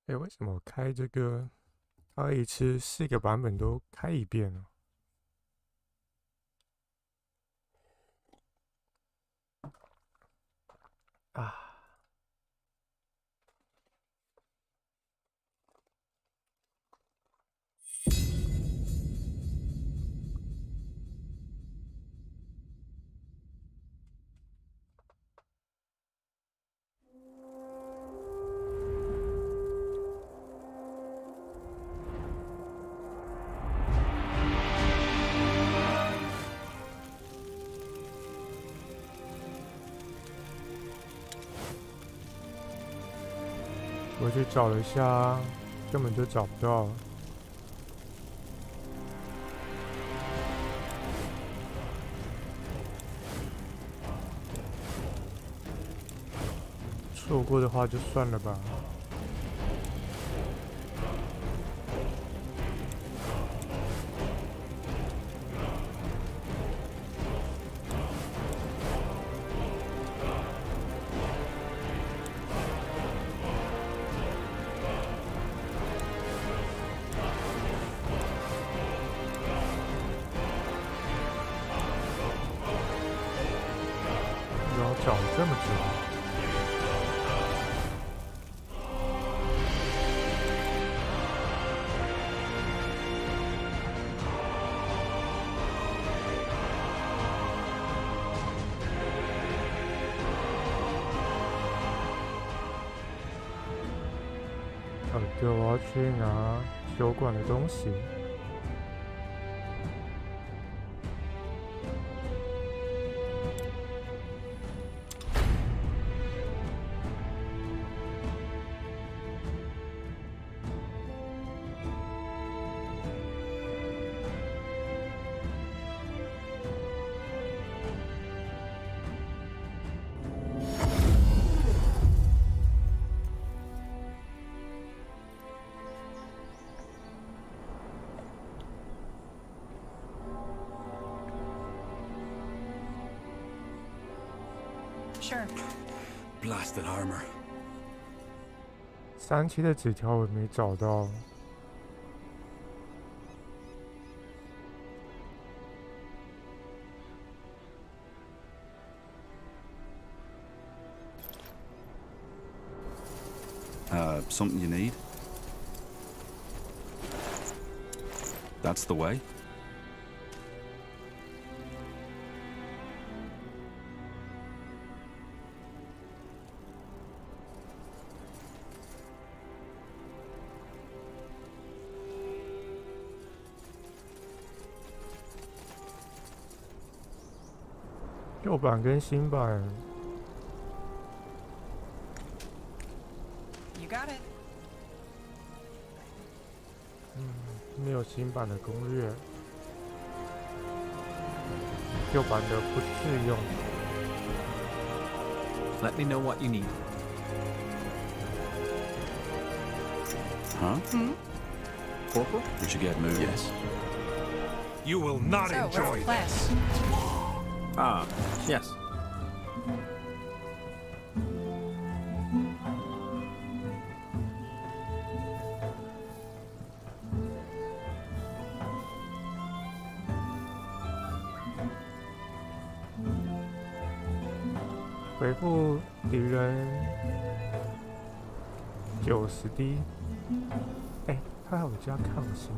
哎，为什么我开这个2A四个版本都开一遍呢？啊，我去找了一下，根本就找不到。错过的话就算了吧。然后找了这么久。对，我要去拿酒馆的东西。Sure. Blasted armor. 3期的纸条我没找到。Something you need? That's the way. .旧版跟新版 You got it. 没有新版的攻略，旧版的不适用。Let me know what you need. Huh? Corporal? We should get moving. Yes. You will not So, what's enjoy the plan? this. Ah, yes. .回复敌人90滴。哎，他还有加抗性。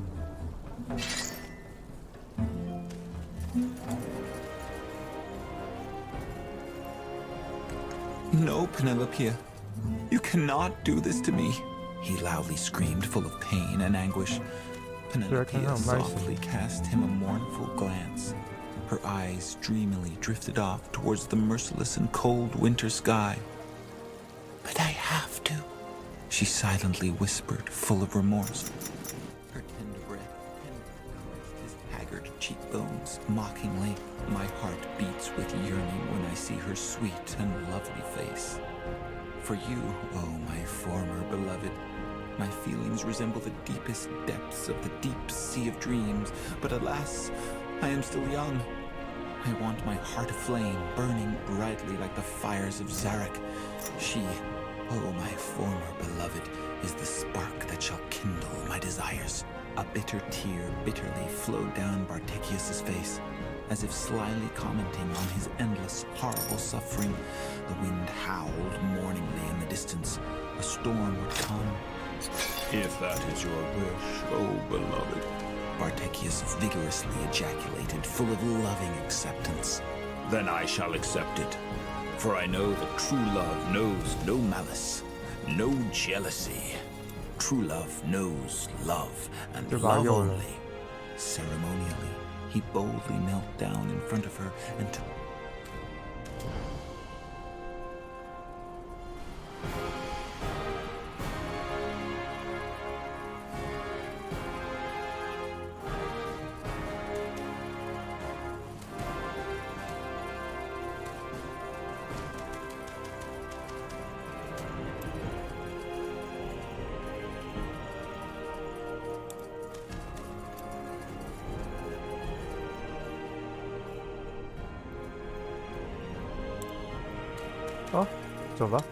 No, Penelope. You cannot do this to me. He loudly screamed, full of pain and anguish. Penelope softly cast him a mournful glance. Her eyes dreamily drifted off towards the merciless and cold winter sky. But I have to, she silently whispered, full of remorse. Her tender breath caressed his haggard cheekbones mockingly. My heart beats with yearning when I see her sweet and lovely face. For you, oh my former beloved, my feelings resemble the deepest depths of the deep sea of dreams. But alas, I am still young. I want my heart aflame, burning brightly like the fires of Zarek. She, oh my former beloved. beloved is the spark that shall kindle my desires. A bitter tear bitterly flowed down Bartekius's face, as if slyly commenting on his endless, horrible suffering. The wind howled mourningly in the distance. A storm would come. If that is your wish, oh beloved. Bartekius vigorously ejaculated, full of loving acceptance. Then I shall accept it. For I know that true love knows no malice, no jealousy. True love knows love, and love only. Ceremonially, he boldly knelt down in front of her and took...哦，走吧。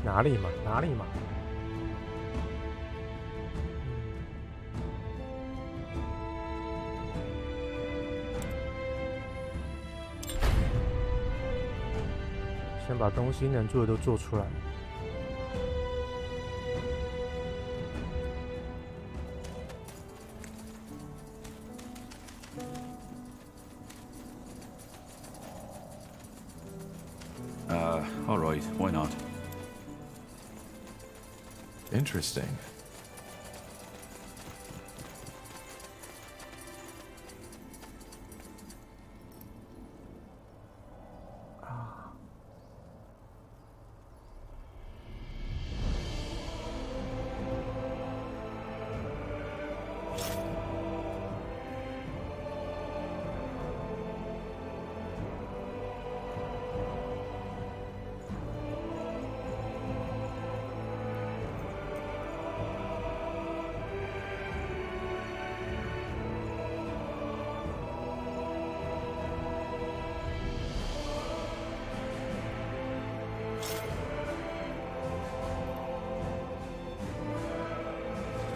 哪里嘛，哪里嘛。先把东西能做的都做出来。All right, why not? Interesting.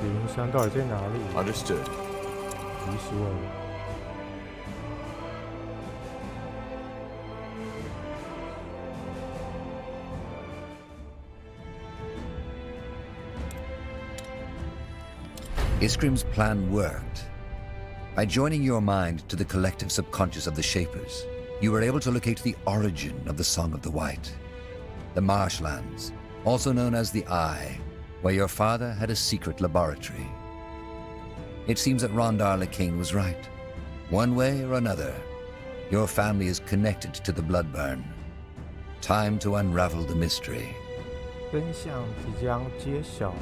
灵山到底在哪里？ Understood. 急死我了！ Iskrim's plan worked. By joining your mind to the collective subconscious of the Shapers, you were able to locate the origin of the Song of the White. The marshlands, also known as the Eye, where your father had a secret laboratory. It seems that Rondar Lekane was right. One way or another, your family is connected to the Bloodburn. Time to unravel the mystery. 真相即将揭晓。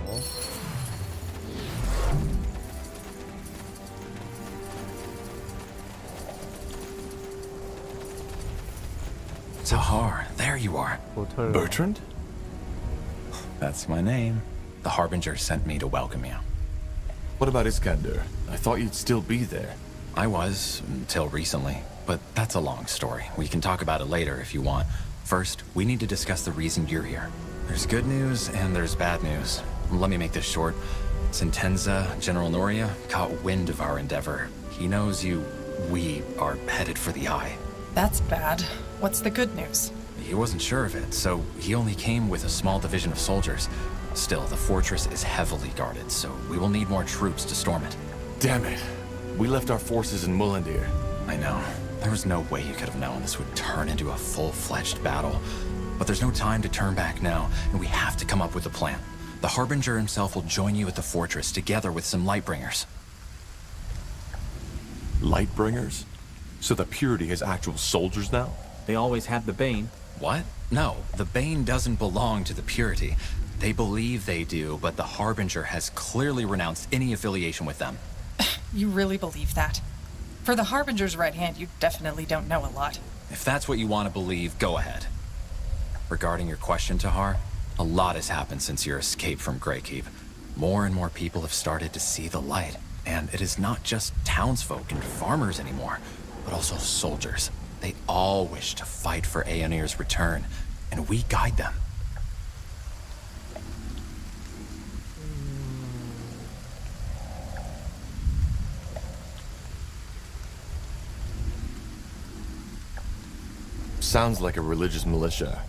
Zahar, there you are. Bertrand? That's my name. The Harbinger sent me to welcome you. What about Iskander? I thought you'd still be there. I was, until recently. But that's a long story. We can talk about it later if you want. First, we need to discuss the reason you're here. There's good news and there's bad news. Let me make this short. Sentenza, General Noria, caught wind of our endeavor. He knows we are headed for the Eye. That's bad. What's the good news? He wasn't sure of it, so he only came with a small division of soldiers. Still, the fortress is heavily guarded, so we will need more troops to storm it. Damn it. We left our forces in Mullandir. I know. There was no way you could have known this would turn into a full-fledged battle. But there's no time to turn back now, and we have to come up with a plan. The Harbinger himself will join you at the fortress, together with some Lightbringers. Lightbringers? So the Purity has actual soldiers now? They always had the Bane. What? No, the Bane doesn't belong to the Purity. They believe they do, but the Harbinger has clearly renounced any affiliation with them. You really believe that? For the Harbinger's right hand, you definitely don't know a lot. If that's what you want to believe, go ahead. Regarding your question, Tahar, a lot has happened since your escape from Greykeep. More and more people have started to see the light. And it is not just townsfolk and farmers anymore, but also soldiers. They all wish to fight for Aeonir's return, and we guide them. Sounds like a religious militia.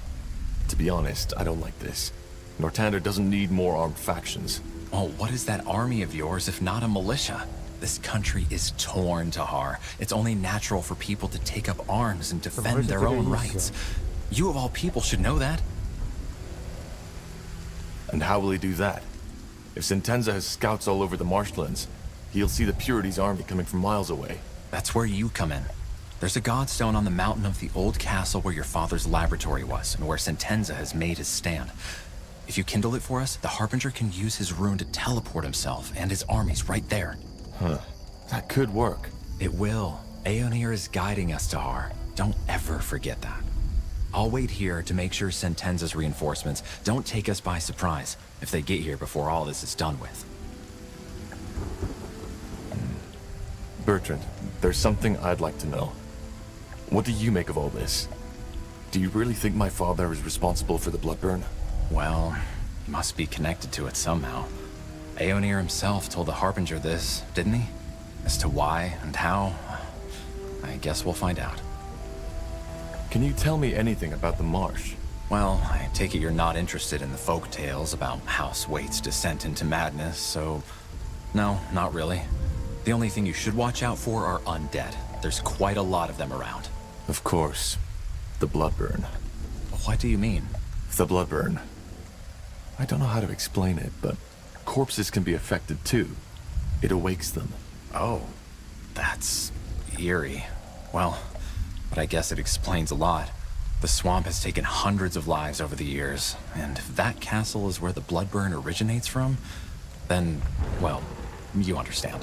To be honest, I don't like this. Northander doesn't need more armed factions. Oh, what is that army of yours if not a militia? This country is torn, Tahar. It's only natural for people to take up arms and defend their own rights. You of all people should know that. And how will he do that? If Sentenza has scouts all over the marshlands, he'll see the Purity's army coming from miles away. That's where you come in. There's a godstone on the mountain of the old castle where your father's laboratory was, and where Sentenza has made his stand. If you kindle it for us, the Harbinger can use his rune to teleport himself and his armies right there. Huh. That could work. It will. Aeonir is guiding us, Tahar. Don't ever forget that. I'll wait here to make sure Sentenza's reinforcements don't take us by surprise if they get here before all this is done with. Bertrand, there's something I'd like to know. What do you make of all this? Do you really think my father is responsible for the Bloodburn? Well, he must be connected to it somehow. Aeonir himself told the Harbinger this, didn't he? As to why and how, I guess we'll find out. Can you tell me anything about the marsh? Well, I take it you're not interested in the folk tales about House Waite's descent into madness, so... No, not really. The only thing you should watch out for are undead. There's quite a lot of them around. Of course. The Bloodburn. What do you mean? The Bloodburn. I don't know how to explain it, but corpses can be affected too. It awakes them. Oh, that's eerie. Well, but I guess it explains a lot. The swamp has taken hundreds of lives over the years, and if that castle is where the Bloodburn originates from, then, well, you understand.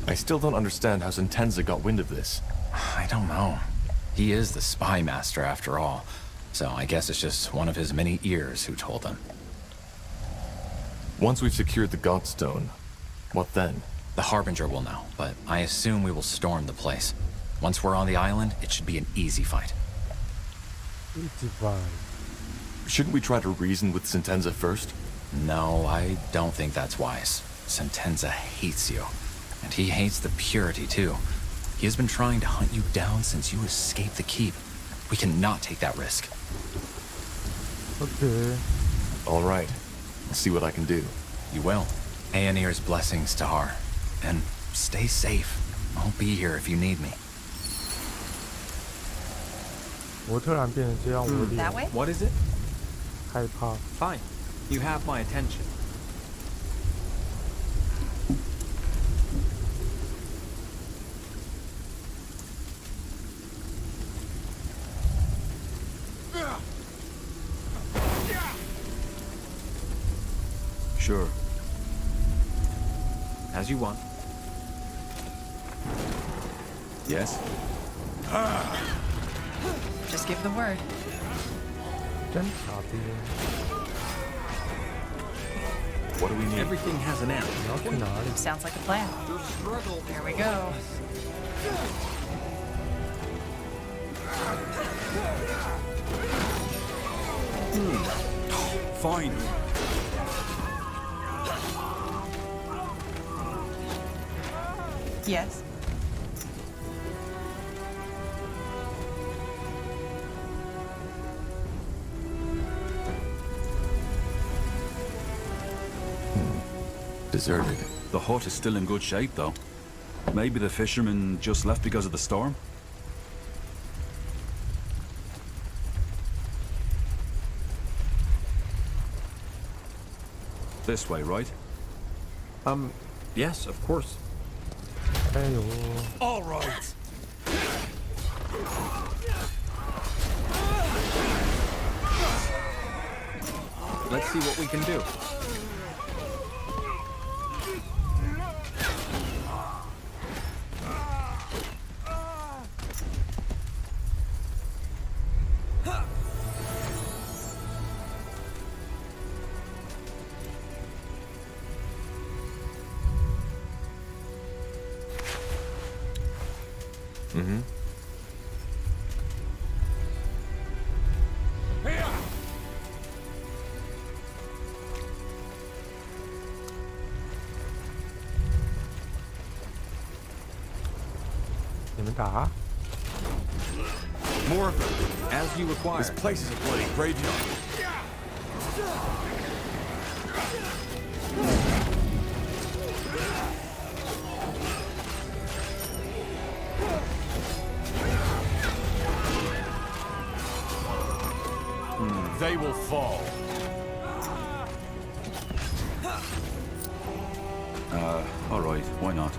I still don't understand how Sentenza got wind of this. I don't know. He is the spy master after all, so I guess it's just one of his many ears who told him. Once we've secured the Godstone, what then? The Harbinger will know, but I assume we will storm the place. Once we're on the island, it should be an easy fight. Shouldn't we try to reason with Sentenza first? No, I don't think that's wise. Sentenza hates you. And he hates the Purity, too. He has been trying to hunt you down since you escaped the keep. We cannot take that risk. Okay. All right. I'll see what I can do. You will. Aeonir's blessings, Tahar. And stay safe. I'll be here if you need me. 我突然变成这样，我有 That 点 way? What is it? 害怕。 Fine. You have my attention. Sure. As you want. Yes? Just give the word. 真傻逼！ What do we need? Everything has an end. 你要去哪里？ Sounds like a plan. Here we go. Fine. Yes. Deserted. The hut is still in good shape, though. Maybe the fishermen just left because of the storm? This way, right? Yes, of course. 哎呦， All right. Let's see what we can do. Mm-hmm. Here! 你们打。More of them, as you require. This place is a bloody graveyard. They will fall. All right, why not?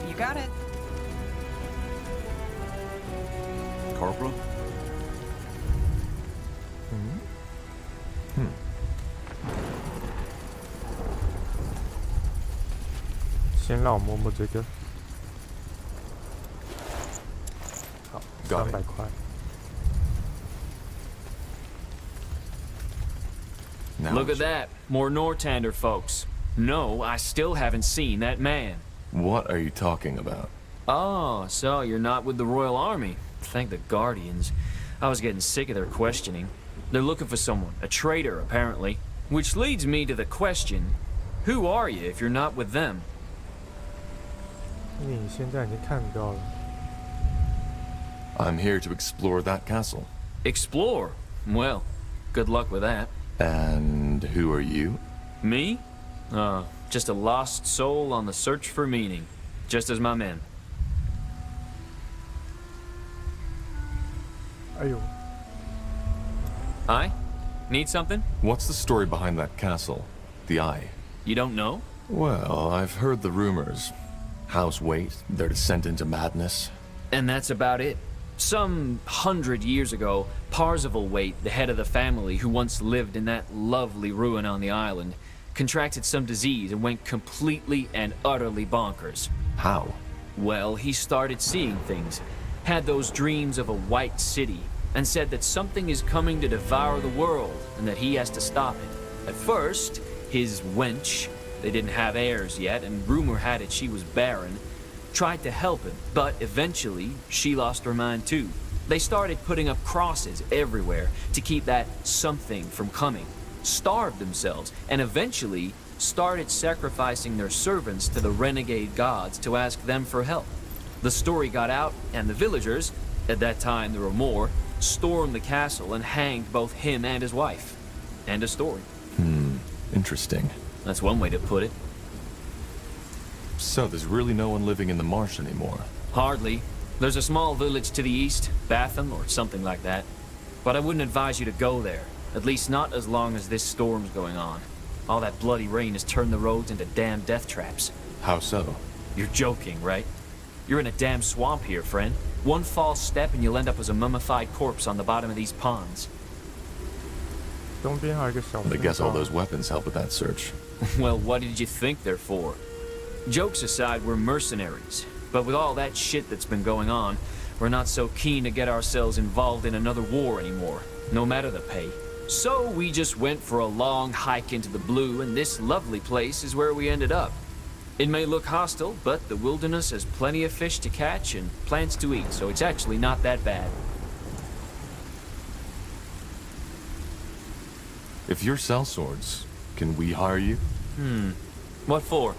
You got it. Corporal? 先让我摸摸这个。好，300块。Look at that. More Nortander folks. No, I still haven't seen that man. What are you talking about? Oh, so you're not with the Royal Army. Thank the Guardians. I was getting sick of their questioning. They're looking for someone, a traitor, apparently. Which leads me to the question, who are you if you're not with them? 你现在已经看到了。I'm here to explore that castle. Explore? Well, good luck with that. And who are you? Me? Just a lost soul on the search for meaning. Just as my men. 哎呦， I? Need something? What's the story behind that castle? The Eye? You don't know? Well, I've heard the rumors. House Waite, their descent into madness. And that's about it. Some 100 years ago, Parzival Waite, the head of the family who once lived in that lovely ruin on the island, contracted some disease and went completely and utterly bonkers. How? Well, he started seeing things, had those dreams of a white city, and said that something is coming to devour the world and that he has to stop it. At first, his wench, they didn't have heirs yet, and rumor had it she was barren, tried to help him, but eventually she lost her mind too. They started putting up crosses everywhere to keep that something from coming, starved themselves, and eventually started sacrificing their servants to the renegade gods to ask them for help. The story got out, and the villagers, at that time there were more, stormed the castle and hanged both him and his wife. End of story. Interesting. That's one way to put it. So there's really no one living in the marsh anymore? Hardly. There's a small village to the east, Batham or something like that. But I wouldn't advise you to go there. At least not as long as this storm's going on. All that bloody rain has turned the roads into damn death traps. How so? You're joking, right? You're in a damn swamp here, friend. One false step and you'll end up as a mummified corpse on the bottom of these ponds. 东边还有一个小 I 村 guess all 庄 those weapons help with that search. Well, what did you think they're for? Jokes aside, we're mercenaries. But with all that shit that's been going on, we're not so keen to get ourselves involved in another war anymore, no matter the pay. So we just went for a long hike into the blue, and this lovely place is where we ended up. It may look hostile, but the wilderness has plenty of fish to catch and plants to eat, so it's actually not that bad. If you sell swords, can we hire you? What for?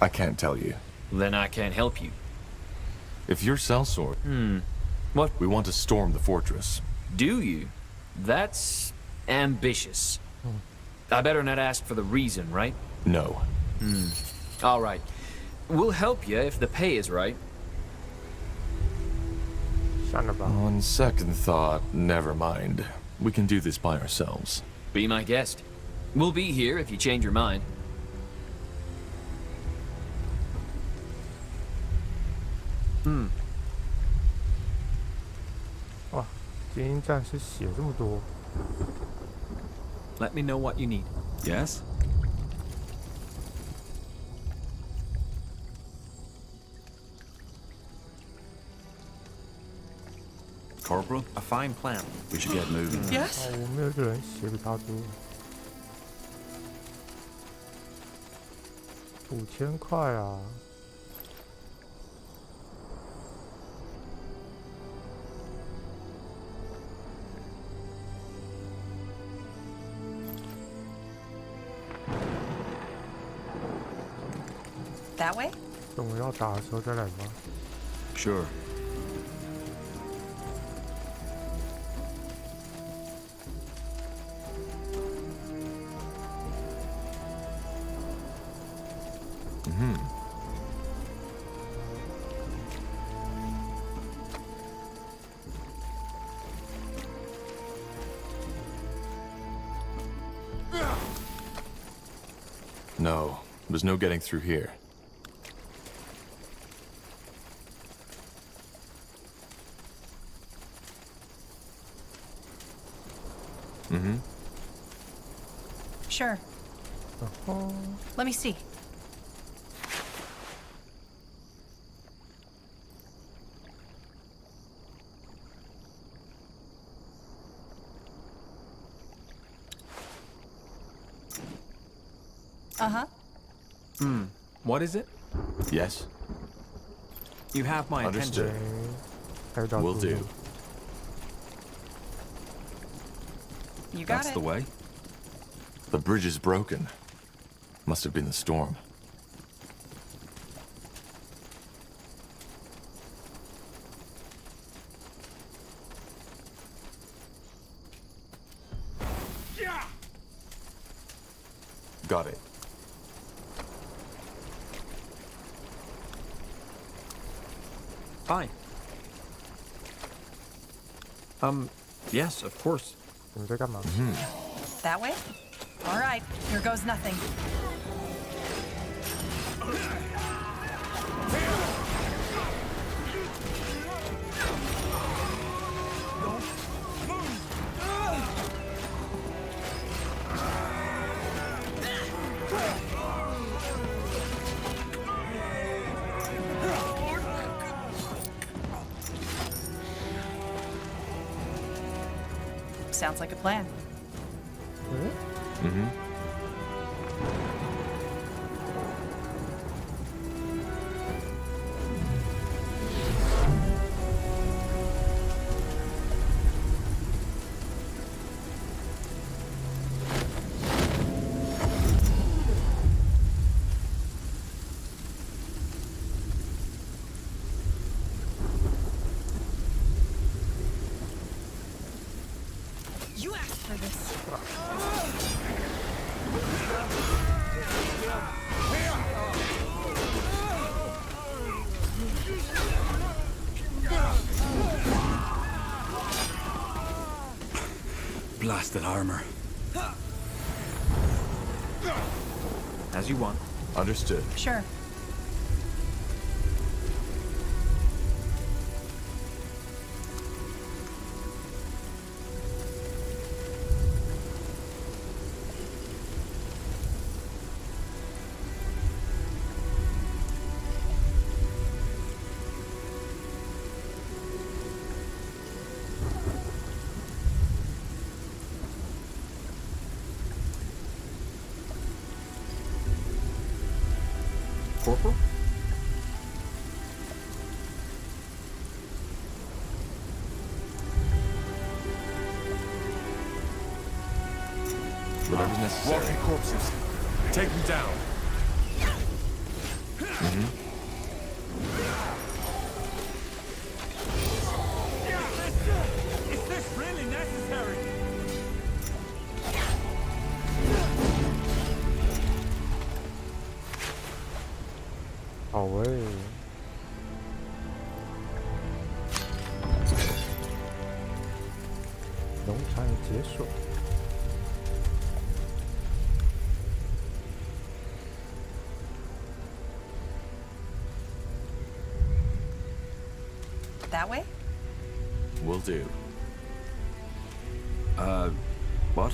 I can't tell you. Then I can't help you. If you sell sword, What? we want to storm the fortress. Do you? That's ambitious. I better not ask for the reason, right? No. All right. We'll help you if the pay is right. 算了吧。 On second thought, never mind. We can do this by ourselves. Be my guest. We'll be here if you change your mind. 哇，精英战士血这么多， Let me know what you need. Corporal, A fine plan. we should get moving. 哦，我们有一个人血比他多，5000块啊！ That way? 等我要打的时候再来吗？ Sure. No, there's no getting through here. Sure. 然后 Let me see. Uh-huh. What is it? Yes? You have my Understood. attention. 还有到 Will 处 do. You got That's it. the way. The bridge is broken. Must have been the storm. Got it. Fine. Yes, of course. 你们在干嘛？ That way? All right, here goes nothing. Sounds like a plan. Blasted armor. As you want. Understood. Sure. Corporal? Whatever's necessary. Walking corpses. Take them down. Is this really necessary? Oh喂，农场已解锁。 That way? Will do. What?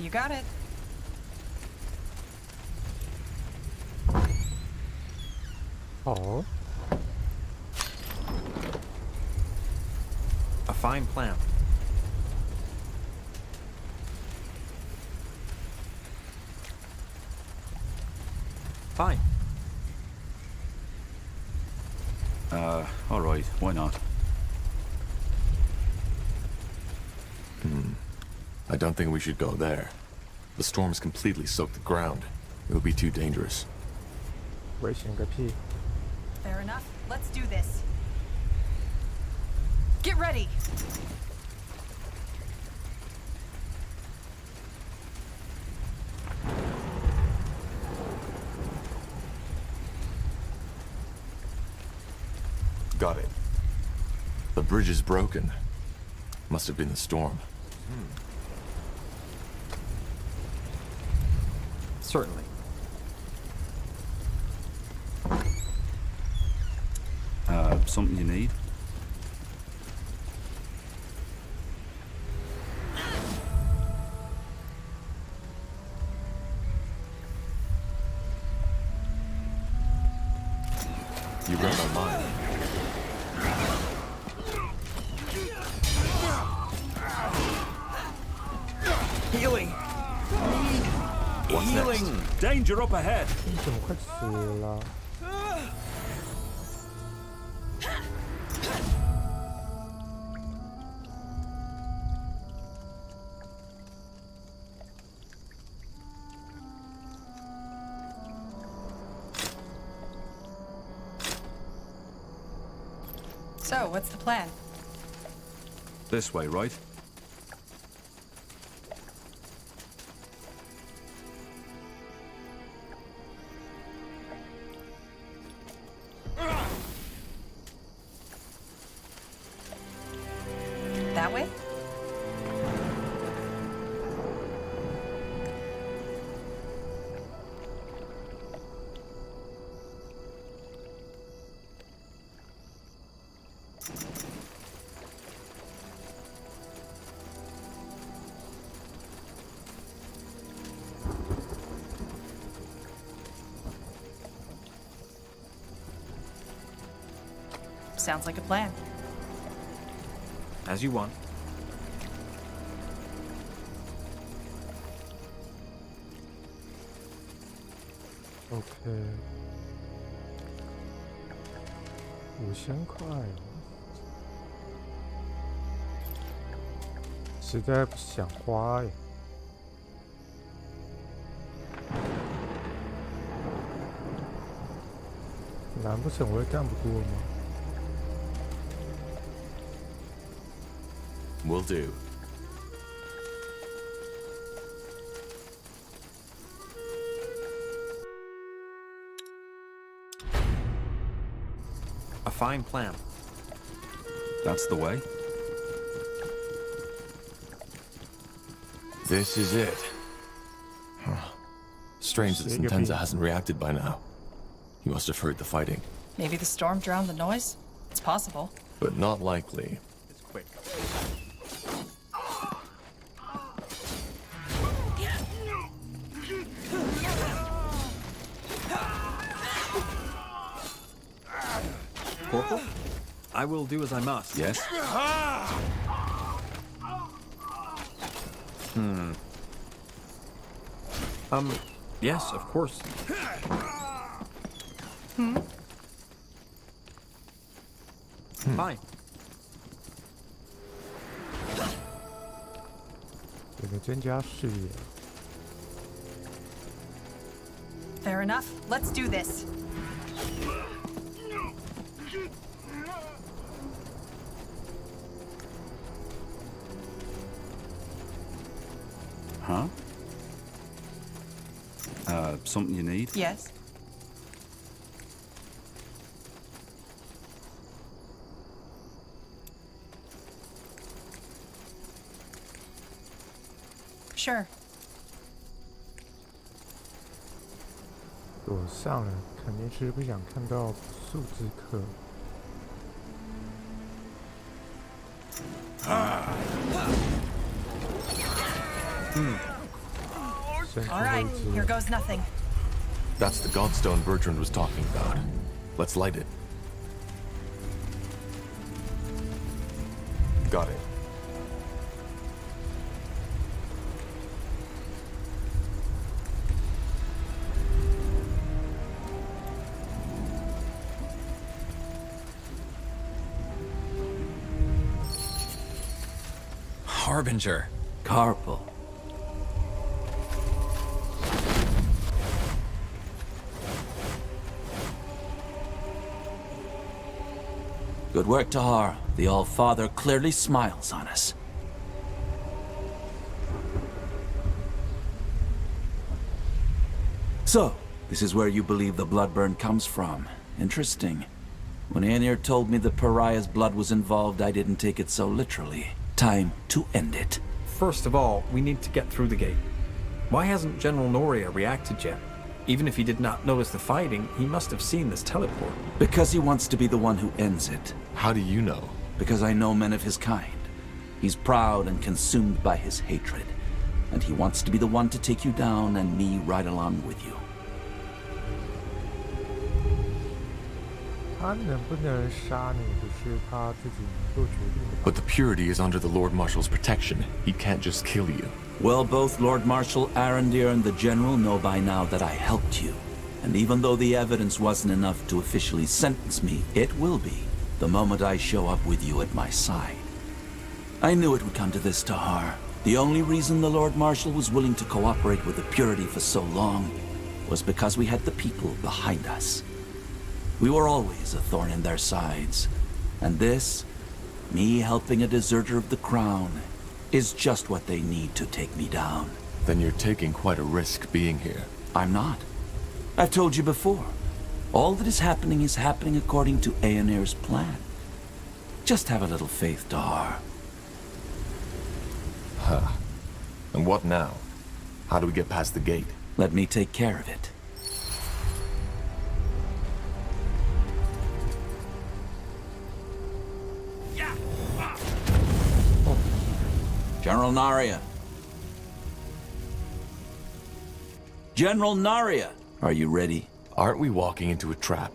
You got it. Oh. A fine plan. Fine. All right. Why not? I don't think we should go there. The storm's completely soaked the ground. It would be too dangerous. 危险个屁！ Fair enough. Let's do this. Get ready. Got it. The bridge is broken. Must have been the storm. Certainly. Something you need? You read my mind. Healing! What's Healing! next? Danger up ahead. 你怎么快死了？ So, what's the plan? This way, right? That way? Sounds like a plan. As you want. OK， 5000块哦，实在不想花耶。难不成我也干不过吗？ Will do. A fine plan. That's the way. This is it. Huh. Strange that Sentenza hasn't reacted by now. He must have heard the fighting. Maybe the storm drowned the noise? It's possible. But not likely. It's quick. Corporal? I will do as I must. Yes? Yes, of course. Fine. 这个增加视野。 Fair enough. Let's do this. Huh? Something you need? Yes. Sure. 我上了，肯定是不想看到数字课。神 All 权 right, 位置。 here goes nothing. That's the godstone Bertrand was talking about. Let's light it. Got it. Harbinger. Carpal. Good work, Tahar. The All-Father clearly smiles on us. So, this is where you believe the bloodburn comes from. Interesting. When Aenir told me the pariah's blood was involved, I didn't take it so literally. Time to end it. First of all, we need to get through the gate. Why hasn't General Noria reacted yet? Even if he did not notice the fighting, he must have seen this teleport. Because he wants to be the one who ends it. How do you know? Because I know men of his kind. He's proud and consumed by his hatred. And he wants to be the one to take you down and me right along with you. 他能不能杀你，只是他自己能够决定的。 But the purity is under the Lord Marshal's protection. He can't just kill you. Well, both Lord Marshal Arendir and the General know by now that I helped you. And even though the evidence wasn't enough to officially sentence me, it will be the moment I show up with you at my side. I knew it would come to this, Tahar. The only reason the Lord Marshal was willing to cooperate with the Purity for so long was because we had the people behind us. We were always a thorn in their sides. And this, me helping a deserter of the crown, is just what they need to take me down. Then you're taking quite a risk being here. I'm not. I've told you before. All that is happening according to Aenir's plan. Just have a little faith, Tahar. Huh. And what now? How do we get past the gate? Let me take care of it. General Naria. General Naria! Are you ready? Aren't we walking into a trap?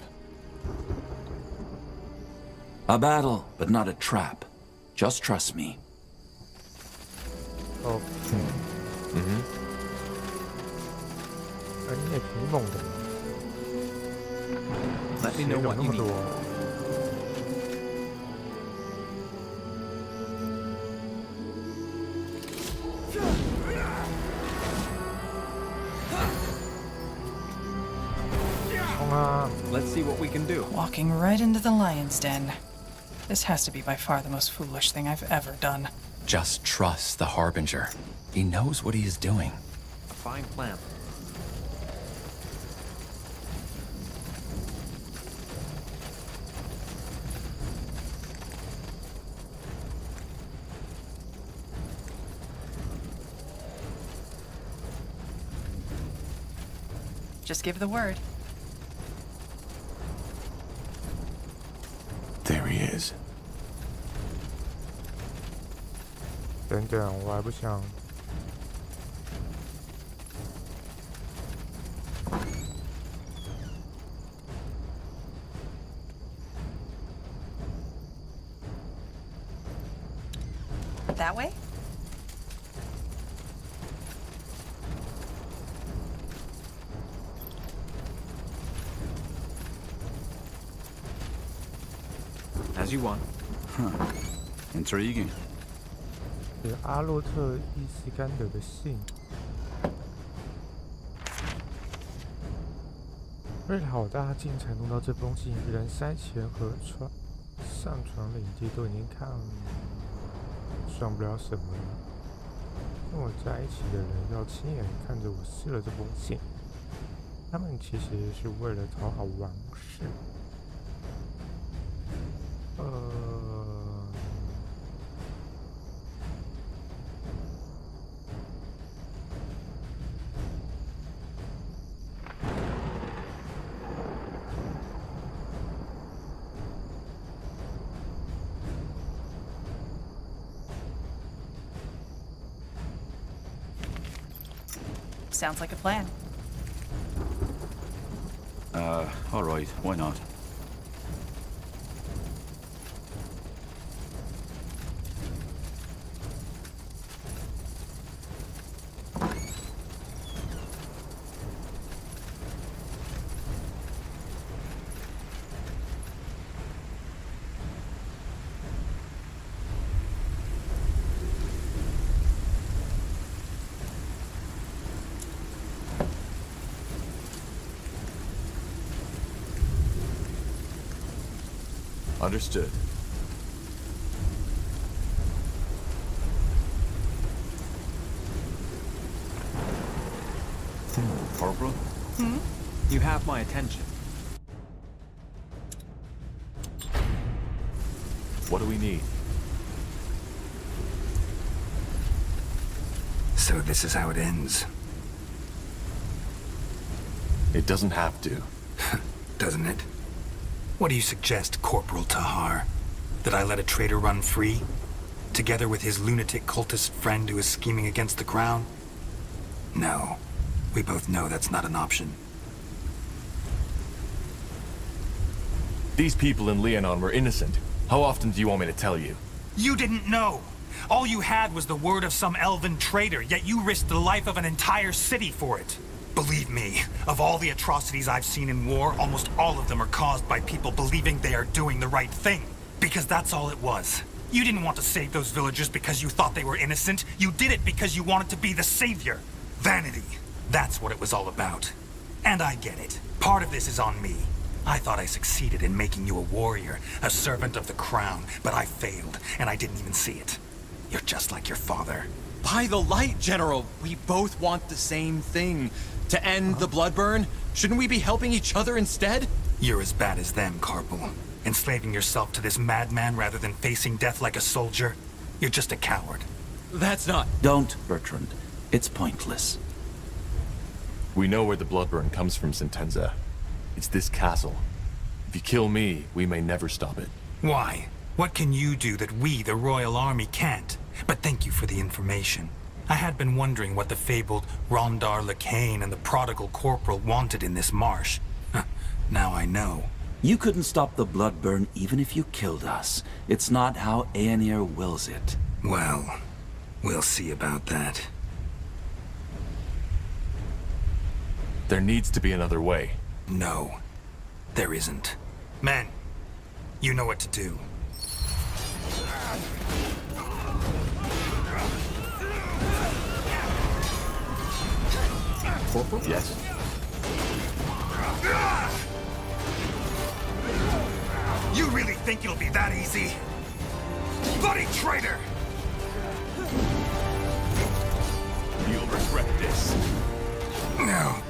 A battle, but not a trap. Just trust me. 哦，你也挺猛的嘛， Let me 血 know 有 what 那 you 么 need. 多。 Let's see what we can do. Walking right into the lion's den. This has to be by far the most foolish thing I've ever done. Just trust the Harbinger. He knows what he is doing. A fine plan. Just give the word. There he is. 等等，我还不想。 That way? As you want. Intriguing. 是阿洛特伊斯甘德的信。为了好大劲才弄到这封信，人山前河上传领地都已经看算不了什么了。跟我在一起的人要亲眼看着我撕了这封信，他们其实是为了讨好王室。Sounds like a plan. All right, why not? Understood. Corporal? You have my attention. What do we need? So this is how it ends, It doesn't have to. doesn't it? What do you suggest, Corporal Tahar? That I let a traitor run free? Together with his lunatic cultist friend who is scheming against the crown? No. We both know that's not an option. These people in Leonon were innocent. How often do you want me to tell you? You didn't know! All you had was the word of some elven traitor, yet you risked the life of an entire city for it. Believe me, of all the atrocities I've seen in war, almost all of them are caused by people believing they are doing the right thing. Because that's all it was. You didn't want to save those villagers because you thought they were innocent. You did it because you wanted to be the savior. Vanity. That's what it was all about. And I get it. Part of this is on me. I thought I succeeded in making you a warrior, a servant of the crown, but I failed, and I didn't even see it. You're just like your father. By the light, General, we both want the same thing. To end the bloodburn? Shouldn't we be helping each other instead? You're as bad as them, Carpal. Enslaving yourself to this madman rather than facing death like a soldier. You're just a coward. That's not... Don't, Bertrand. It's pointless. We know where the bloodburn comes from, Sentenza. It's this castle. If you kill me, we may never stop it. Why? What can you do that we, the Royal Army, can't? But thank you for the information. I had been wondering what the fabled Rondar Lacane and the prodigal corporal wanted in this marsh. Now I know. You couldn't stop the bloodburn even if you killed us. It's not how Aenir wills it. Well, we'll see about that. There needs to be another way. No, there isn't. Men, you know what to do. Corporal? Yes. You really think it'll be that easy? Bloody traitor! You'll regret this. No.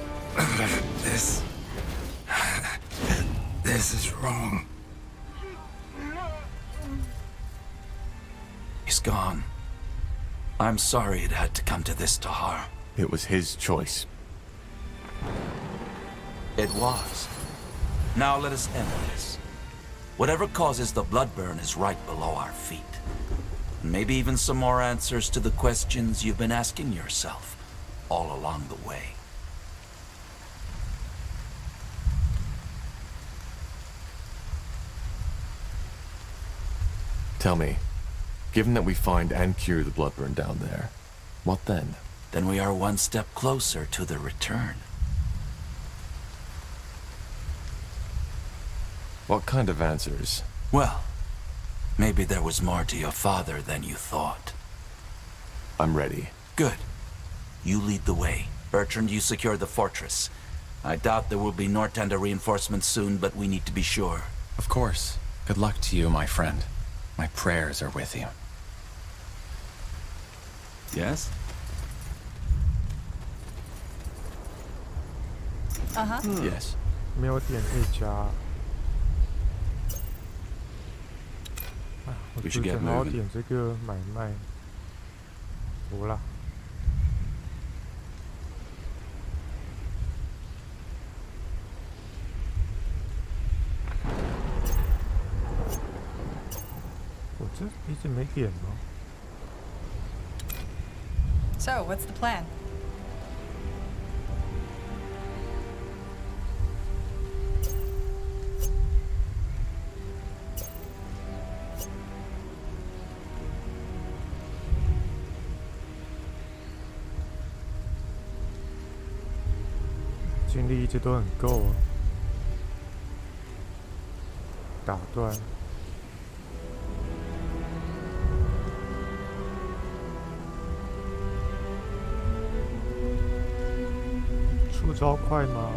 This is wrong. He's gone. I'm sorry it had to come to this, Tahar. It was his choice. It was. Now let us end this. Whatever causes the bloodburn is right below our feet. Maybe even some more answers to the questions you've been asking yourself all along the way. Tell me, given that we find and cure the bloodburn down there, what then? Then we are one step closer to the return. What kind of answers? Well, maybe there was more to your father than you thought. I'm ready. Good. You lead the way. Bertrand, you secure the fortress. I doubt there will be Northander reinforcements soon, but we need to be sure. Of course. Good luck to you, my friend. My prayers are with you. Yes? Yes. 没有点可以加。我 We 之 should get 前还要 moving. 点这个买卖。好啦。我这一直没点哦。 So, what's the plan? 心力一直都很够啊。打断。出招快吗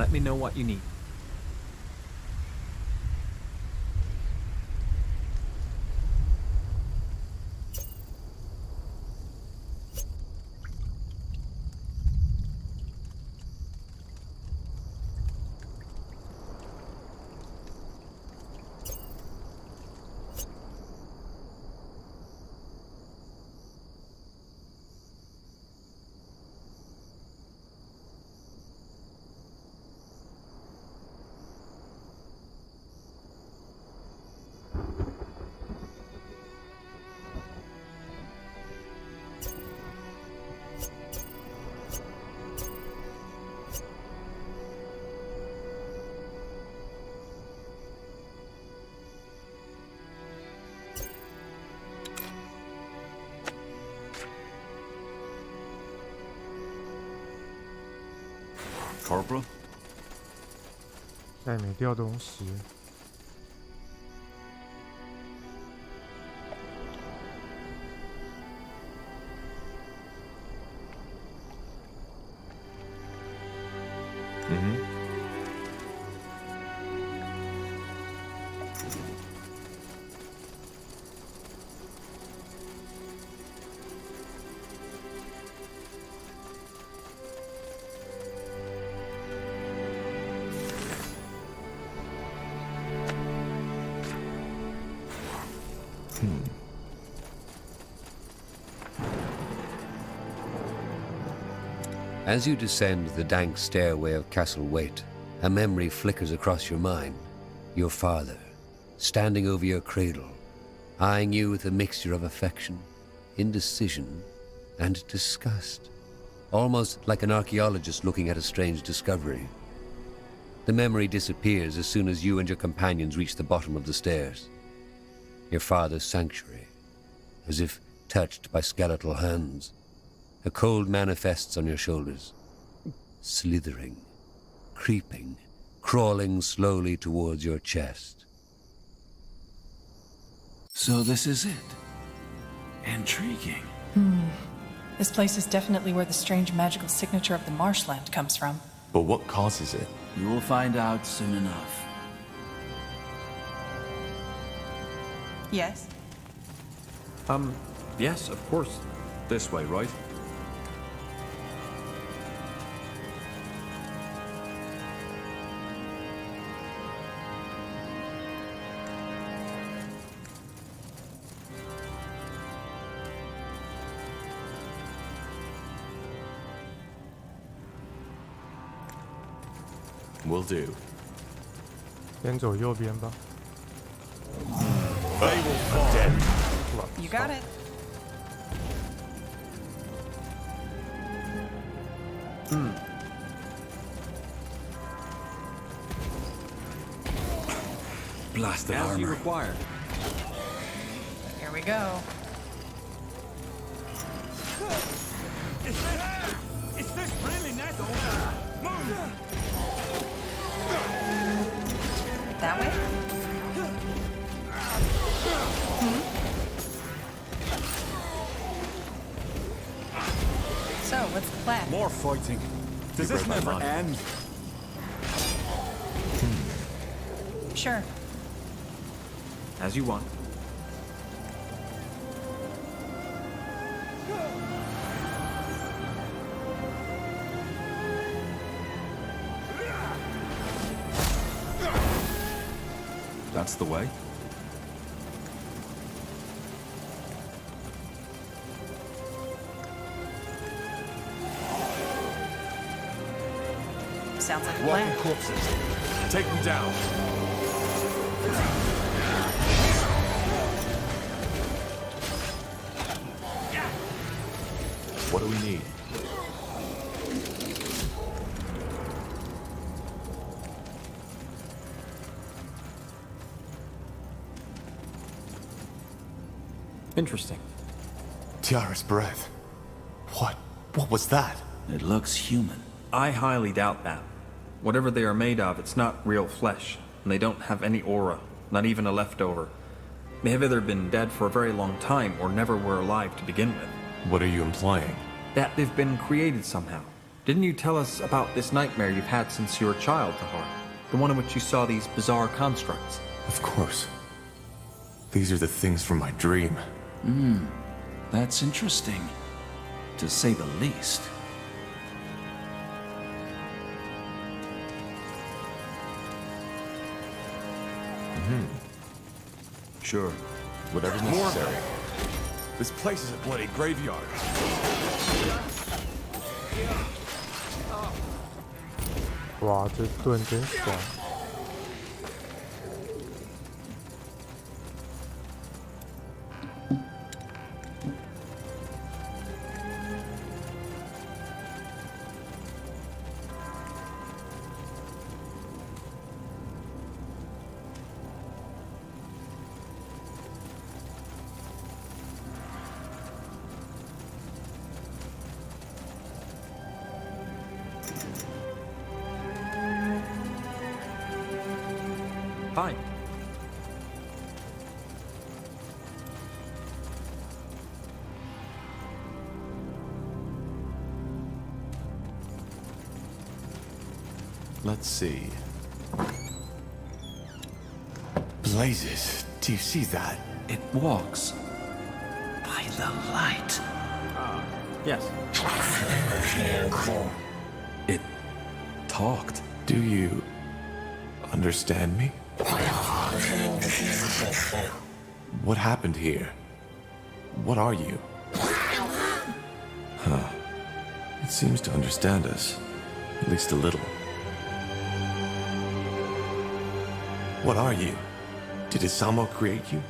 ？Let me know what you need. Corporal? 再没掉东西。As you descend the dank stairway of Castle Waite, a memory flickers across your mind. Your father, standing over your cradle, eyeing you with a mixture of affection, indecision, and disgust, almost like an archaeologist looking at a strange discovery. The memory disappears as soon as you and your companions reach the bottom of the stairs. Your father's sanctuary, as if touched by skeletal hands. A cold manifests on your shoulders, slithering, creeping, crawling slowly towards your chest. So this is it. Intriguing. This place is definitely where the strange magical signature of the marshland comes from. But what causes it? You will find out soon enough. Yes? Yes, of course. This way, right? Will do. 先走右边吧。 They will fall. You got it. Blasted As you armor. require. Here we go. Is this really necessary? Move! That way? So, what's the plan? More fighting. Does this read my never mind. end? Sure. As you want. that's the way. Sounds like a Walking plan. corpses. Take them down. What do we need? Interesting. Tiara's breath. What was that? It looks human. I highly doubt that. Whatever they are made of, it's not real flesh, and they don't have any aura, not even a leftover. They have either been dead for a very long time or never were alive to begin with. What are you implying? That they've been created somehow. Didn't you tell us about this nightmare you've had since you were a child, Tahar? The one in which you saw these bizarre constructs. Of course. These are the things from my dream. That's interesting, to say the least. Sure. Whatever's necessary. This place is a bloody graveyard. 哇，这盾真爽！Fine. Let's see. Blazes, do you see that? It walks by the light. Yes. It talked. Do you understand me? What happened here? What are you? Huh. It seems to understand us. At least a little. What are you? Did Isamo create you?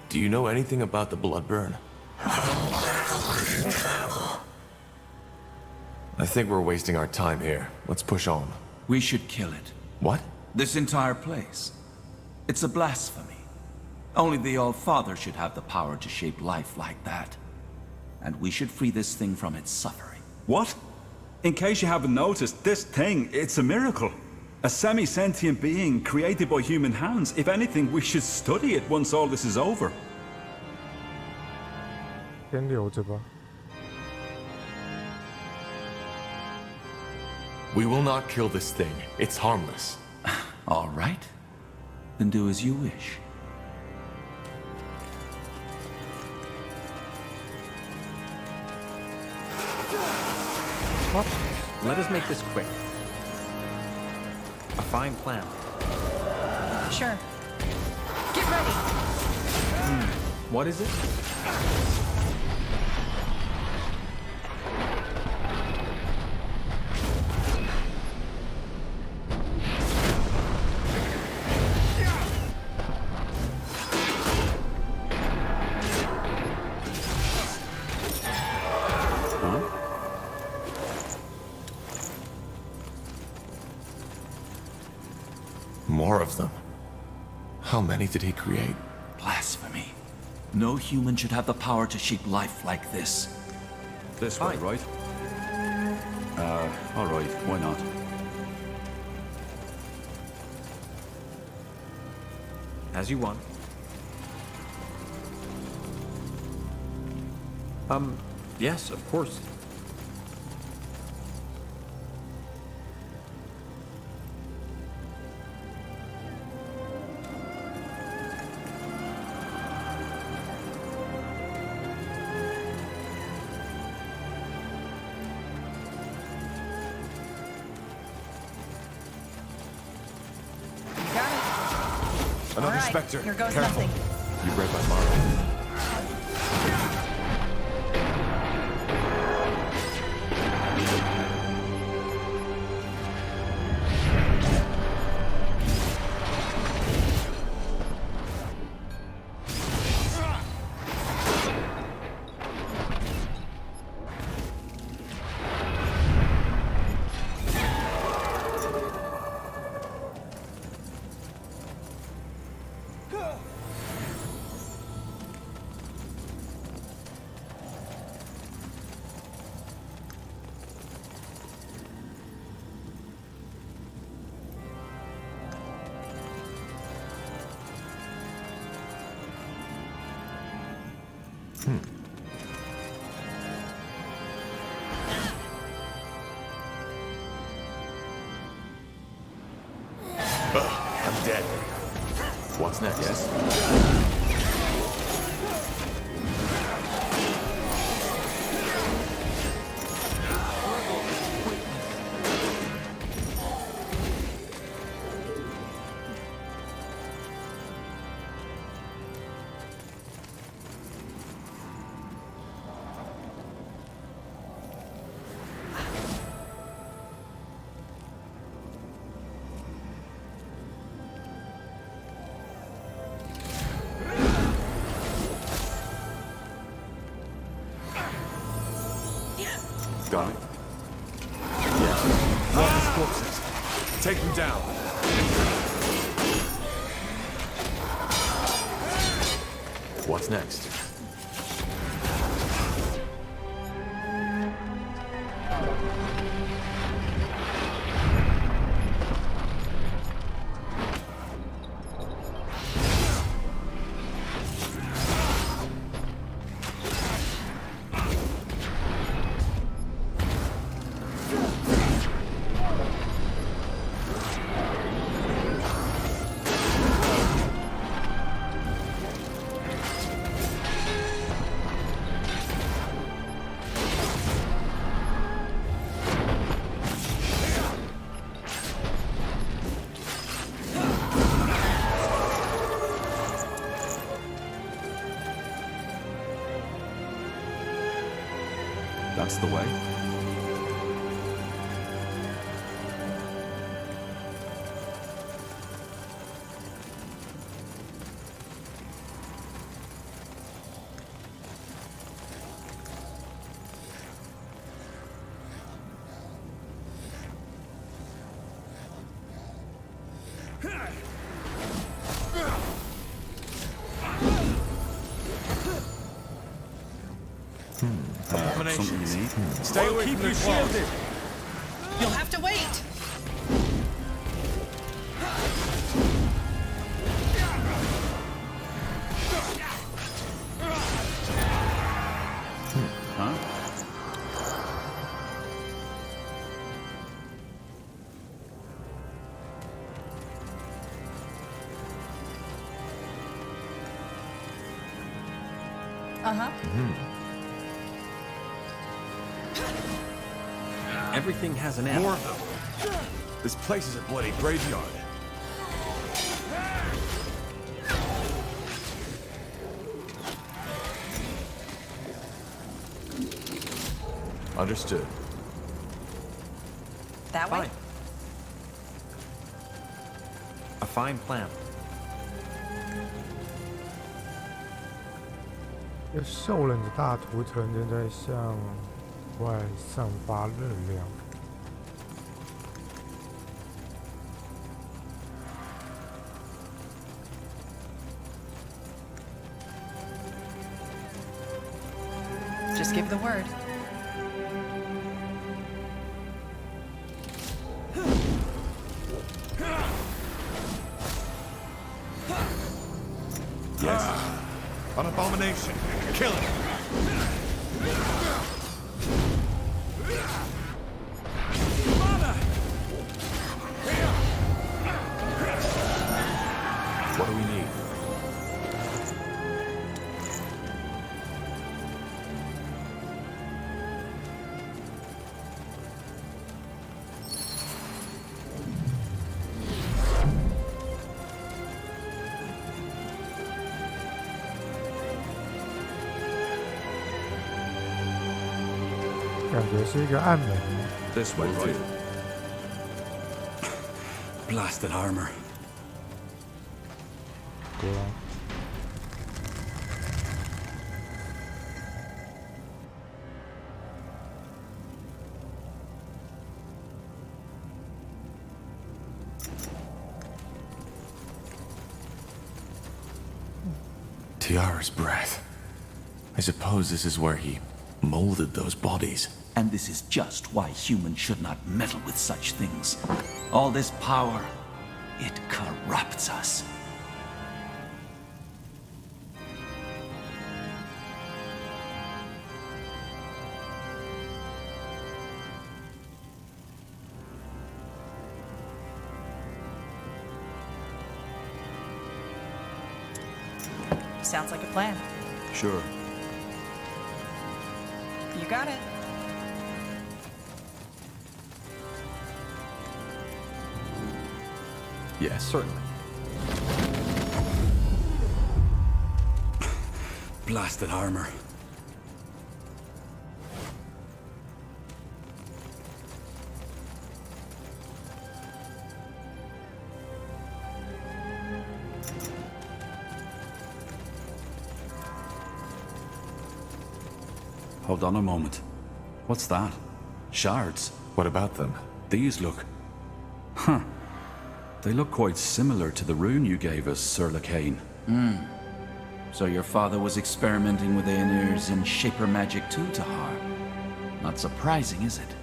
Do you know anything about the Bloodburn? I think we're wasting our time here. Let's push on. We should kill it. What? This entire place. It's a blasphemy. Only the All-Father should have the power to shape life like that. And we should free this thing from its suffering. What? In case you haven't noticed, this thing, it's a miracle. A semi-sentient being created by human hands. If anything, we should study it once all this is over. 先留着吧。 We will not kill this thing. It's harmless. All right. Then do as you wish. Let us make this quick. A fine plan. Sure. Get ready. What is it? More of them. How many did he create? Blasphemy. No human should have the power to shape life like this. This way, right? All right, why not? As you want. Yes, of course. Another right, specter. here goes Careful. nothing. You read my mind. I'm dead. What's next? Yes. Got it? Yeah. These corpses. Take them down. What's next? That's the way. Something you need? Stay away from the shielded. You'll have to wait. Huh? Uh-huh. Everything has an end. More of them. This place is a bloody graveyard. Understood. That way? Fine. A fine plan. 一个瘦冷的大图腾正在向外散发热量。Just give the word. Yes. An abomination. Kill him. What do we need? 觉是一个暗门。This way, right? Blasted armor. 果然。Tiara's breath. I suppose this is where he molded those bodies. And this is just why humans should not meddle with such things. All this power, it corrupts us. Sounds like a plan. Sure. You got it. Yes, certainly. Blasted armor. Hold on a moment. What's that? Shards. What about them? These look... Huh. They look quite similar to the rune you gave us, Sir Lacane. So your father was experimenting with Aeneir's and Shaper magic too, Tahar. Not surprising, is it?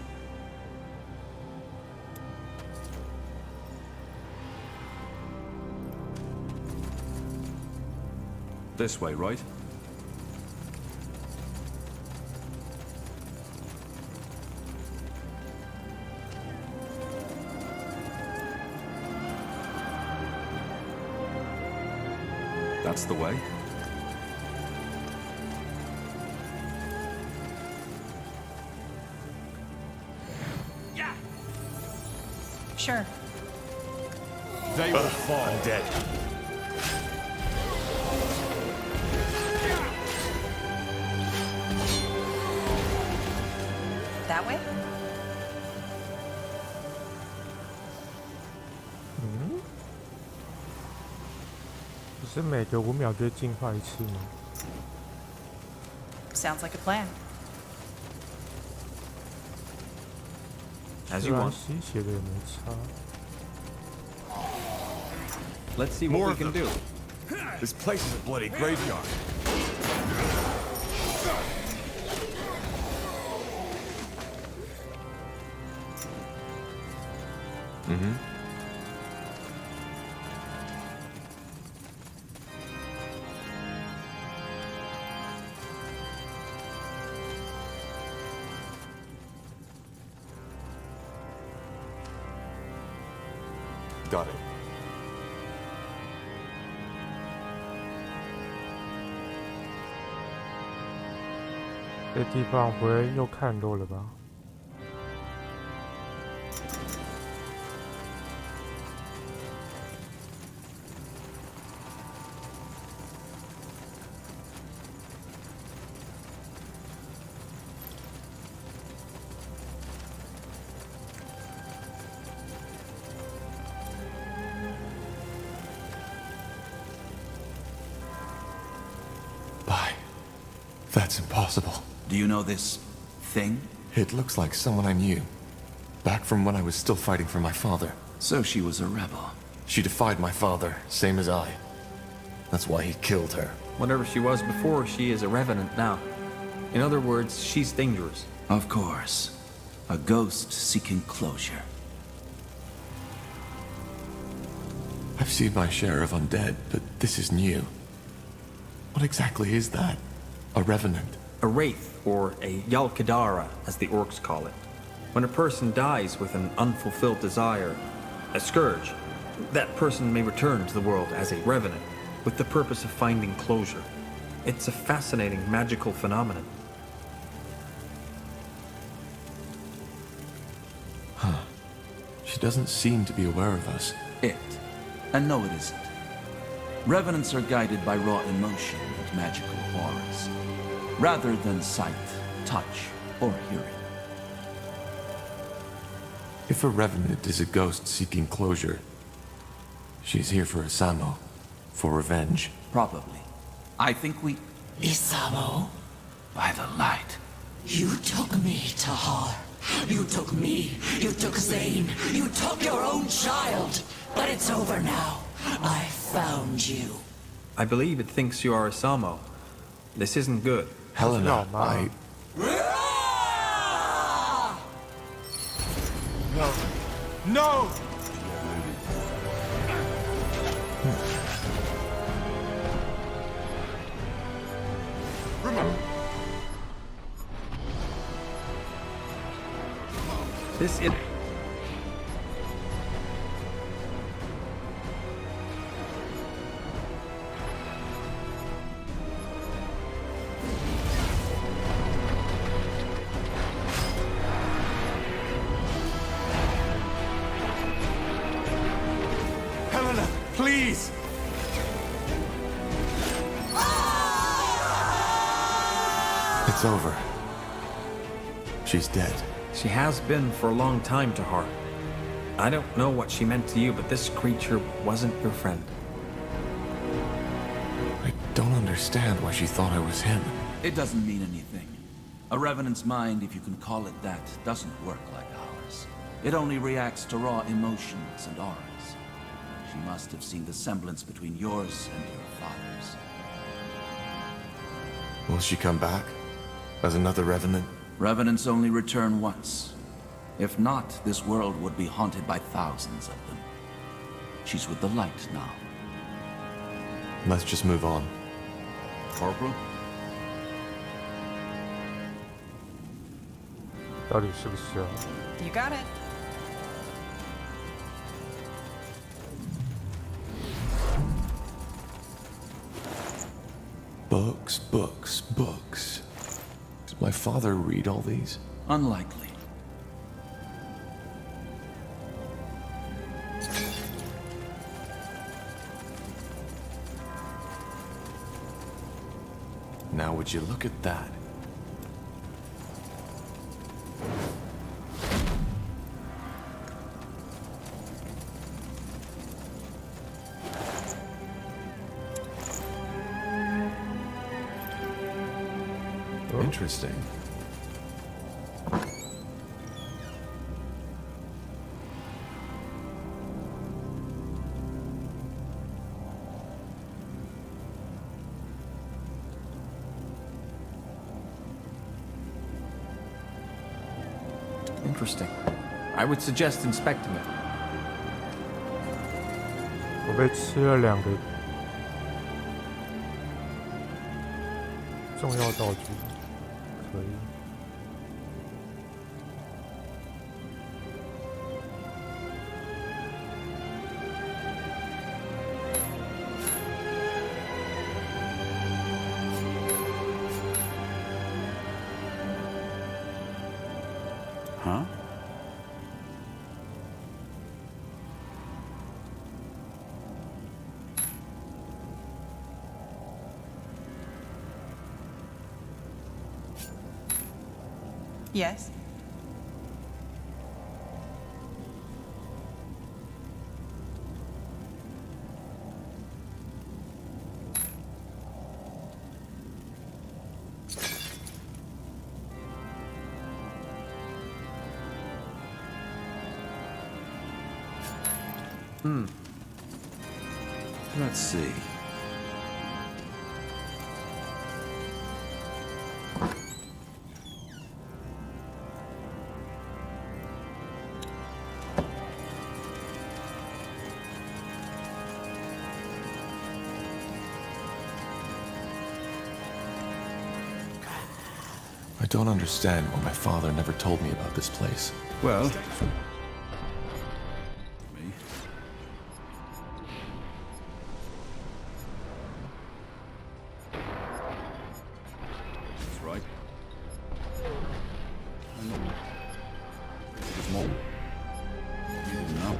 This way, right? That's the way. Yeah. Sure. They will fall. I'm dead. That way? 不是每个5秒就会进化一次吗？ Sounds like a plan. As 虽 you 然 want. 吸血的也没差。 Let's see what we can do. This place is a bloody graveyard. Got it. 这地方不会又看漏了吧？Bye. That's impossible. Do you know this thing? It looks like someone I knew. Back from when I was still fighting for my father. So she was a rebel. She defied my father, same as I. That's why he killed her. Whatever she was before, she is a revenant now. In other words, she's dangerous. Of course. A ghost seeking closure. I've seen my share of undead, but this is new. What exactly is that? A revenant? A wraith, or a Yalkadara, as the orcs call it. When a person dies with an unfulfilled desire, a scourge, that person may return to the world as a revenant, with the purpose of finding closure. It's a fascinating magical phenomenon. Huh. She doesn't seem to be aware of us. It. And no, it isn't. Revenants are guided by raw emotion and magical auras, rather than sight, touch, or hearing. If a revenant is a ghost seeking closure, she's here for Asamo, for revenge. Probably. I think we... Isamo, By the light. you took me, Tahar. You took me, you took Zane, you took your own child. But it's over now. I found you. I believe it thinks you are Asamo. This isn't good. Helena, I... No. No! This is... Helena, please! It's over. She's dead. She has been for a long time, Tahar. I don't know what she meant to you, but this creature wasn't your friend. I don't understand why she thought I was him. It doesn't mean anything. A Revenant's mind, if you can call it that, doesn't work like ours. It only reacts to raw emotions and auras. She must have seen the semblance between yours and your father's. Will she come back? As another Revenant? Revenants only return once. If not, this world would be haunted by thousands of them. She's with the light now. Let's just move on. Corporal? 到底是不是啊？ You got it. Books, books, books. Did my father read all these? Unlikely. Now would you look at that? Interesting. Interesting. I would suggest inspecting it. 我被吃了2个重要道具，可以。Huh? Yes. Let's see. I don't understand why my father never told me about this place. Well... That's right. There's more. You didn't know.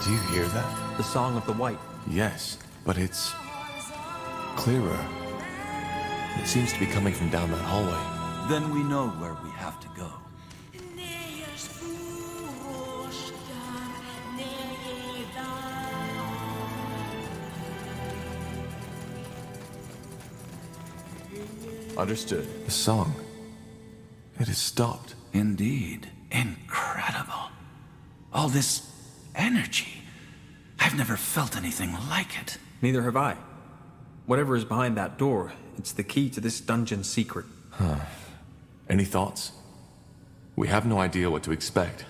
Do you hear that? The Song of the White. Yes, but it's clearer. It seems to be coming from down that hallway. Then we know where we have to go. Understood. The song. It has stopped. Indeed. Incredible. All this energy. I've never felt anything like it. Neither have I. Whatever is behind that door, it's the key to this dungeon's secret. Huh. Any thoughts? We have no idea what to expect,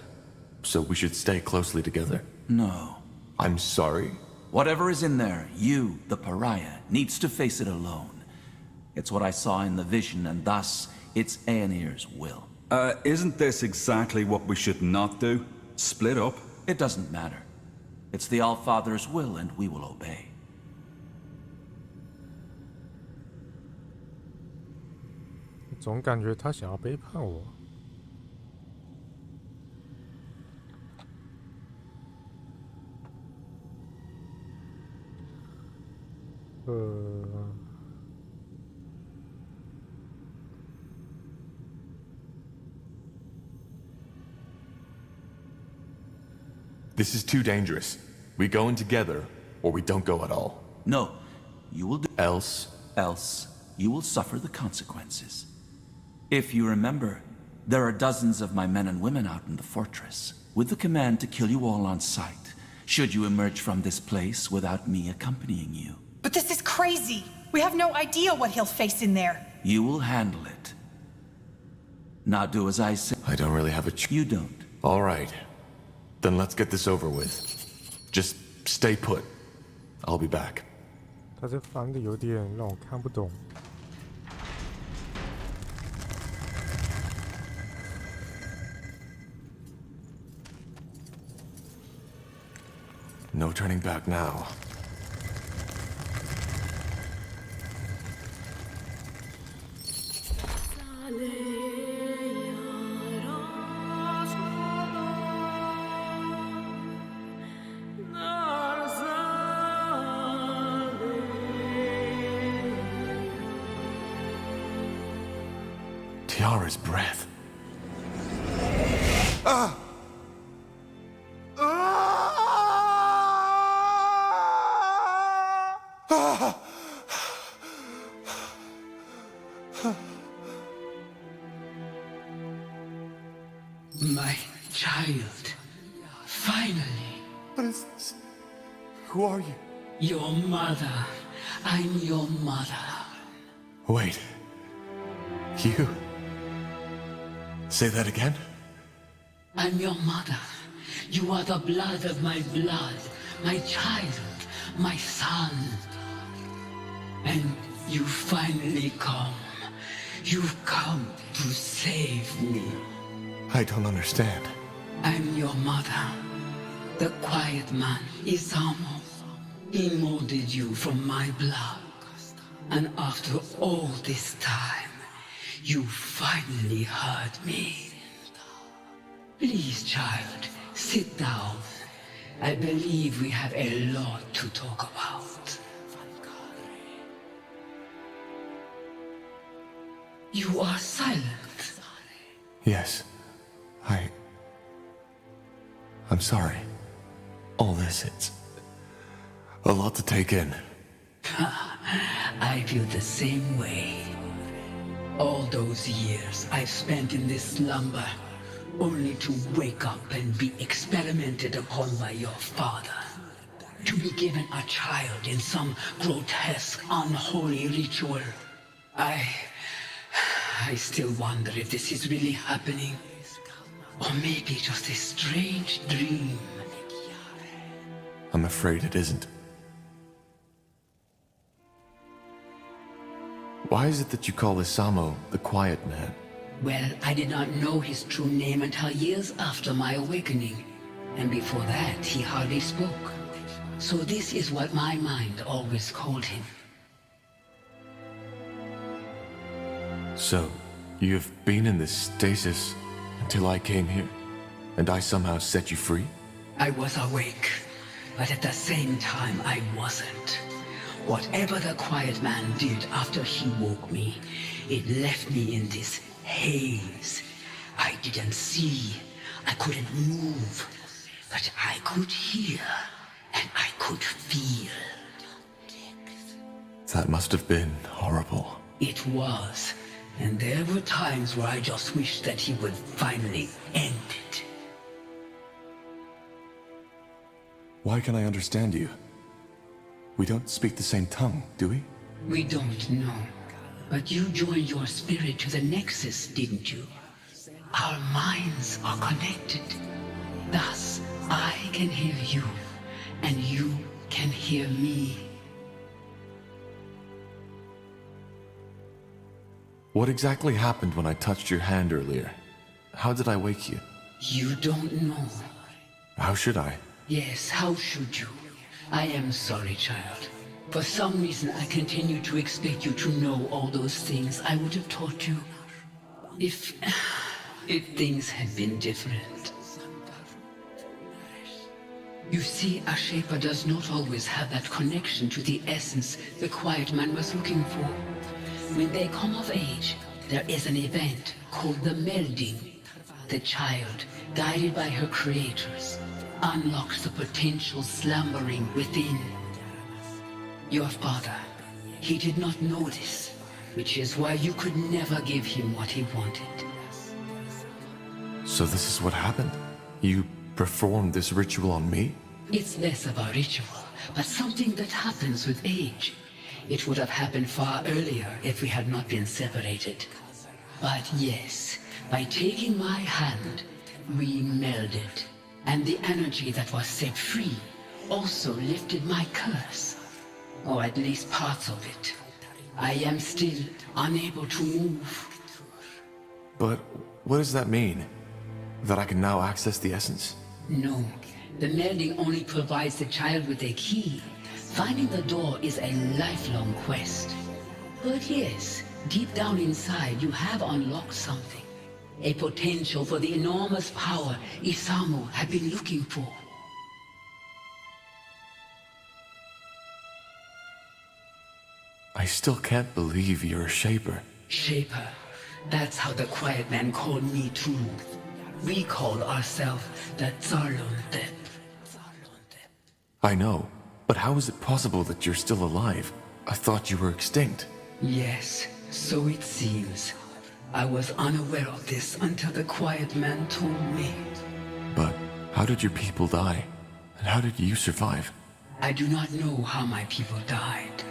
so we should stay closely together. No. I'm sorry. Whatever is in there, you, the pariah, needs to face it alone. It's what I saw in the vision, and thus, it's Aenir's will. Isn't this exactly what we should not do? Split up? It doesn't matter. It's the Allfather's will, and we will obey. 总感觉他想要背叛我。This is too dangerous. We go in together, or we don't go at all. No, you will do. Else, you will suffer the consequences. If you remember, there are dozens of my men and women out in the fortress, with the command to kill you all on sight, should you emerge from this place without me accompanying you. But this is crazy! We have no idea what he'll face in there. You will handle it. Now do as I say. I don't really have a choice. You don't. All right. Then let's get this over with. Just stay put. I'll be back. 他这翻的有点让我看不懂。No turning back now. Tiara's breath. My child. Finally. What is this? Who are you? Your mother. I'm your mother. Wait. You? Say that again? I'm your mother. You are the blood of my blood. My child. My son. And you finally come. You've come to save me. I don't understand. I'm your mother. The quiet man, Isamo. He molded you from my blood. And after all this time, you finally heard me. Please, child, sit down. I believe we have a lot to talk about. You are silent. Yes. I'm sorry. All this, it's a lot to take in. I feel the same way. All those years I've spent in this slumber, only to wake up and be experimented upon by your father. To be given a child in some grotesque, unholy ritual. I still wonder if this is really happening. Or maybe just a strange dream. I'm afraid it isn't. Why is it that you call Isamo the Quiet Man? Well, I did not know his true name until years after my awakening. And before that, he hardly spoke. So this is what my mind always called him. So, you've been in this stasis until I came here, and I somehow set you free? I was awake, but at the same time I wasn't. Whatever the quiet man did after he woke me, it left me in this haze. I didn't see, I couldn't move, but I could hear, and I could feel. That must have been horrible. It was, and there were times where I just wished that he would finally end it. Why can I understand you? We don't speak the same tongue, do we? We don't know, but you joined your spirit to the Nexus, didn't you? Our minds are connected. Thus, I can hear you, and you can hear me. What exactly happened when I touched your hand earlier? How did I wake you? You don't know. How should I? Yes, how should you? I am sorry, child. For some reason, I continue to expect you to know all those things I would have taught you if things had been different. You see, a Shaper does not always have that connection to the essence the Quiet Man was looking for. When they come of age, there is an event called the melding. The child, guided by her creators, unlocks the potential slumbering within. Your father, he did not know this, which is why you could never give him what he wanted. So this is what happened? You performed this ritual on me? It's less of a ritual, but something that happens with age. It would have happened far earlier if we had not been separated. But yes, by taking my hand, we melded. And the energy that was set free also lifted my curse. Or at least parts of it. I am still unable to move. But what does that mean? That I can now access the essence? No, the melding only provides the child with a key. Finding the door is a lifelong quest. But yes, deep down inside you have unlocked something. A potential for the enormous power Isamu had been looking for. I still can't believe you're a Shaper. Shaper. That's how the Quiet Man called me too. We called ourselves the Zarlon-Thep. I know, but how is it possible that you're still alive? I thought you were extinct. Yes, so it seems. I was unaware of this until the Quiet Man told me. But how did your people die? And how did you survive? I do not know how my people died.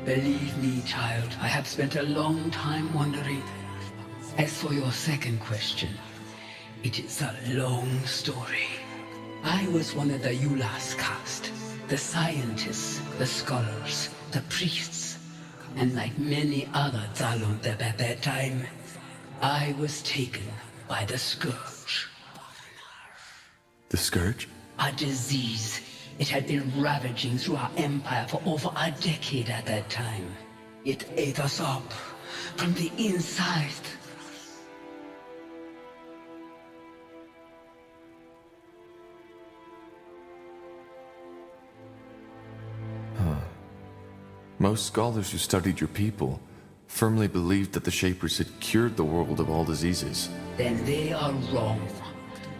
Believe me, child, I have spent a long time wondering. As for your second question, it is a long story. I was one of the Yulas caste, the scientists, the scholars, the priests, and like many other Zarlon-Thep at that time, I was taken by the Scourge. The Scourge? A disease. It had been ravaging through our empire for over a decade at that time. It ate us up from the inside. Most scholars who studied your people firmly believed that the Shapers had cured the world of all diseases. Then they are wrong.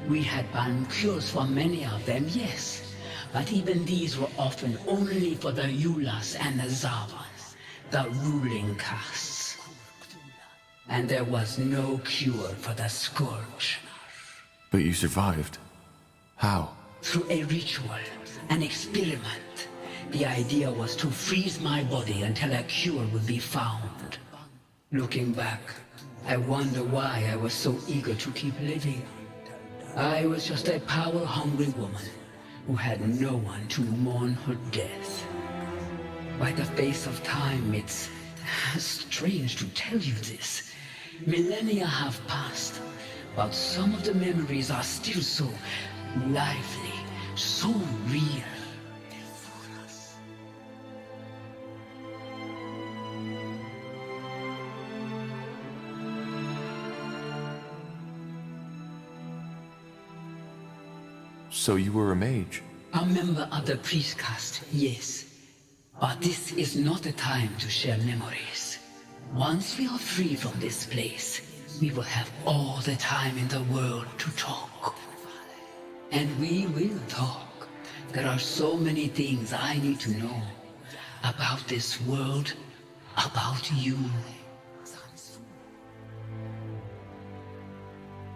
We had found cures for many of them, yes. But even these were often only for the Yulas and the Zavas, the ruling castes. And there was no cure for the Scourge. But you survived. How? Through a ritual, an experiment. The idea was to freeze my body until a cure would be found. Looking back, I wonder why I was so eager to keep living. I was just a power-hungry woman who had no one to mourn her death. By the face of time, it's strange to tell you this. Millennia have passed, but some of the memories are still so lively, so real. So you were a mage? A member of the priest caste, yes. But this is not the time to share memories. Once we are free from this place, we will have all the time in the world to talk. And we will talk. There are so many things I need to know. About this world, about you.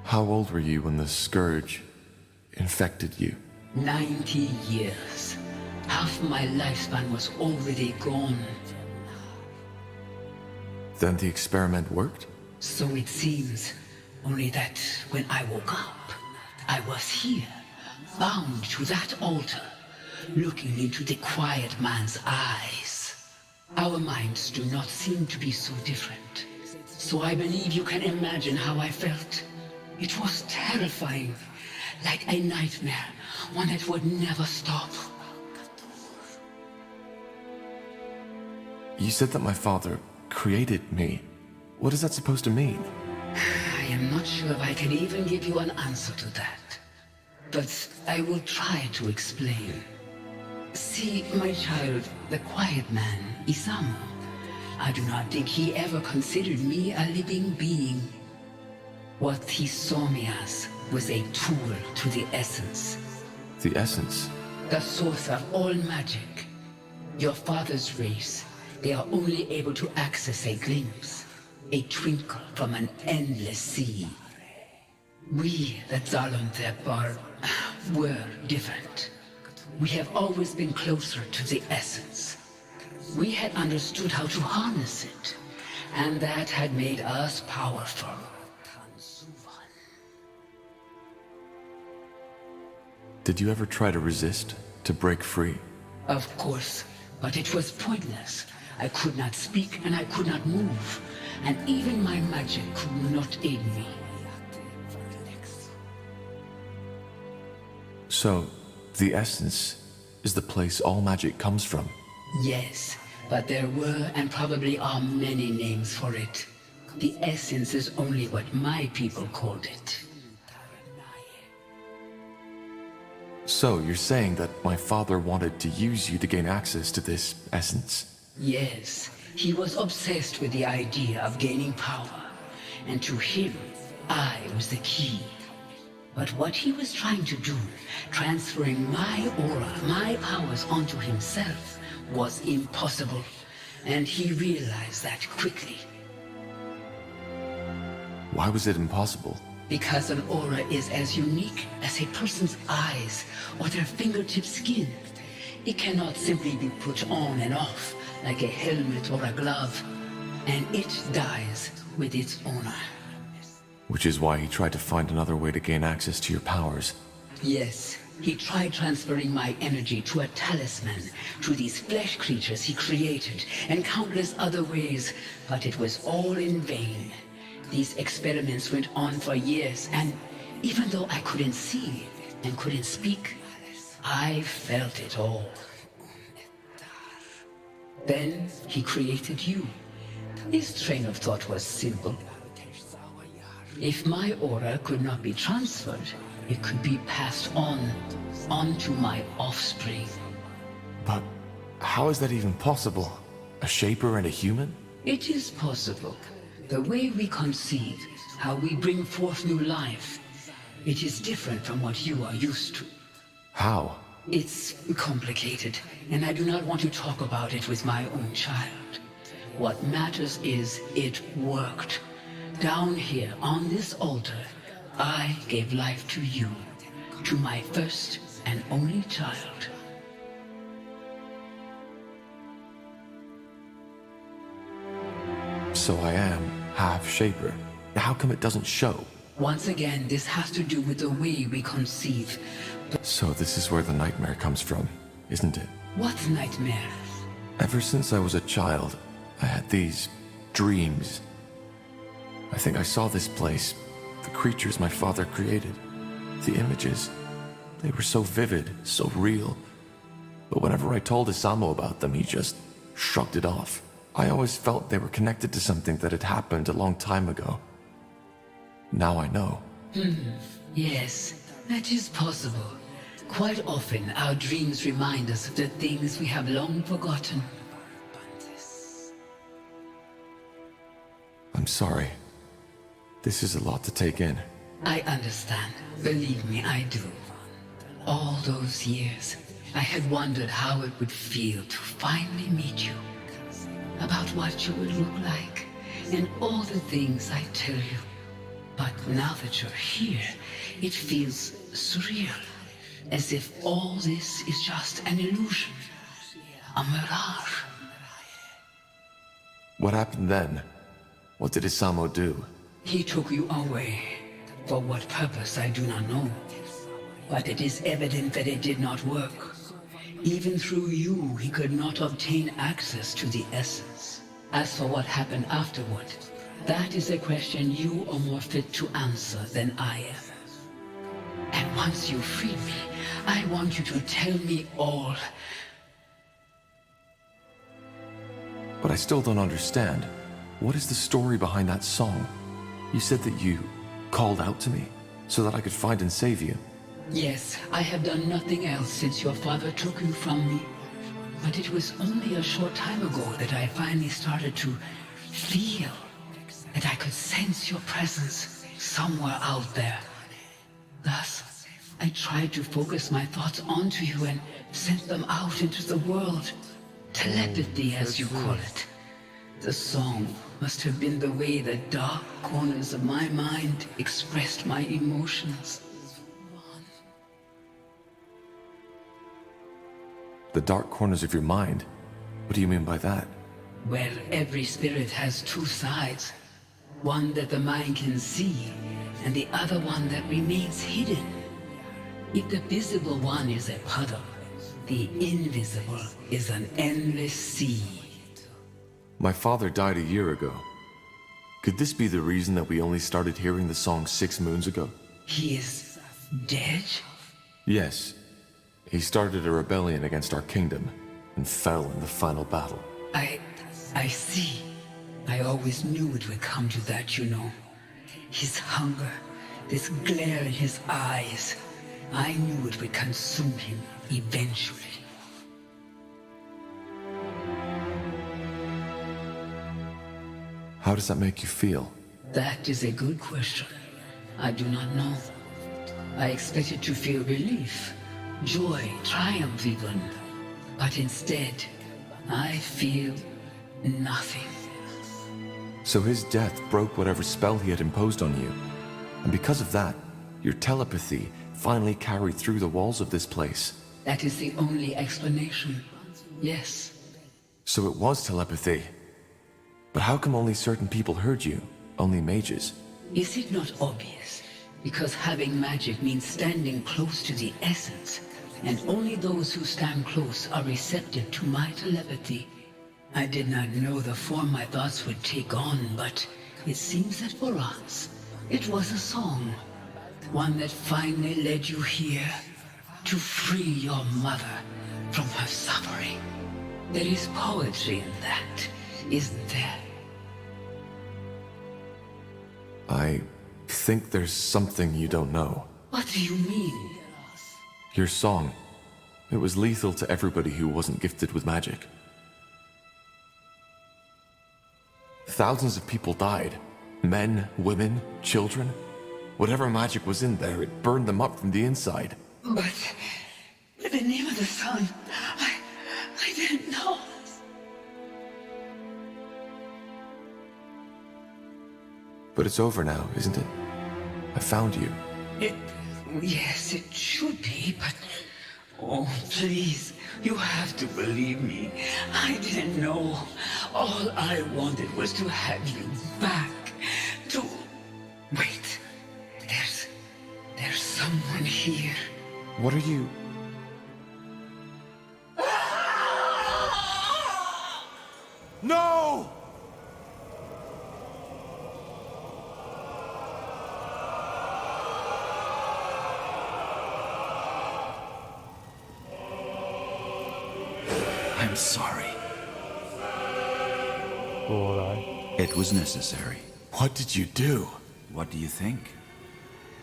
How old were you when the scourge infected you? 90 years. Half my lifespan was already gone. Then the experiment worked? So it seems. Only that when I woke up, I was here, bound to that altar, looking into the quiet man's eyes. Our minds do not seem to be so different. So I believe you can imagine how I felt. It was terrifying, like a nightmare, one that would never stop. You said that my father created me. What is that supposed to mean? I am not sure if I can even give you an answer to that. But I will try to explain. See, my child, the quiet man, Isamu, I do not think he ever considered me a living being. What he saw me as was a tool to the essence. The essence? The source of all magic. Your father's race, they are only able to access a glimpse, a twinkle from an endless sea. We, the Zalon were different. We have always been closer to the essence. We had understood how to harness it, and that had made us powerful. Did you ever try to resist, to break free? Of course, but it was pointless. I could not speak and I could not move, and even my magic could not aid me. So, the essence is the place all magic comes from? Yes, but there were and probably are many names for it. The essence is only what my people called it. So, you're saying that my father wanted to use you to gain access to this essence? Yes, he was obsessed with the idea of gaining power, and to him, I was the key. But what he was trying to do, transferring my aura, my powers onto himself, was impossible, and he realized that quickly. Why was it impossible? Because an aura is as unique as a person's eyes or their fingertip skin. It cannot simply be put on and off like a helmet or a glove, and it dies with its owner. Which is why he tried to find another way to gain access to your powers. Yes, he tried transferring my energy to a talisman, to these flesh creatures he created, and countless other ways, but it was all in vain. These experiments went on for years, and even though I couldn't see and couldn't speak, I felt it all. Then he created you. His train of thought was simple. If my aura could not be transferred, it could be passed onto my offspring. But how is that even possible? A shaper and a human? It is possible. The way we conceive, how we bring forth new life, it is different from what you are used to. How? It's complicated, and I do not want to talk about it with my own child. What matters is it worked. Down here, on this altar, I gave life to you, to my first and only child. So I am half shaper. How come it doesn't show? Once again, this has to do with the way we conceive. So this is where the nightmare comes from, isn't it? What nightmare? Ever since I was a child, I had these dreams. I think I saw this place, the creatures my father created. The images, they were so vivid, so real. But whenever I told Isamu about them, he just shrugged it off. I always felt they were connected to something that had happened a long time ago. Now I know. Yes, that is possible. Quite often, our dreams remind us of the things we have long forgotten. I'm sorry. This is a lot to take in. I understand. Believe me, I do. All those years, I had wondered how it would feel to finally meet you. About what you would look like, and all the things I tell you. But now that you're here, it feels surreal. As if all this is just an illusion. A mirage. What happened then? What did Isamo do? He took you away. For what purpose, I do not know. But it is evident that it did not work. Even through you, he could not obtain access to the essence. As for what happened afterward, that is a question you are more fit to answer than I am. And once you freed me, I want you to tell me all. But I still don't understand. What is the story behind that song? You said that you called out to me so that I could find and save you. Yes, I have done nothing else since your father took you from me. But it was only a short time ago that I finally started to feel that I could sense your presence somewhere out there. Thus, I tried to focus my thoughts onto you and sent them out into the world. Telepathy, as you call it. The song must have been the way the dark corners of my mind expressed my emotions. The dark corners of your mind? What do you mean by that? Well, every spirit has two sides. One that the mind can see, and the other one that remains hidden. If the visible one is a puddle, the invisible is an endless sea. My father died a year ago. Could this be the reason that we only started hearing the song 6 moons ago? He is dead? Yes. He started a rebellion against our kingdom and fell in the final battle. I see. I always knew it would come to that, you know. His hunger, this glare in his eyes. I knew it would consume him eventually. How does that make you feel? That is a good question. I do not know. I expected to feel relief, joy, triumph even. But instead, I feel nothing. So his death broke whatever spell he had imposed on you. And because of that, your telepathy finally carried through the walls of this place. That is the only explanation. Yes. So it was telepathy. But how come only certain people heard you? Only mages? Is it not obvious? Because having magic means standing close to the essence, and only those who stand close are receptive to my telepathy. I did not know the form my thoughts would take on, but it seems that for us, it was a song. One that finally led you here to free your mother from her suffering. There is poetry in that, isn't there? I think there's something you don't know. What do you mean? Your song. It was lethal to everybody who wasn't gifted with magic. Thousands of people died. Men, women, children. Whatever magic was in there, it burned them up from the inside. But the name of the song, I didn't know. But it's over now, isn't it? I found you. Yes, it should be, but... Oh, please, you have to believe me. I didn't know. All I wanted was to have you back. To... Wait. There's someone here. What are you... No! I'm sorry. It was necessary. What did you do? What do you think?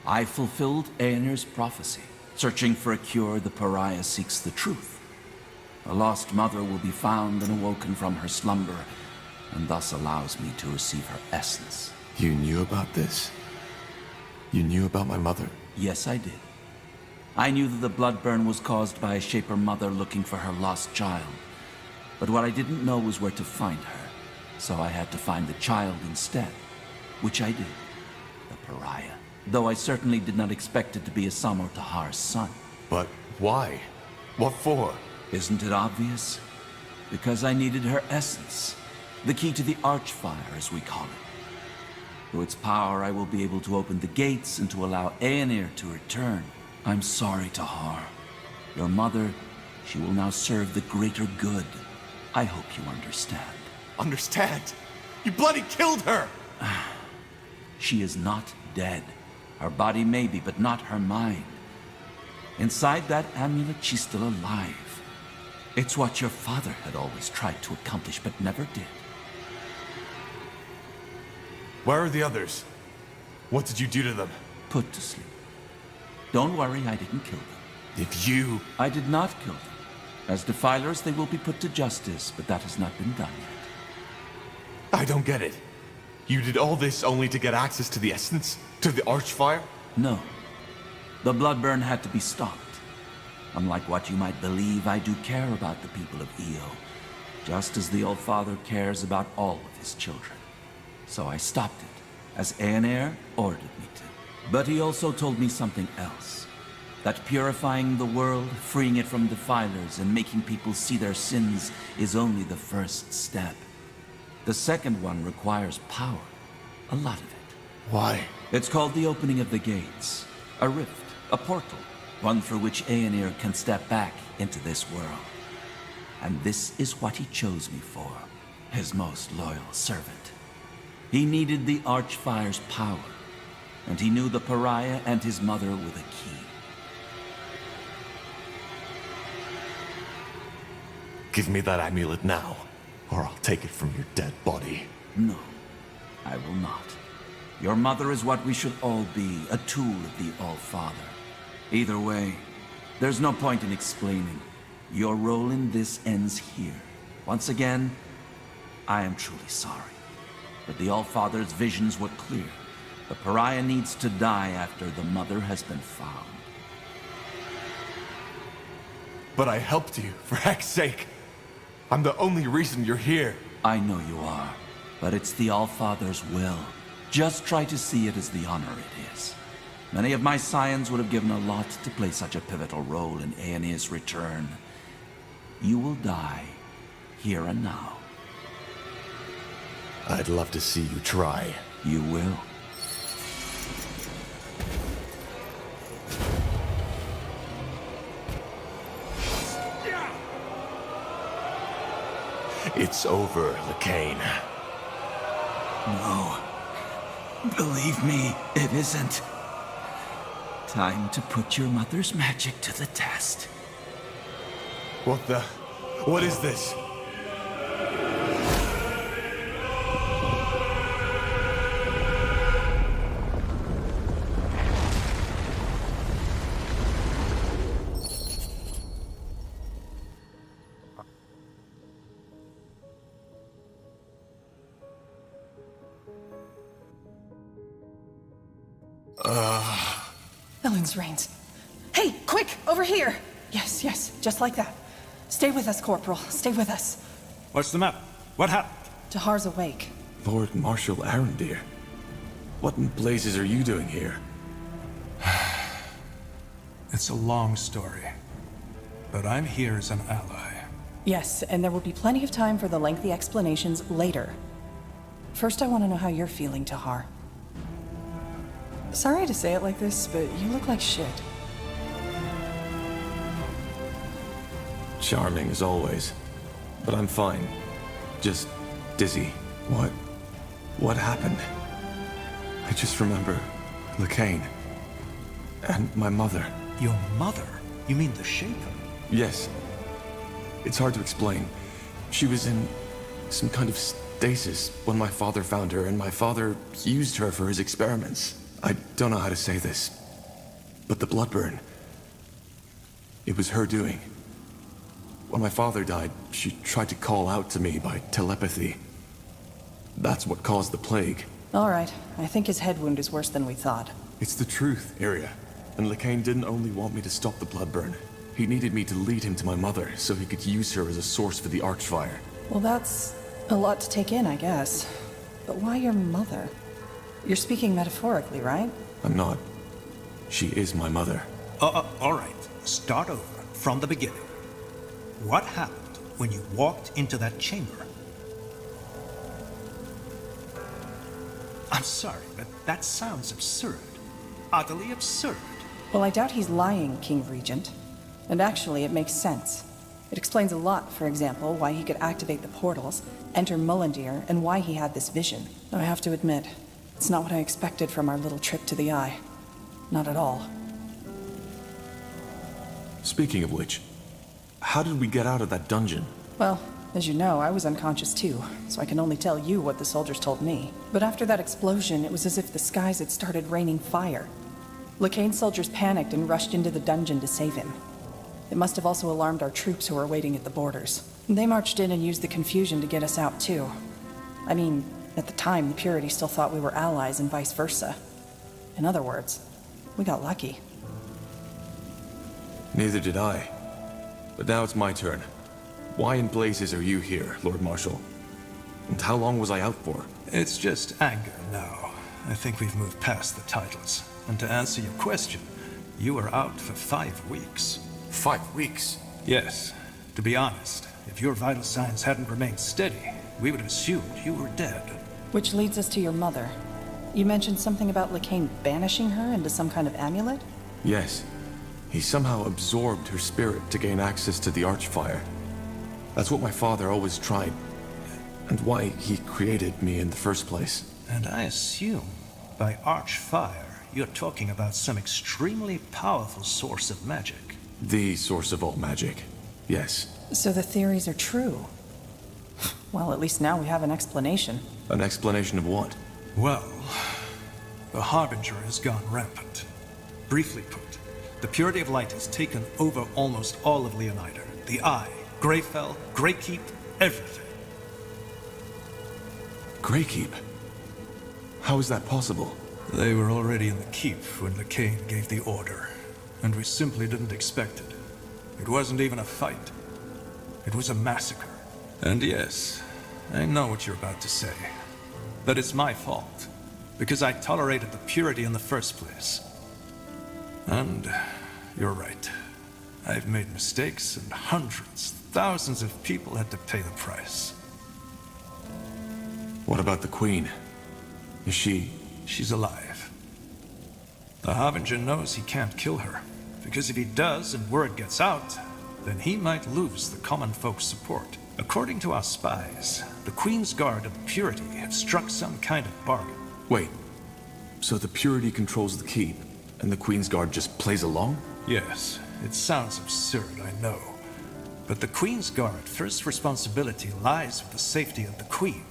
I fulfilled Aener's prophecy. Searching for a cure, the pariah seeks the truth. A lost mother will be found and awoken from her slumber, and thus allows me to receive her essence. You knew about this? You knew about my mother? Yes, I did. I knew that the blood burn was caused by a Shaper mother looking for her lost child. But what I didn't know was where to find her, so I had to find the child instead, which I did. The pariah. Though I certainly did not expect it to be Isamo Tahar's son. But why? What for? Isn't it obvious? Because I needed her essence. The key to the Archfire, as we call it. Through its power, I will be able to open the gates and to allow Aenir to return. I'm sorry, Tahar. Your mother, she will now serve the greater good. I hope you understand. Understand? You bloody killed her! She is not dead. Her body may be, but not her mind. Inside that amulet, she's still alive. It's what your father had always tried to accomplish, but never did. Where are the others? What did you do to them? Put to sleep. Don't worry, I didn't kill them. If you... I did not kill them. As defilers, they will be put to justice, but that has not been done yet. I don't get it. You did all this only to get access to the essence? To the Archfire? No. The bloodburn had to be stopped. Unlike what you might believe, I do care about the people of Io, just as the All-Father cares about all of his children. So I stopped it, as Aenir ordered me to. But he also told me something else. That purifying the world, freeing it from defilers, and making people see their sins is only the first step. The second one requires power. A lot of it. Why? It's called the opening of the gates. A rift, a portal, one through which Aenir can step back into this world. And this is what he chose me for, his most loyal servant. He needed the Archfire's power, and he knew the pariah and his mother were the key. Give me that amulet now, or I'll take it from your dead body. No, I will not. Your mother is what we should all be, a tool of the All-Father. Either way, there's no point in explaining. Your role in this ends here. Once again, I am truly sorry. But the All-Father's visions were clear. The pariah needs to die after the mother has been found. But I helped you, for heck's sake. I'm the only reason you're here. I know you are, but it's the All-Father's will. Just try to see it as the honor it is. Many of my scions would have given a lot to play such a pivotal role in Aenir's return. You will die, here and now. I'd love to see you try. You will. It's over, Lacane. No. Believe me, it isn't. Time to put your mother's magic to the test. What the... What is this? Ellen's reins. Hey, quick, over here! Yes, yes, just like that. Stay with us, Corporal. Stay with us. What's the matter? What happened? Tahar's awake. Lord Marshal Arendir. What in blazes are you doing here? It's a long story, but I'm here as an ally. Yes, and there will be plenty of time for the lengthy explanations later. First, I want to know how you're feeling, Tahar. Sorry to say it like this, but you look like shit. Charming as always. But I'm fine. Just dizzy. What happened? I just remember Lacane. And my mother. Your mother? You mean the Shaper? Yes. It's hard to explain. She was in some kind of stasis when my father found her, and my father used her for his experiments. I don't know how to say this, but the bloodburn, It was her doing. When my father died, she tried to call out to me by telepathy. That's what caused the plague. All right. I think his head wound is worse than we thought. It's the truth, Iria. And Lekain didn't only want me to stop the blood burn. He needed me to lead him to my mother, so he could use her as a source for the Archfire. Well, that's a lot to take in, I guess. But why your mother? You're speaking metaphorically, right? I'm not. She is my mother. All right. Start over, from the beginning. What happened when you walked into that chamber? I'm sorry, but that sounds absurd. Utterly absurd. Well, I doubt he's lying, King Regent. And actually, it makes sense. It explains a lot, for example, why he could activate the portals, enter Mullendir, and why he had this vision. Though I have to admit, it's not what I expected from our little trip to the Eye. Not at all. Speaking of which, how did we get out of that dungeon? Well, as you know, I was unconscious too, so I can only tell you what the soldiers told me. But after that explosion, it was as if the skies had started raining fire. Lekain's soldiers panicked and rushed into the dungeon to save him. It must have also alarmed our troops who were waiting at the borders. They marched in and used the confusion to get us out too. I mean, at the time, the Purity still thought we were allies and vice versa. In other words, we got lucky. Neither did I. But now it's my turn. Why in blazes are you here, Lord Marshal? And how long was I out for? It's just anger now. I think we've moved past the titles. And to answer your question, you were out for 5 weeks. 5 weeks? Yes. To be honest, if your vital signs hadn't remained steady, we would have assumed you were dead. Which leads us to your mother. You mentioned something about Lekain banishing her into some kind of amulet? Yes. He somehow absorbed her spirit to gain access to the Archfire. That's what my father always tried, and why he created me in the first place. And I assume, by Archfire, you're talking about some extremely powerful source of magic. The source of all magic, yes. So the theories are true. Well, at least now we have an explanation. An explanation of what? Well, the Harbinger has gone rampant. Briefly put, the Purity of Light has taken over almost all of Leonider. The Eye, Greyfell, Greykeep, everything. Greykeep? How is that possible? They were already in the keep when Lekain gave the order, and we simply didn't expect it. It wasn't even a fight. It was a massacre. And yes, I know what you're about to say. That it's my fault, because I tolerated the Purity in the first place. And you're right. I've made mistakes, and hundreds, thousands of people had to pay the price. What about the Queen? Is she... She's alive. The Harbinger knows he can't kill her, because if he does and word gets out, then he might lose the common folk's support. According to our spies, the Queen's Guard and the Purity have struck some kind of bargain. Wait, so the Purity controls the keep, and the Queen's Guard just plays along? Yes, it sounds absurd, I know. But the Queen's Guard first responsibility lies with the safety of the Queen.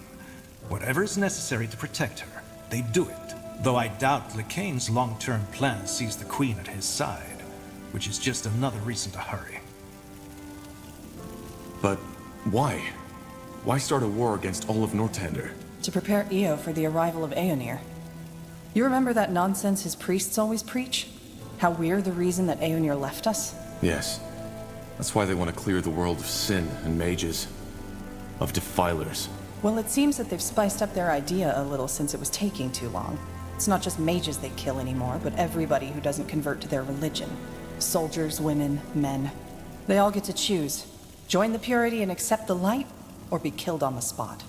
Whatever is necessary to protect her, they do it. Though I doubt Lekain's long-term plan sees the Queen at his side, which is just another reason to hurry. But why? Why start a war against all of Northander? To prepare Io for the arrival of Aeonir. You remember that nonsense his priests always preach? How we're the reason that Aeonir left us? Yes. That's why they want to clear the world of sin and mages. Of defilers. Well, it seems that they've spiced up their idea a little since it was taking too long. It's not just mages they kill anymore, but everybody who doesn't convert to their religion. Soldiers, women, men. They all get to choose. Join the Purity and accept the light, or be killed on the spot.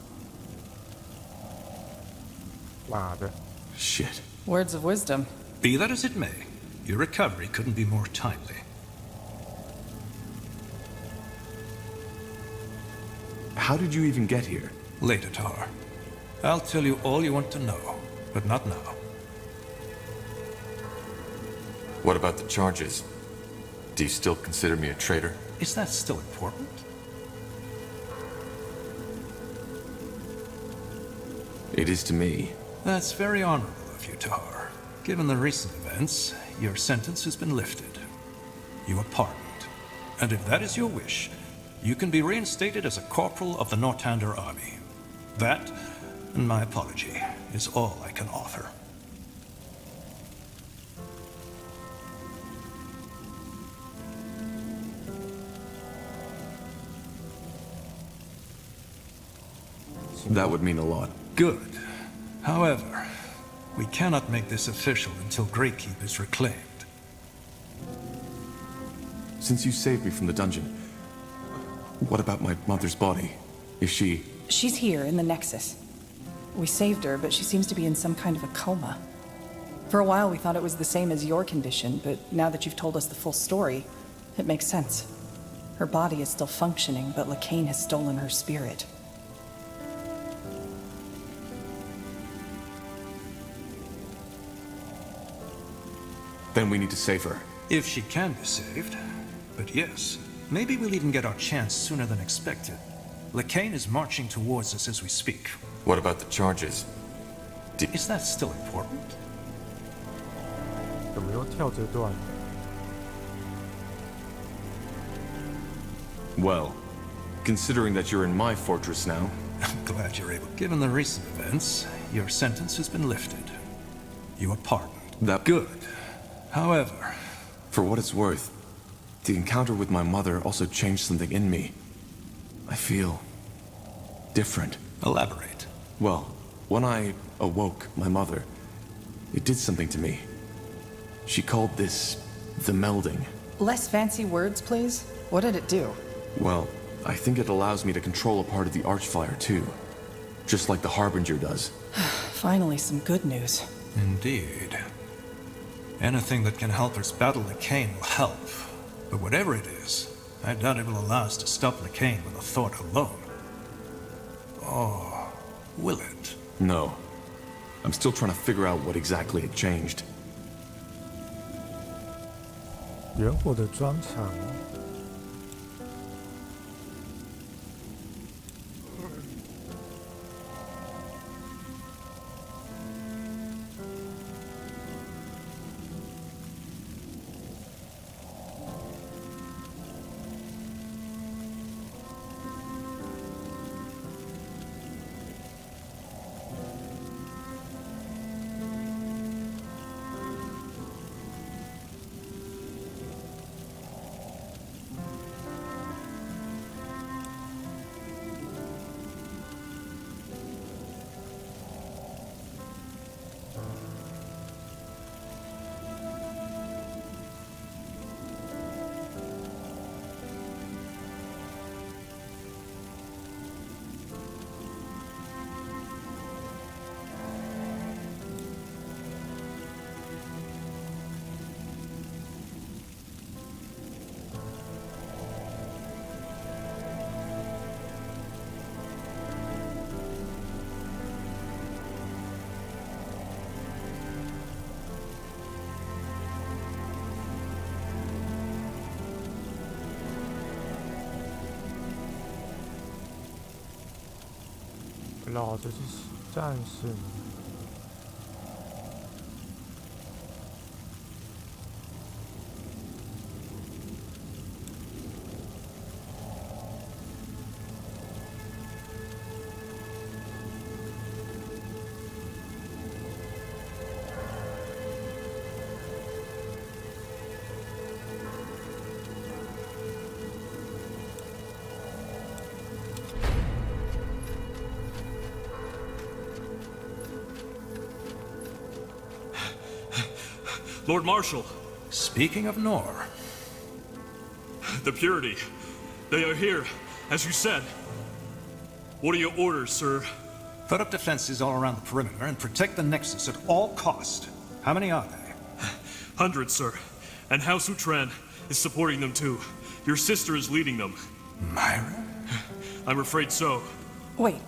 Shit. Words of wisdom. Be that as it may, your recovery couldn't be more timely. How did you even get here? Later, Tar. I'll tell you all you want to know, but not now. What about the charges? Do you still consider me a traitor? Is that still important? It is to me. That's very honorable of you, Tar. Given the recent events, your sentence has been lifted. You are pardoned. And if that is your wish, you can be reinstated as a corporal of the Northander army. That, and my apology, is all I can offer. That would mean a lot. Good. However, we cannot make this official until Greykeep is reclaimed. Since you saved me from the dungeon, what about my mother's body? Is she... She's here in the Nexus. We saved her, but she seems to be in some kind of a coma. For a while we thought it was the same as your condition, but now that you've told us the full story, it makes sense. Her body is still functioning, but Lacane has stolen her spirit. Then we need to save her. If she can be saved. But yes, maybe we'll even get our chance sooner than expected. Lacane is marching towards us as we speak. What about the charges? Is that still important? 怎么又跳这段？ Well, considering that you're in my fortress now... I'm glad you're able. Given the recent events, your sentence has been lifted. You are pardoned. That... Good. However... For what it's worth, the encounter with my mother also changed something in me. I feel... different. Elaborate. Well, when I awoke my mother, it did something to me. She called this... the melding. Less fancy words, please. What did it do? Well, I think it allows me to control a part of the Archfire, too. Just like the Harbinger does. Finally, some good news. Indeed. Anything that can help us battle Lacane will help. But whatever it is, I doubt it will allow us to stop Lacane with a thought alone. Or will it? No. I'm still trying to figure out what exactly it changed. 元火的专场。 老子是战士。Lord Marshal. Speaking of Nor. The Purity. They are here, as you said. What are your orders, sir? Put up defenses all around the perimeter and protect the Nexus at all cost. How many are they? Hundreds, sir. And House Utran is supporting them too. Your sister is leading them. Myra? I'm afraid so. Wait.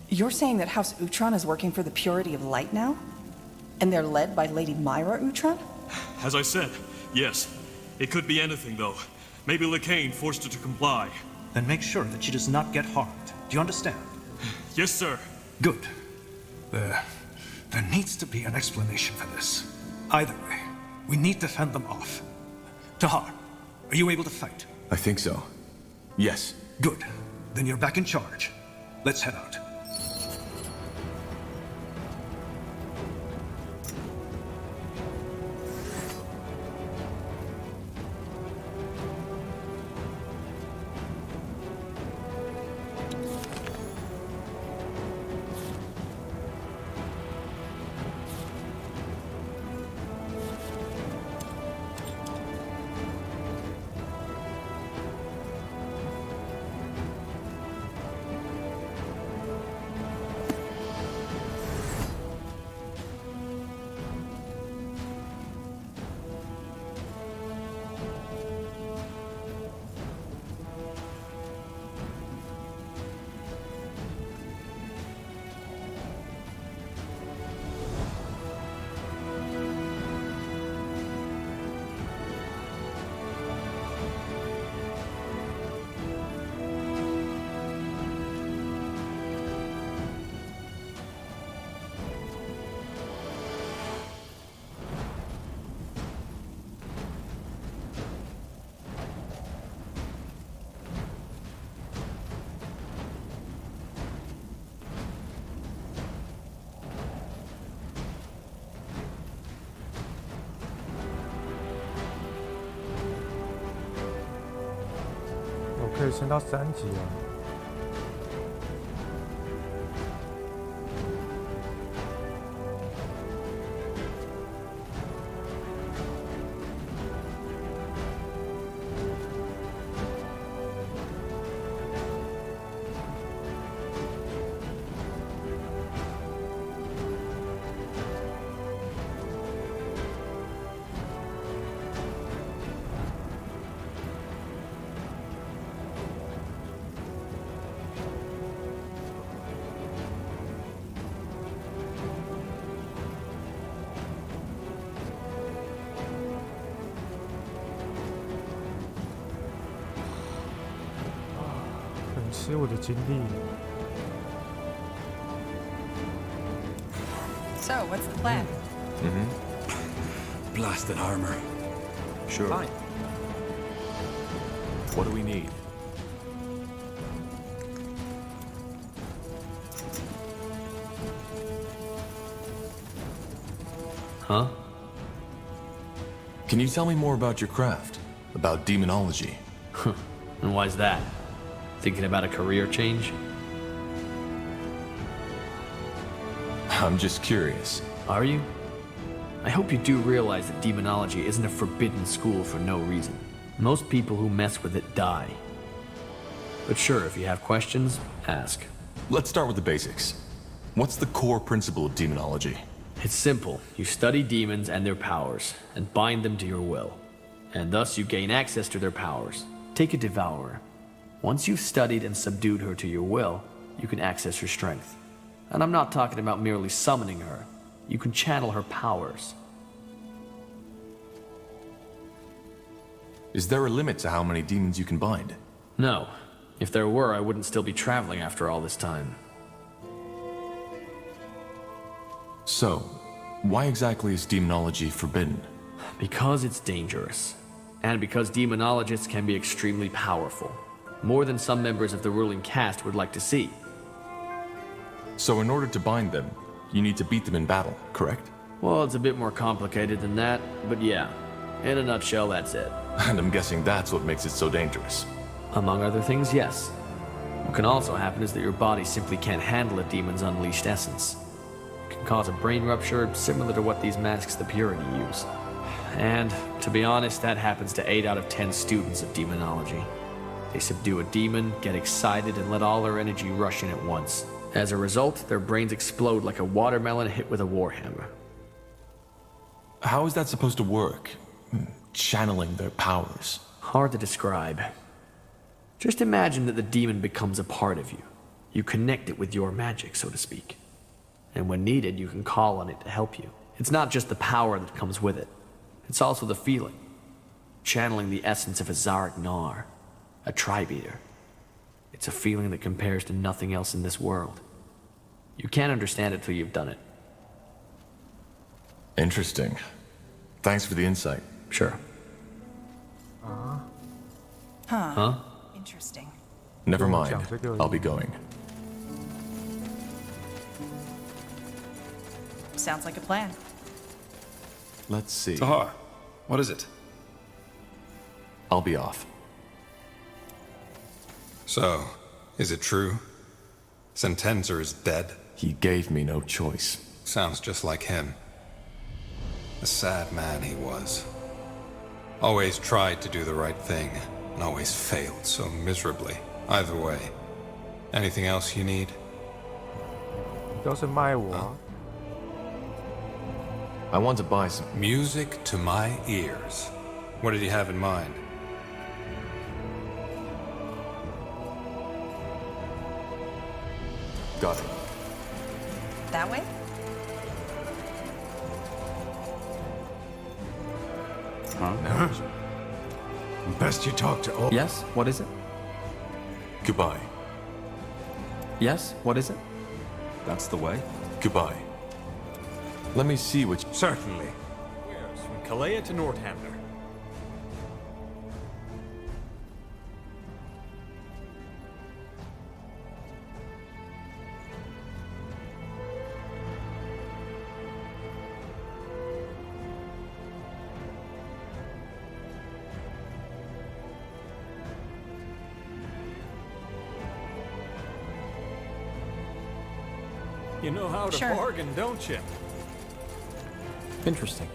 You're saying that House Utran is working for the Purity of Light now? And they're led by Lady Myra Utran? As I said, yes. It could be anything, though. Maybe Lacane forced her to comply. Then make sure that she does not get harmed. Do you understand? Yes, sir. Good. There needs to be an explanation for this. Either way, we need to fend them off. Tahar, are you able to fight? I think so. Yes. Good. Then you're back in charge. Let's head out.可以升到3级啊。吃我的精力。So, what's the plan? Blasted armor. Sure. Fine. What do we need? Huh? Can you tell me more about your craft? About demonology? And why's that? Thinking about a career change? I'm just curious. Are you? I hope you do realize that demonology isn't a forbidden school for no reason. Most people who mess with it die. But sure, if you have questions, ask. Let's start with the basics. What's the core principle of demonology? It's simple. You study demons and their powers, and bind them to your will. And thus you gain access to their powers. Take a devourer. Once you've studied and subdued her to your will, you can access her strength. And I'm not talking about merely summoning her. You can channel her powers. Is there a limit to how many demons you can bind? No. If there were, I wouldn't still be traveling after all this time. So, why exactly is demonology forbidden? Because it's dangerous. And because demonologists can be extremely powerful. More than some members of the ruling caste would like to see. So in order to bind them, you need to beat them in battle, correct? Well, it's a bit more complicated than that, but yeah. In a nutshell, that's it. And I'm guessing that's what makes it so dangerous. Among other things, yes. What can also happen is that your body simply can't handle a demon's unleashed essence. It can cause a brain rupture similar to what these masks the Purity use. And, to be honest, that happens to 8 out of 10 students of demonology. They subdue a demon, get excited, and let all their energy rush in at once. As a result, their brains explode like a watermelon hit with a warhammer. How is that supposed to work? Channeling their powers? Hard to describe. Just imagine that the demon becomes a part of you. You connect it with your magic, so to speak. And when needed, you can call on it to help you. It's not just the power that comes with it. It's also the feeling. Channeling the essence of a Zarg Nar, a tribe eater. It's a feeling that compares to nothing else in this world. You can't understand it till you've done it. Interesting. Thanks for the insight. Sure. Huh? Interesting. Never mind. I'll be going. Sounds like a plan. Let's see. Tahar, what is it? I'll be off. So, is it true? Sentenzer is dead? He gave me no choice. Sounds just like him. A sad man he was. Always tried to do the right thing, and always failed so miserably. Either way. Anything else you need? 都是卖我。 I want to buy some music to my ears. What did he have in mind? Got it. That way? Huh? Best you talk to all. Yes? What is it? Goodbye. Yes? What is it? That's the way. Goodbye. Let me see what you... Certainly. Where's from Kalea to Northampton? You know how to Sure. bargain, don't you? Interesting.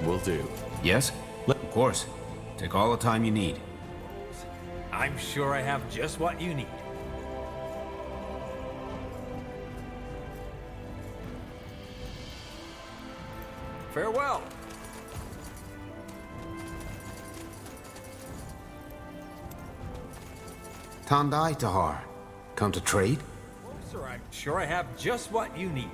Will do. Yes? Of course. Take all the time you need. I'm sure I have just what you need. Farewell. Tandai, Tahar. Come to trade? Sir, I'm sure I have just what you need.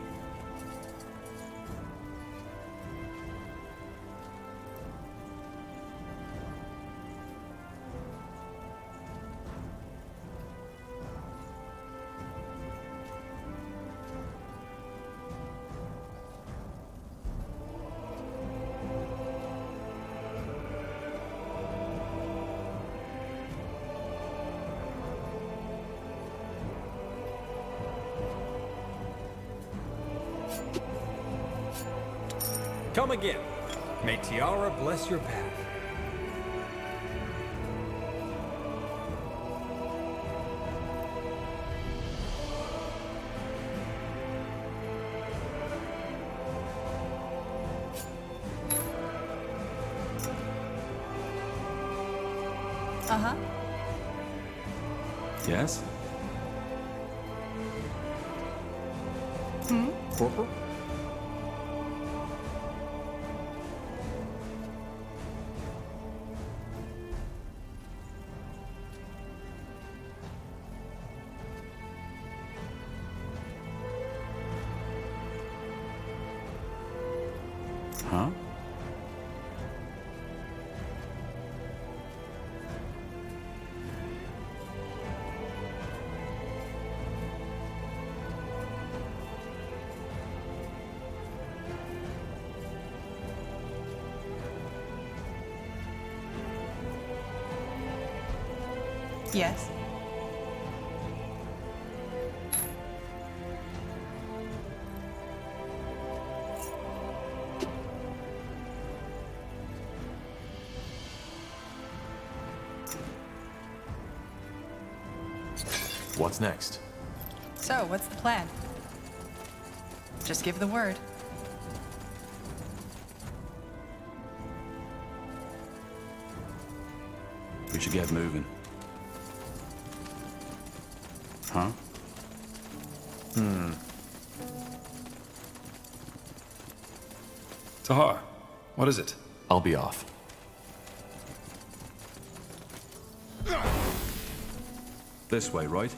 Come again. May Tiara bless your path. Uh-huh. Yes? Corporal? Huh? Yes. What's next? So, what's the plan? Just give the word. We should get moving. Huh? Tahar, what is it? I'll be off. This way, right?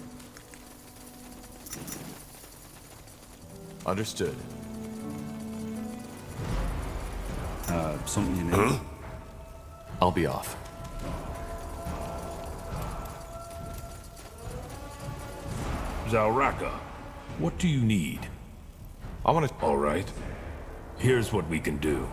Understood. Something you need? I'll be off. Zalraka, what do you need? I want to... All right. Here's what we can do.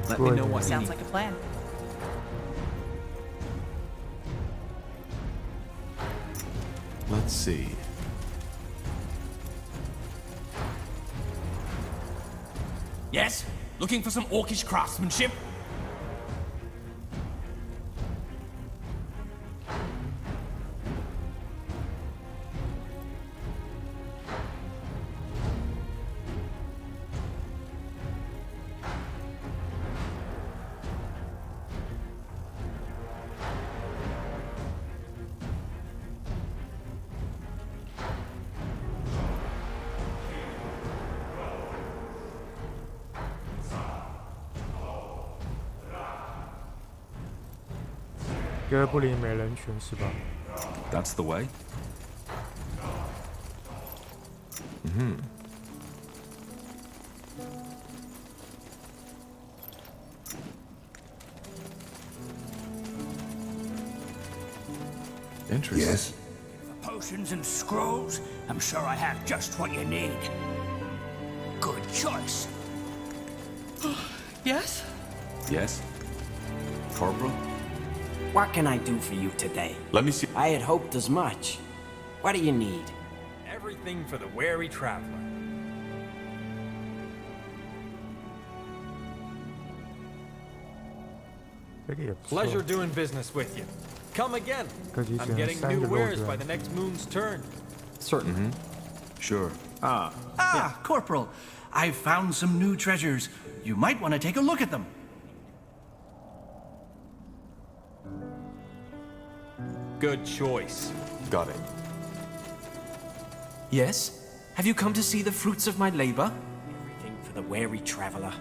Let me know what you Sounds need. like a plan. Let's see. Yes? Looking for some orcish craftsmanship?哥布林美人拳是吧？ That's the way. Interesting. Yes? For potions and scrolls, I'm sure I have just what you need. Good choice. Yes? Yes? Corporal? What can I do for you today? Let me see. I had hoped as much. What do you need? Everything for the wary traveler. Pleasure doing business with you. Come again. I'm getting new wares by the next moon's turn. Certain. Sure. Corporal. I've found some new treasures. You might want to take a look at them. Good choice. Got it. Yes? Have you come to see the fruits of my labor? Everything for the wary traveler.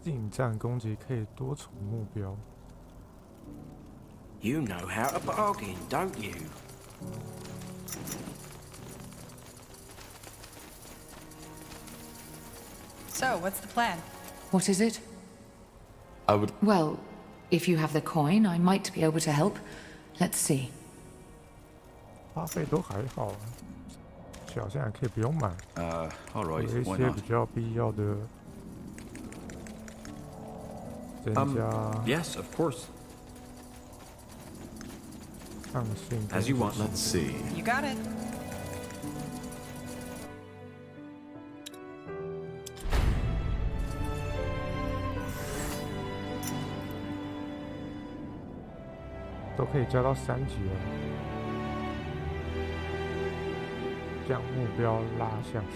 近战攻击可以多重目标。 You know how to bargain, don't you? So, what's the plan? What is it? I would. Well, if you have the coin, I might be able to help. Let's see. 花费都还好啊，好像也可以不用买。All 有 right. 一 Why 些 not? 比较必要的增加 Yes, of course. 抗性。 As you want. Let's see. You got it. 都可以加到3级了，将目标拉向18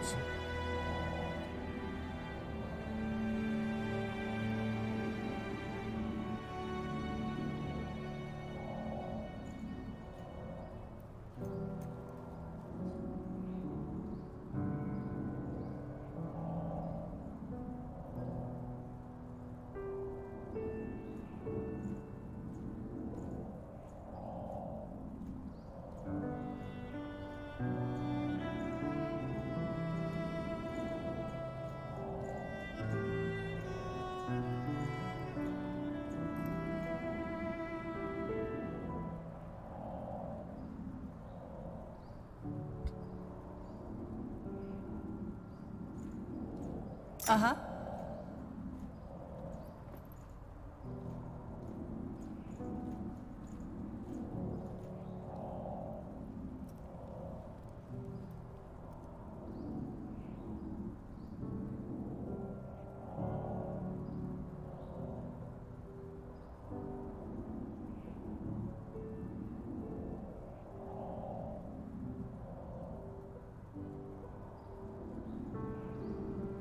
级。Uh-huh.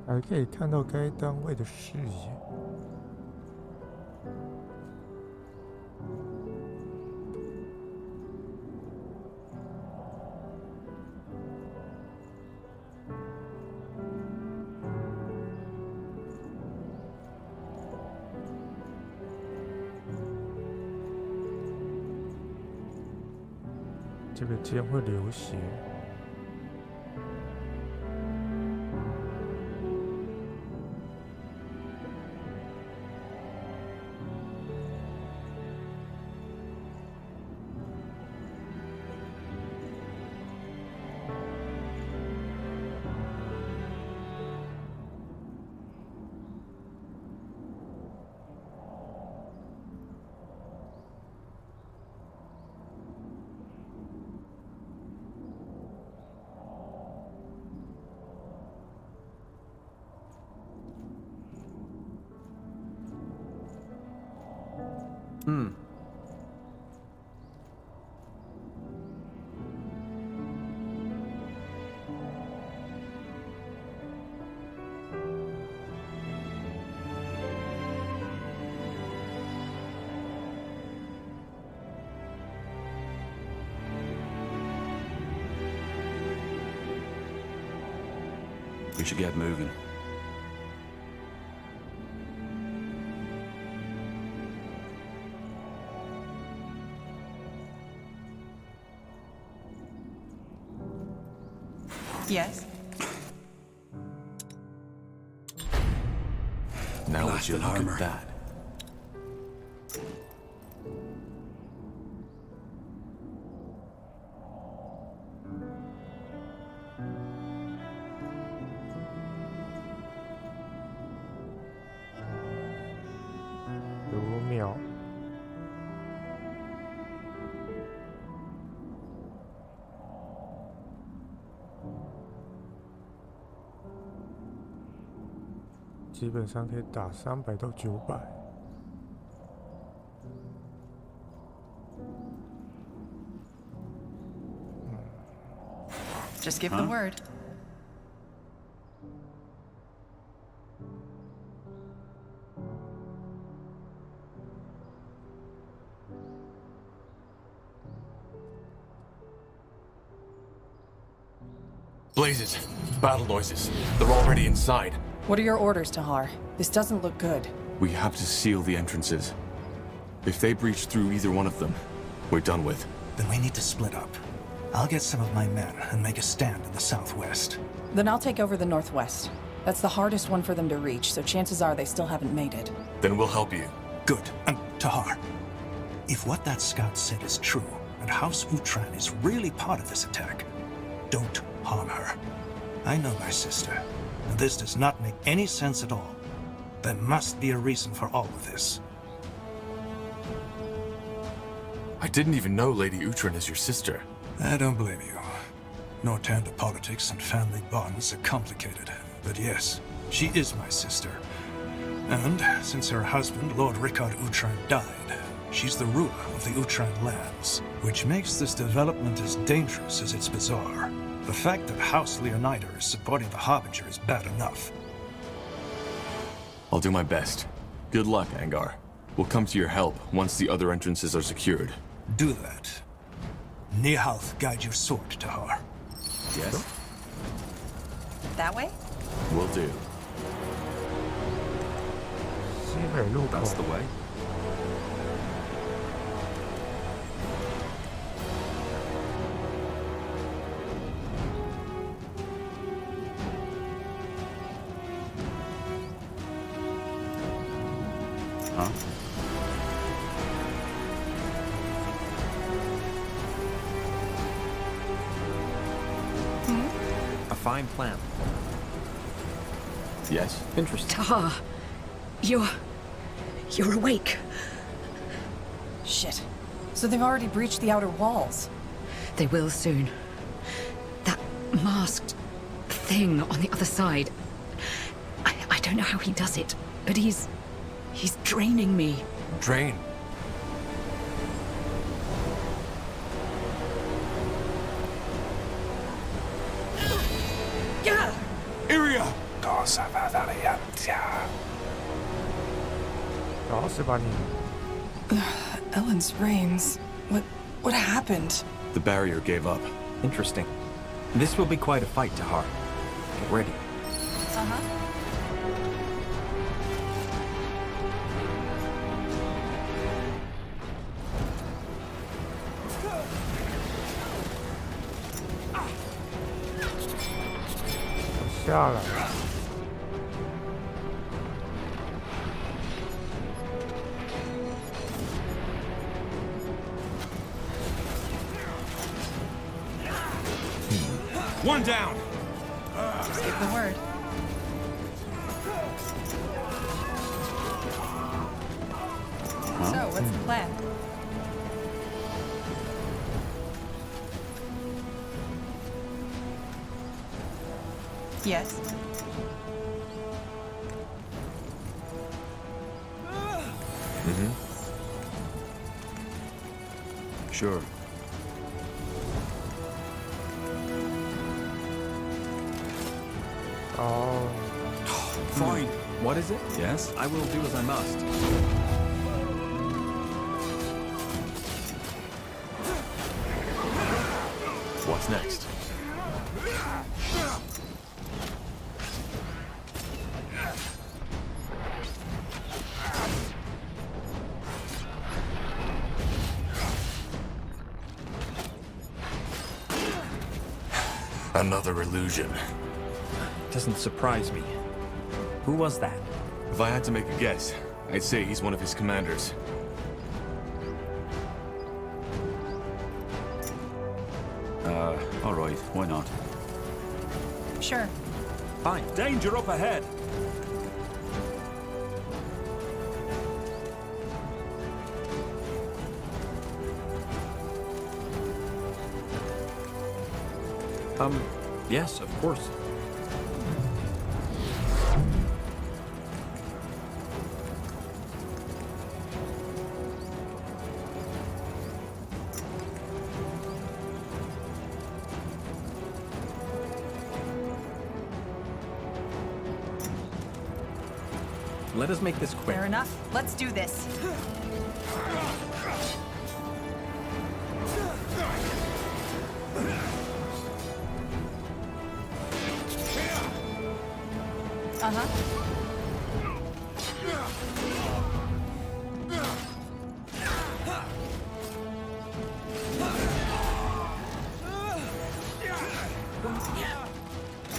还可以看到该单位的视野。这个剑会流血。We should get moving. Yes? Now would you look at that?基本上可以打300到900。Just give the word. Blazes! Battle noises. They're already inside. What are your orders, Tahar? This doesn't look good. We have to seal the entrances. If they breach through either one of them, we're done with. Then we need to split up. I'll get some of my men and make a stand in the southwest. Then I'll take over the northwest. That's the hardest one for them to reach, so chances are they still haven't made it. Then we'll help you. Good. Tahar, if what that scout said is true, and House Utran is really part of this attack, don't harm her. I know my sister. This does not make any sense at all. There must be a reason for all of this. I didn't even know Lady Utran is your sister. I don't blame you. Northander politics and family bonds are complicated. But yes, she is my sister. And since her husband, Lord Rickard Utran, died, she's the ruler of the Utran lands, which makes this development as dangerous as it's bizarre. The fact that House Leonider is supporting the Harbinger is bad enough. I'll do my best. Good luck, Angar. We'll come to your help once the other entrances are secured. Do that. Nihalth guide your sword, Tahar. Yes? That way? Will do. That's the way. Huh? A fine plan. Yes? Interesting. Tahar, you're awake. Shit. So they've already breached the outer walls. They will soon. That masked thing on the other side. I don't know how he does it, but he's draining me. Drain? Yeah! Iria! Ellen's reins. What happened? The barrier gave up. Interesting. This will be quite a fight, Tahar. Get ready. Uh-huh. 下来。One down. Give the word. So, what's the plan? Yes. Mm-hmm. Sure. Oh. Fine. What is it? Yes? I will do as I must. What's next? Another illusion. Doesn't surprise me. Who was that? If I had to make a guess, I'd say he's one of his commanders. All right, why not? Sure. Fine. Danger up ahead! Yes, of course. Let us make this quick. Fair enough. Let's do this. Uh-huh.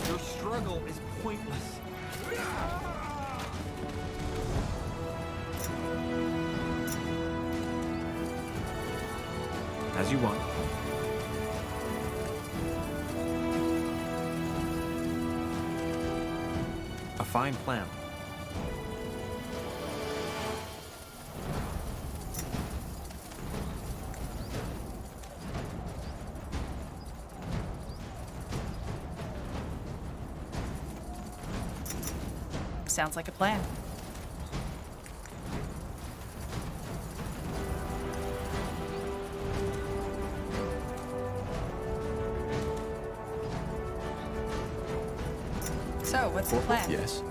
Your struggle is pointless. As you want. A fine plan. Sounds like a plan. So, what's the plan? Yes.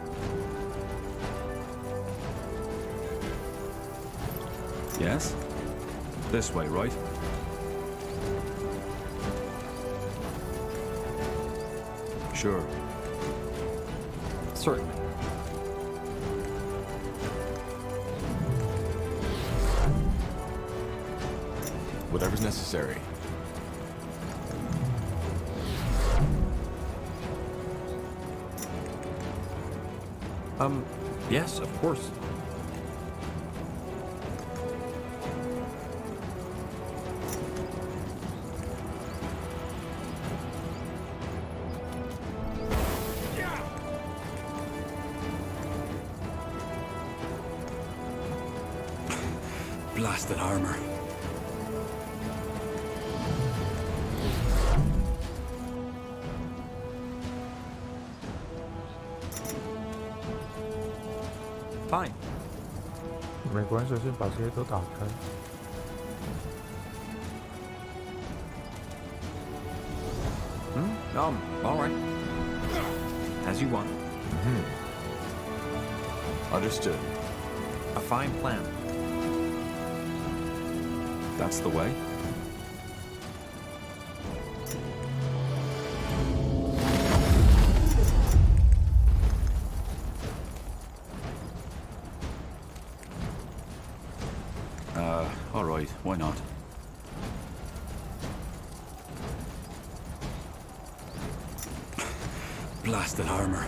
Yes? This way, right? Sure. Certainly. Whatever's necessary. Yes, of course. Blasted armor. Fine. 没关系，先把这些都打开。All right. As you want. Understood. A fine plan. That's the way? All right, why not? Blasted armor.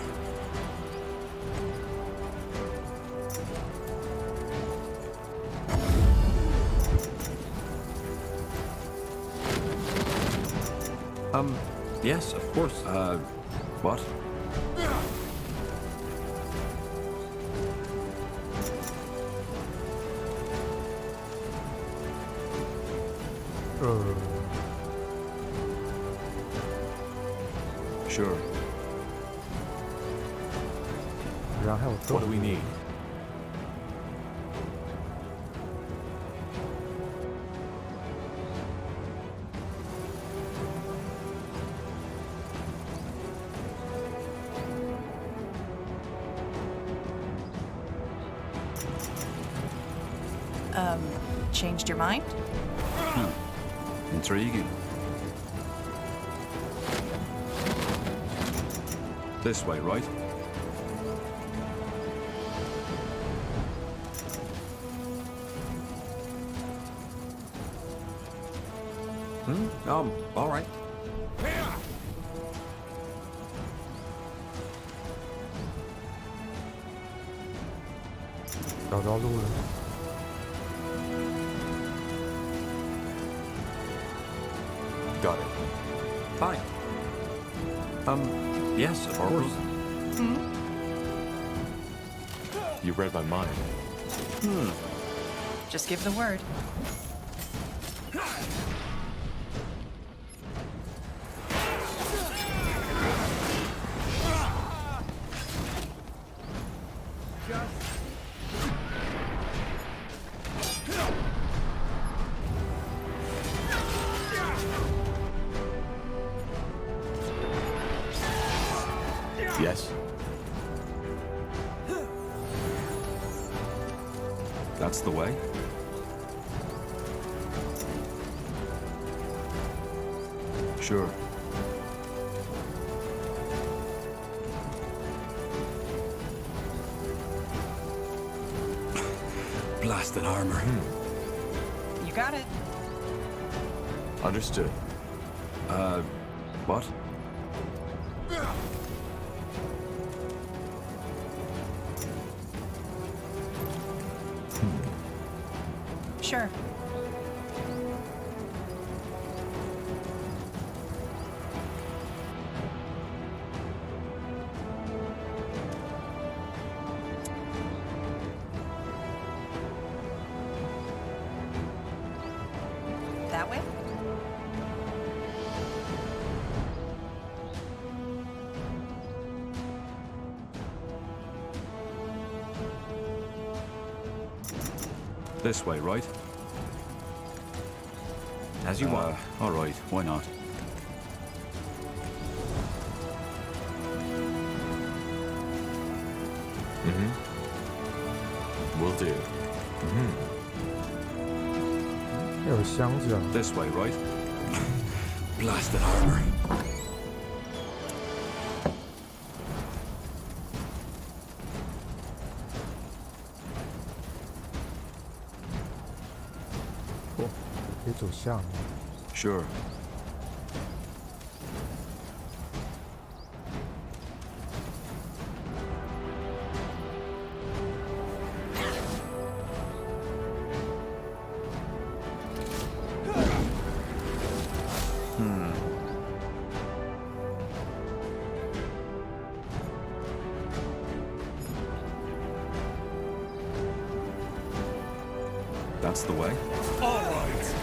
Yes, of course. What? Sure. What do we need? Changed your mind? Intriguing. This way, right? All right. Got it. Fine. Yes, of course. You read my mind. Just give the word. Yes. That's the way? Sure. Blasted armor. You got it. Understood. What? Sure. That way? This way, right? As you want. All right, why not? Will do. 有箱子啊。 This way, right? Blasted armor. Sure. That's the way? All right.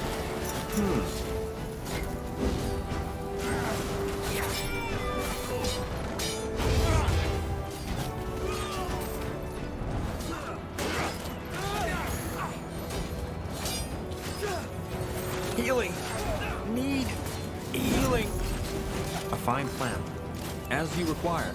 Healing. Need healing. A fine plan. As you require.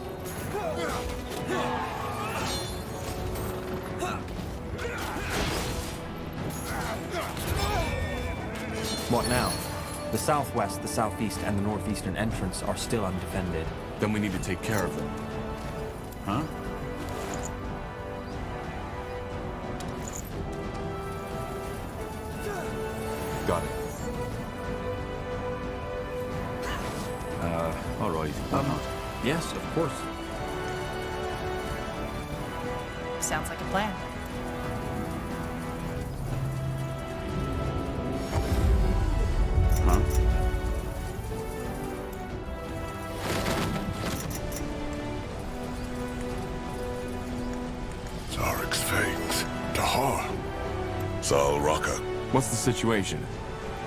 What now? The southwest, the southeast, and the northeastern entrance are still undefended. Then we need to take care of them. Huh? Got it. All right, why not? Yes, of course. Sounds like a plan. Huh? Zarek's fangs. Tahar. Zal Raka. What's the situation?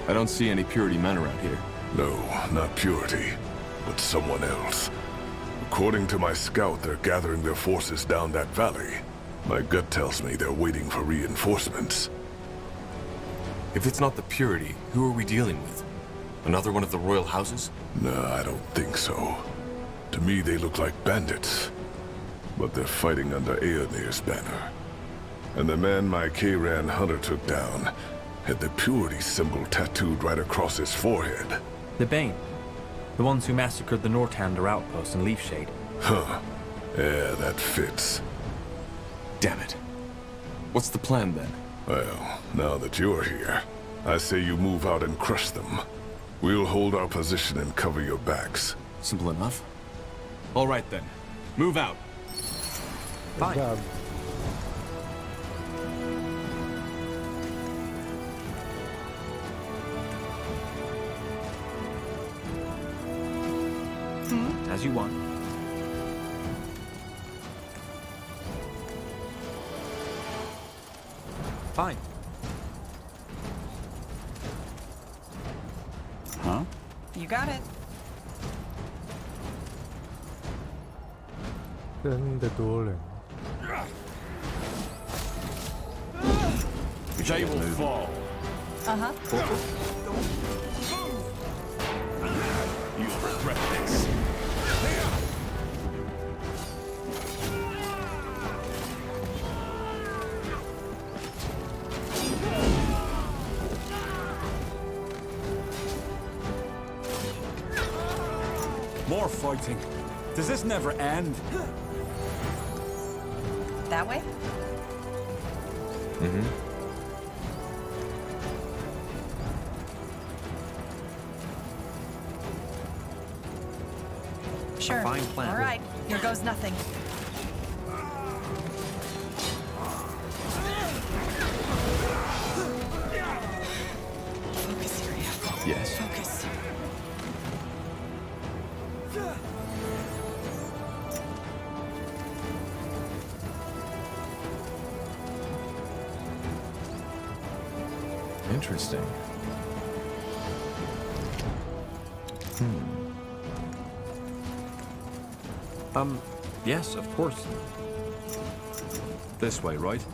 I don't see any Purity men around here. No, not Purity, but someone else. According to my scout, they're gathering their forces down that valley. My gut tells me they're waiting for reinforcements. If it's not the Purity, who are we dealing with? Another one of the royal houses? No, I don't think so. To me, they look like bandits. But they're fighting under Aeonir's banner. And the man my Kayran hunter took down had the Purity symbol tattooed right across his forehead. The Bane. The ones who massacred the Northander outpost in Leafshade. Huh. Yeah, that fits. Damn it. What's the plan then? Well, now that you're here, I say you move out and crush them. We'll hold our position and cover your backs. Simple enough. All right then. Move out. Fine. As you want. Fine. Huh? You got it. 真的多人。 They will fall. Uh-huh. You'll regret this. More fighting. Does this never end? That way? Mm-hmm. Sure. Fine plan. All right. Here goes nothing. Focus, Syria. Yes. Focus. Interesting. Yes, of course. This way, right?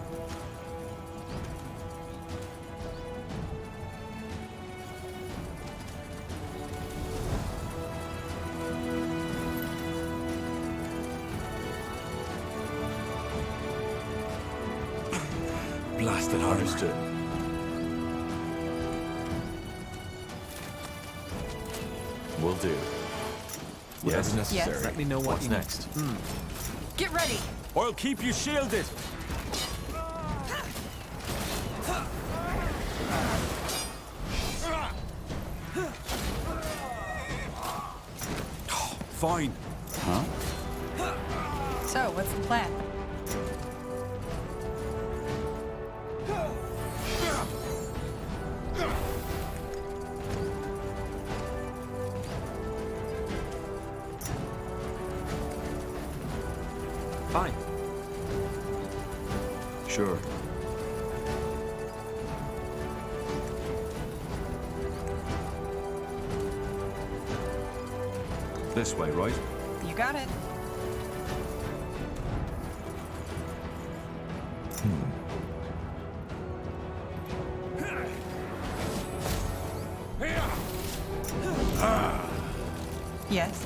Blasted armor. Understood. Will do. Whatever's necessary. Yes. Let me know What's next? Get ready. I'll keep you shielded. Fine. Huh? So, what's the plan? Fine. Sure. This way, right? You got it. Yes.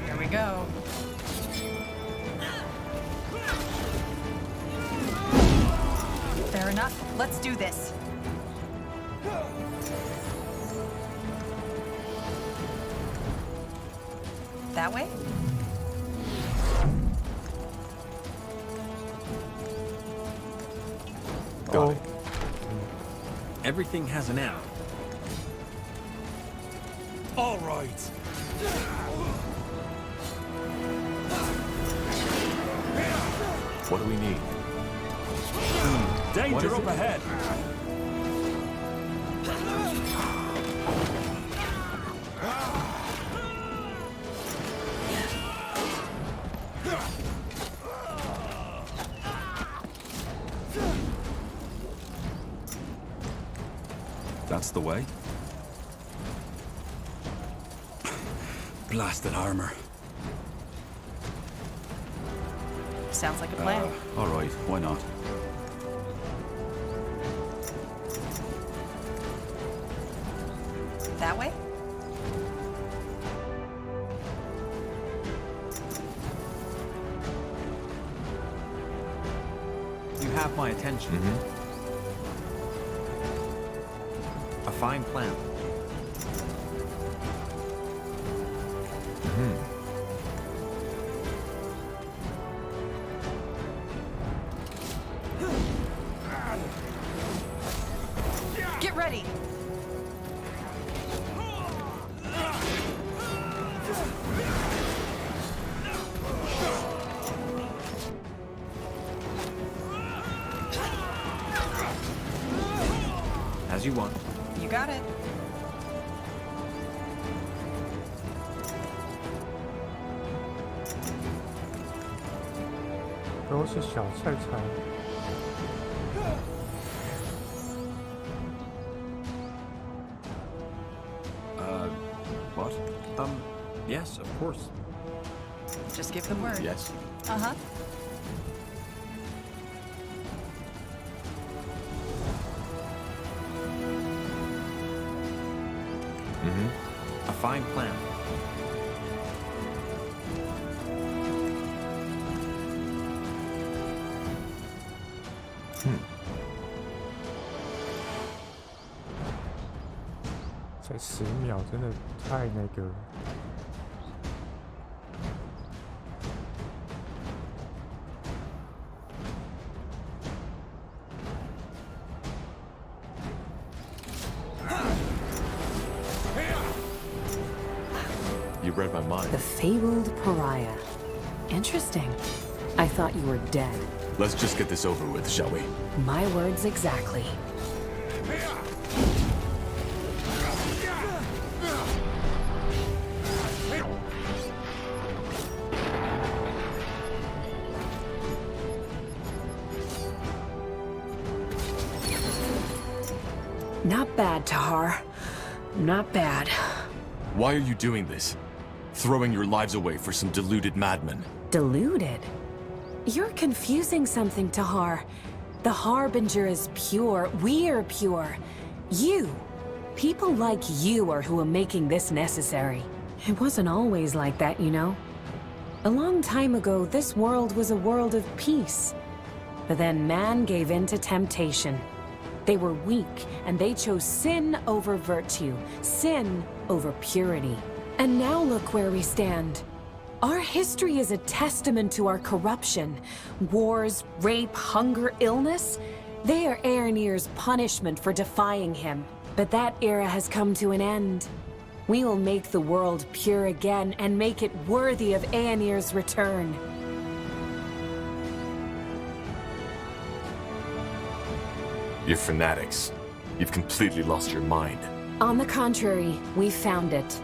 Here we go. Fair enough. Let's do this. That way? Got it. Everything has an out. All right. What do we need? Danger up ahead! That's the way. Blasted armor. Sounds like a plan. All right, why not? That way? You have my attention. A fine plan. Get ready! As you want. You got it.都是小菜菜。What? Yes, of course. Just give the word. Yes. Uh-huh. A fine plan. Hmm. 才10秒，真的太那个了。You read my mind. The fabled pariah. Interesting. I thought you were dead. Let's just get this over with, shall we? My words exactly. Not bad, Tahar. Not bad. Why are you doing this? Throwing your lives away for some deluded madman. Deluded? You're confusing something, Tahar. The Harbinger is pure. We're pure. You. People like you are who are making this necessary. It wasn't always like that, you know. A long time ago, this world was a world of peace. But then man gave in to temptation. They were weak, and they chose sin over virtue, sin over purity. And now look where we stand. Our history is a testament to our corruption. Wars, rape, hunger, illness, they are Aeronir's punishment for defying him. But that era has come to an end. We will make the world pure again and make it worthy of Aeronir's return. You're fanatics. You've completely lost your mind. On the contrary, we found it.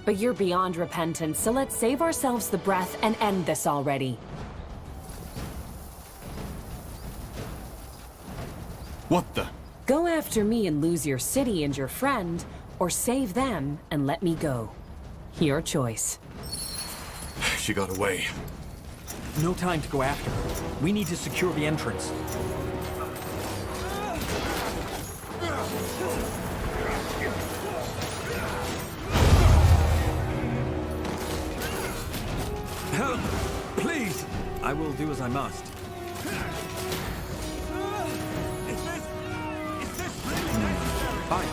But you're beyond repentance, so let's save ourselves the breath and end this already. What the? Go after me and lose your city and your friend, or save them and let me go. Your choice. She got away. No time to go after her. We need to secure the entrance. Help! Please! I will do as I must. Fine.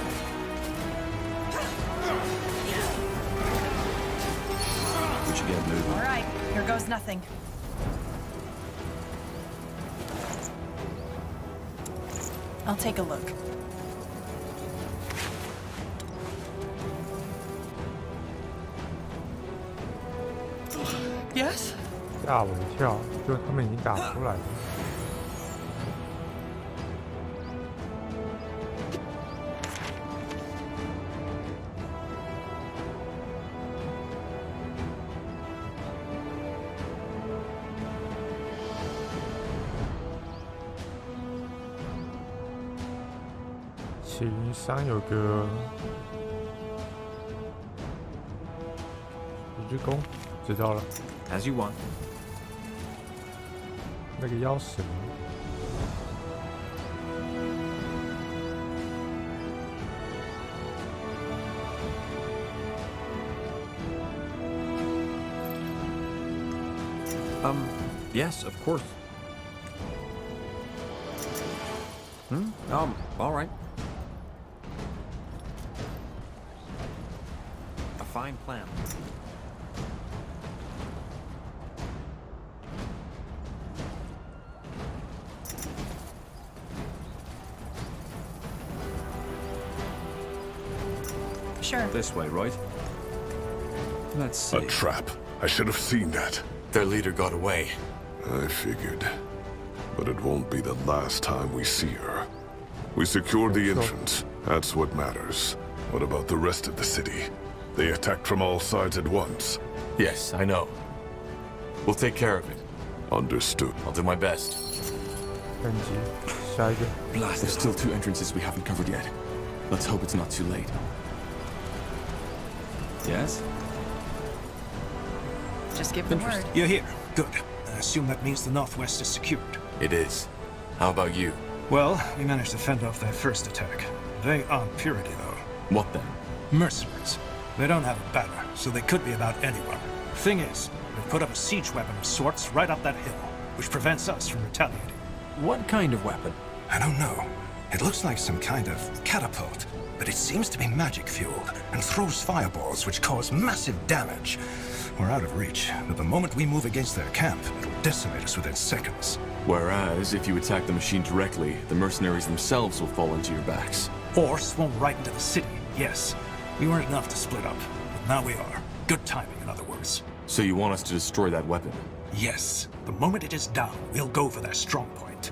We should get moving. All right, here goes nothing. I'll take a look. Yes? 吓我一跳，就他们已经打出来了。启云山有个一只弓，知道了。As you want. 那个妖神。Yes, of course. All right. A fine plan. Sure. This way, right? Let's see. A trap. I should have seen that. Their leader got away. I figured. But it won't be the last time we see her. We secured the entrance. That's what matters. What about the rest of the city? They attacked from all sides at once. Yes, I know. We'll take care of it. Understood. I'll do my best. There's still 2 entrances we haven't covered yet. Let's hope it's not too late. Yes? Just give them word. You're here. Good. I assume that means the Northwest is secured. It is. How about you? Well, we managed to fend off their first attack. They aren't purity, though. What then? Mercenaries. They don't have a banner, so they could be about anyone. Thing is, they've put up a siege weapon of sorts right up that hill, which prevents us from retaliating. What kind of weapon? I don't know. It looks like some kind of catapult, but it seems to be magic-fueled and throws fireballs which cause massive damage. We're out of reach, but the moment we move against their camp, it'll decimate us within seconds. Whereas, if you attack the machine directly, the mercenaries themselves will fall into your backs. Or swarm right into the city, yes. We weren't enough to split up, but now we are. Good timing, in other words. So you want us to destroy that weapon? Yes. The moment it is down, we'll go for their strong point.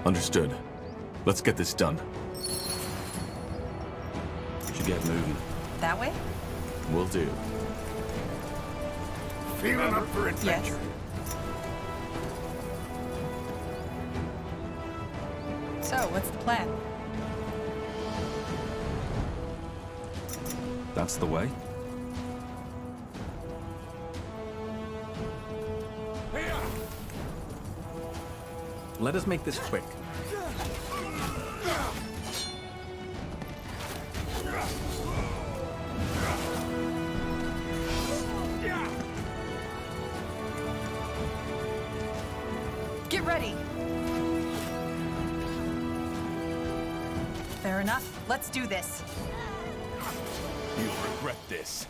Understood. Let's get this done. Should get moving. That way? Will do. Feeling up for adventure? Yes. So, what's the plan? That's the way. Let us make this quick. Get ready! Fair enough. Let's do this. You'll regret this.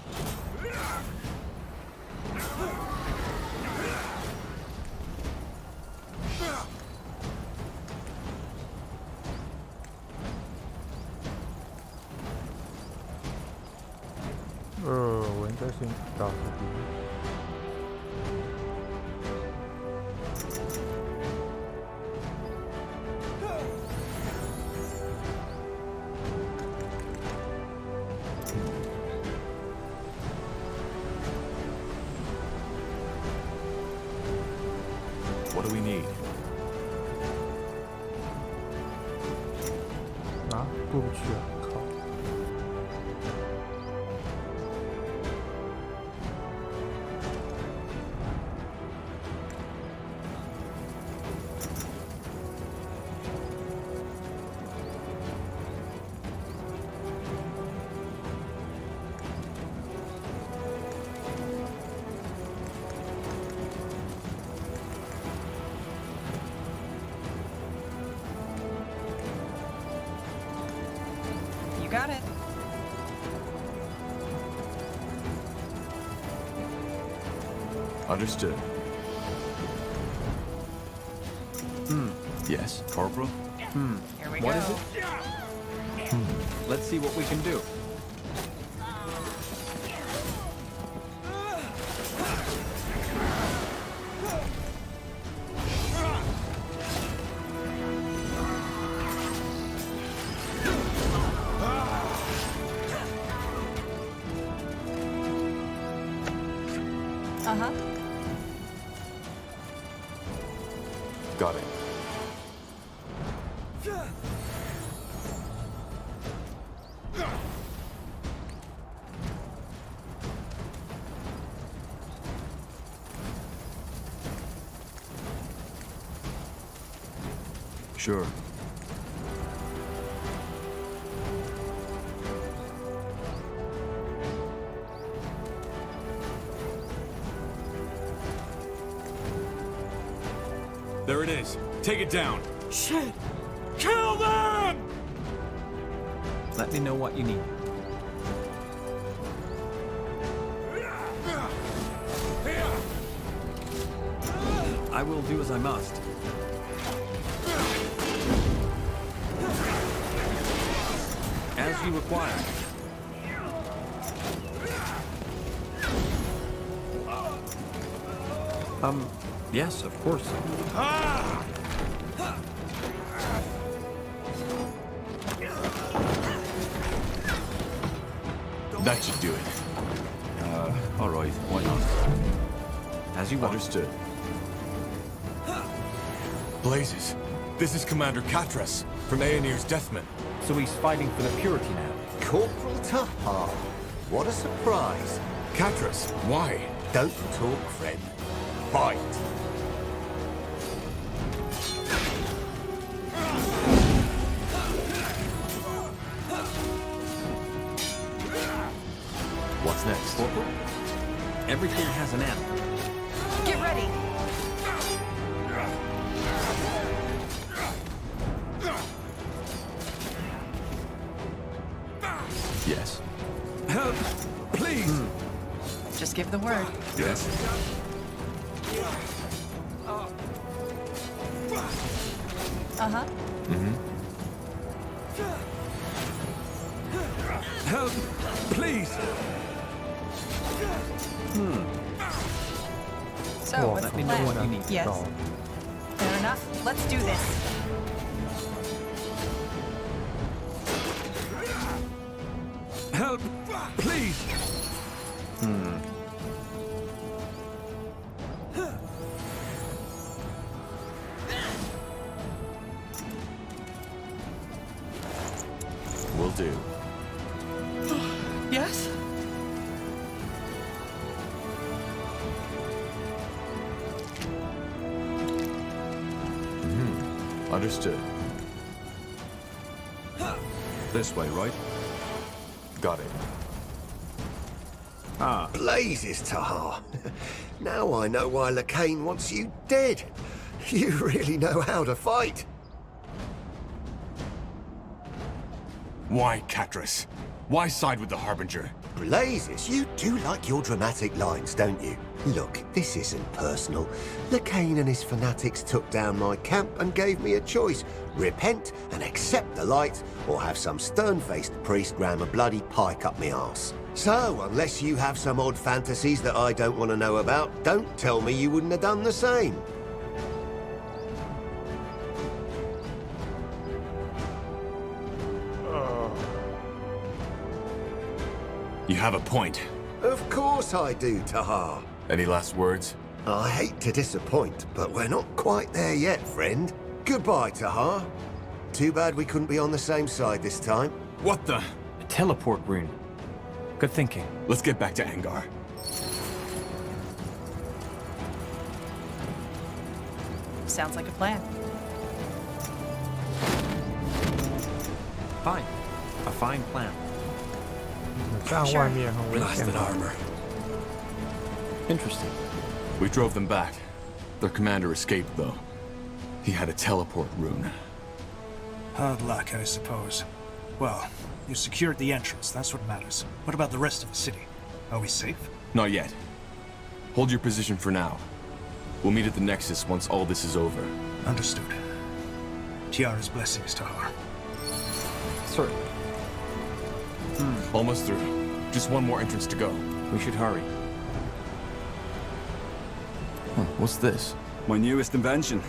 我应该先到这边。What do we need? 啊，过不去啊！靠！You got it. Understood. Yes, Corporal? Here we What go. is it? Let's see what we can do. Uh-huh. Got it. Sure. There it is. Take it down. Shit! Kill them! Let me know what you need. I will do as I must. As you require. Yes, of course. That should do it. All right, why not? As you want. Understood. Blazes. This is Commander Katras from Aenir's Deathmen. So he's fighting for the purity now. Corporal Tahar. What a surprise. Katras, why? Don't talk, friend. Fight. What's next? Corporal? Everything has an end. Get ready. Yes. Help! Please! Just give the word. Yes. Uh-huh. Mm-hmm. Help! Please! So, what's let the me know plan? what you need. Yes. Fair enough. Let's do this. Help! Please! Will do. Yes? Understood. This way, right? Got it. Ah. Blazes, Tahar. Now I know why Lacane wants you dead. You really know how to fight. Why, Katras? Why side with the Harbinger? Blazes, you do like your dramatic lines, don't you? Look, this isn't personal. Lacane and his fanatics took down my camp and gave me a choice. Repent and accept the light, or have some stern-faced priest ram a bloody pike up me arse. So, unless you have some odd fantasies that I don't want to know about, don't tell me you wouldn't have done the same. You have a point. Of course I do, Tahar. Any last words? I hate to disappoint, but we're not quite there yet, friend. Goodbye, Tahar. Too bad we couldn't be on the same side this time. What the? A teleport rune. Good thinking. Let's get back to Angar. Sounds like a plan. Fine. A fine plan. 这样外面很危险 Blasted 吧 armor. Interesting. We drove them back. Their commander escaped, though. He had a teleport rune. Hard luck, I suppose. Well, you secured the entrance, that's what matters. What about the rest of the city? Are we safe? Not yet. Hold your position for now. We'll meet at the Nexus once all this is over. Understood. Tiara's blessings, Tahar. Certainly. Almost through. Just one more entrance to go. We should hurry. What's this? My newest invention.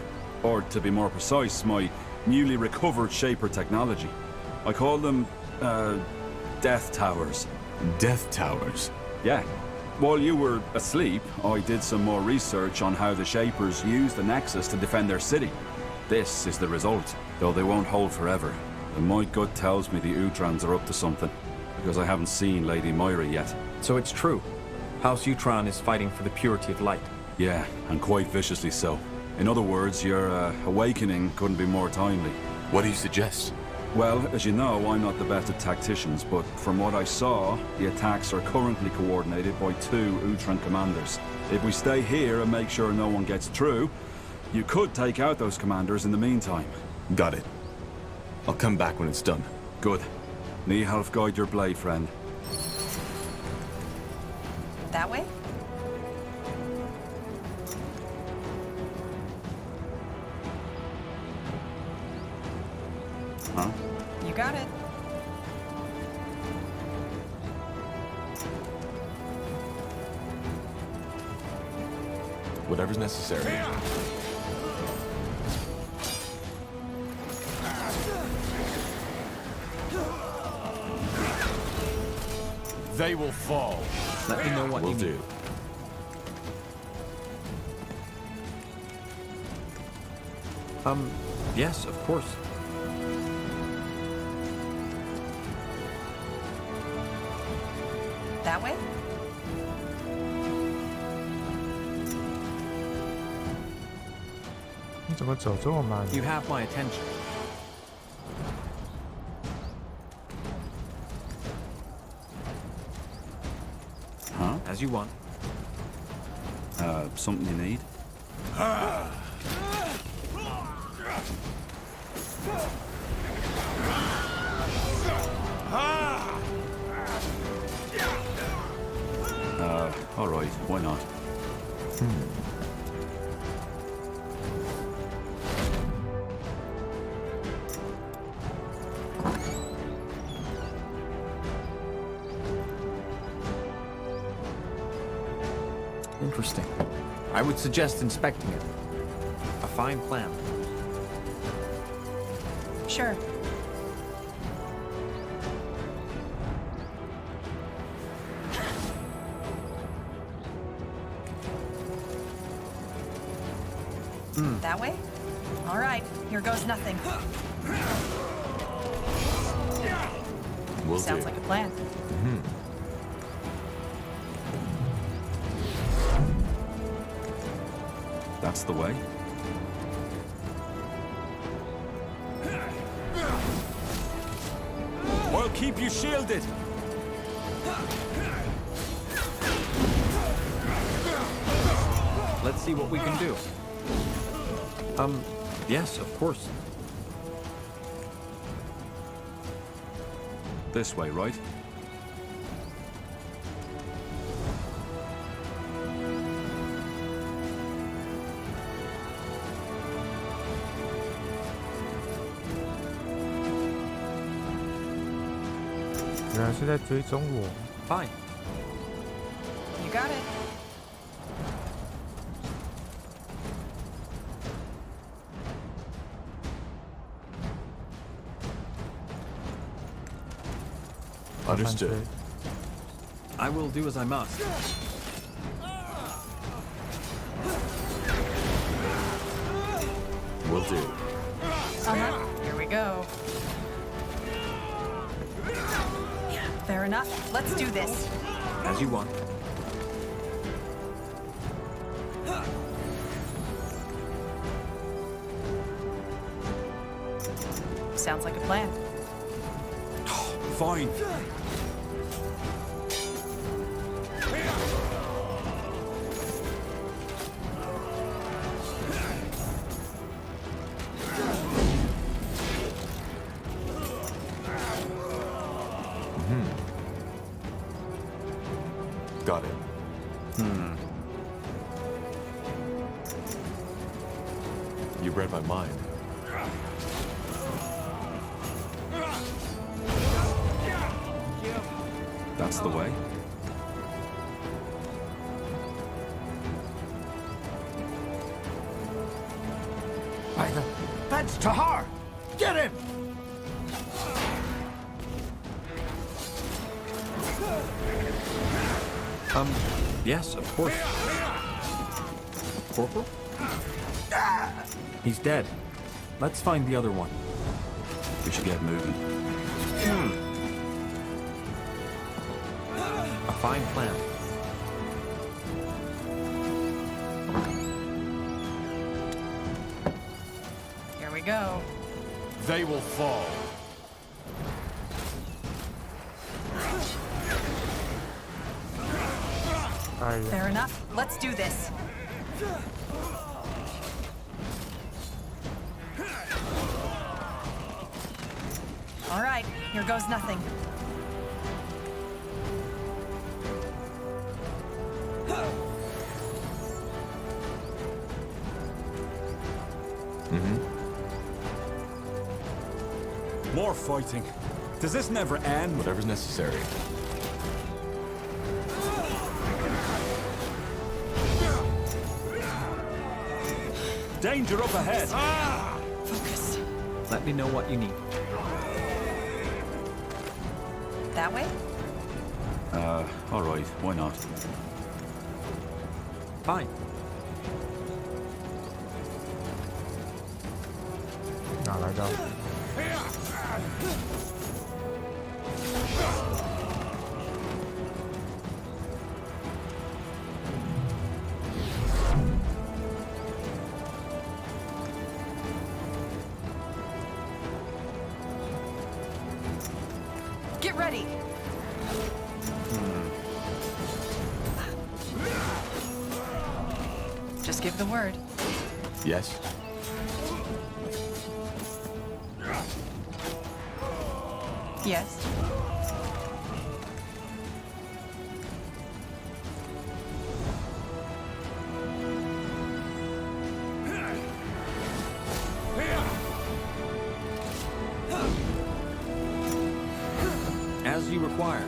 Or, to be more precise, my newly recovered Shaper technology. I call them, Death Towers. Death Towers? Yeah. While you were asleep, I did some more research on how the Shapers use the Nexus to defend their city. This is the result, though they won't hold forever. And my gut tells me the Utrans are up to something, because I haven't seen Lady Moira yet. So it's true. House Utran is fighting for the purity of light. Yeah, and quite viciously so. In other words, your awakening couldn't be more timely. What do you suggest? Well, as you know, I'm not the best at tacticians, but from what I saw, the attacks are currently coordinated by 2 Utran commanders. If we stay here and make sure no one gets through, you could take out those commanders in the meantime. Got it. I'll come back when it's done. Good. Nihalf guide your blade, friend. That way? Huh? You got it. Whatever's necessary. They will fall. Let me know what you do. Yes, of course. That way? You have my attention. Huh? As you want. Something you need? All right, why not? Interesting. I would suggest inspecting it. A fine plan. Sure. That way? All right, here goes nothing. Sounds like a plan. That's the way. We'll keep you shielded. Let's see what we can do. Yes, of course. This way, right? Fine. You got it. Understood. I will do as I must. Will do. Here we go. Fair enough. Let's do this. As you want. Sounds like a plan. Fine. Got it. You read my mind. That's the way. That's Tahar! Get him! Yes, of course. Corporal? He's dead. Let's find the other one. We should get moving. A fine plan. Here we go. They will fall. Fair enough. Let's do this. All right, here goes nothing. More fighting. Does this never end? Whatever's necessary. Danger up ahead! Focus. Let me know what you need. That way? All right, why not? Fine.哪来的？ Get ready. Just give the word. Yes. Yes. As you require.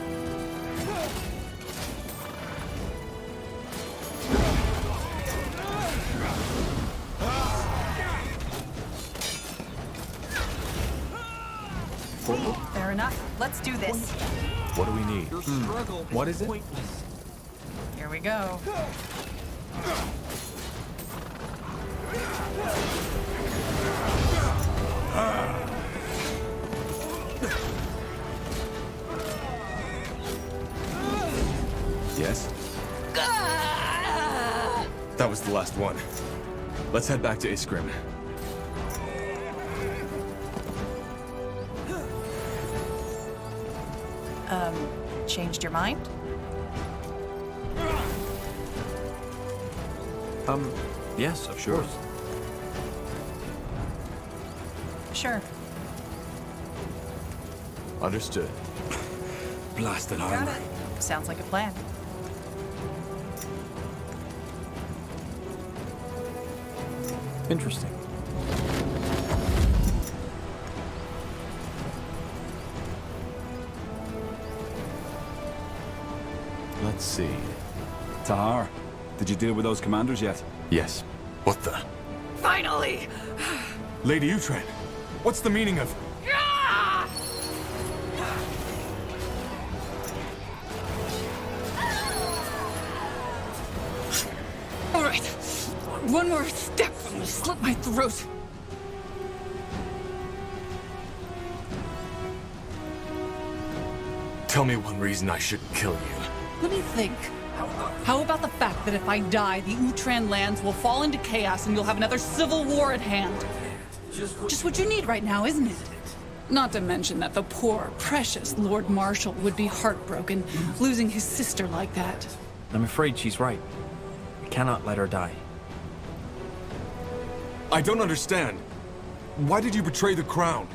Fair enough. Let's do this. What do we need? What is it? Here we go. Yes? That was the last one. Let's head back to Iskrim. Changed your mind? Yes, of course. Sure. Understood. Blasted Got armor. it. Sounds like a plan. Interesting. Let's see. Tahar, did you deal with those commanders yet? Yes. What the? Finally! Lady Uhtred, what's the meaning of... All right. One more step, I'm gonna slit my throat. Tell me one reason I shouldn't kill you. Let me think. How about the fact that if I die, the Uhtred lands will fall into chaos and you'll have another civil war at hand? Just what you need right now, isn't it? Not to mention that the poor, precious Lord Marshal would be heartbroken, losing his sister like that. I'm afraid she's right. We cannot let her die. I don't understand. Why did you betray the crown?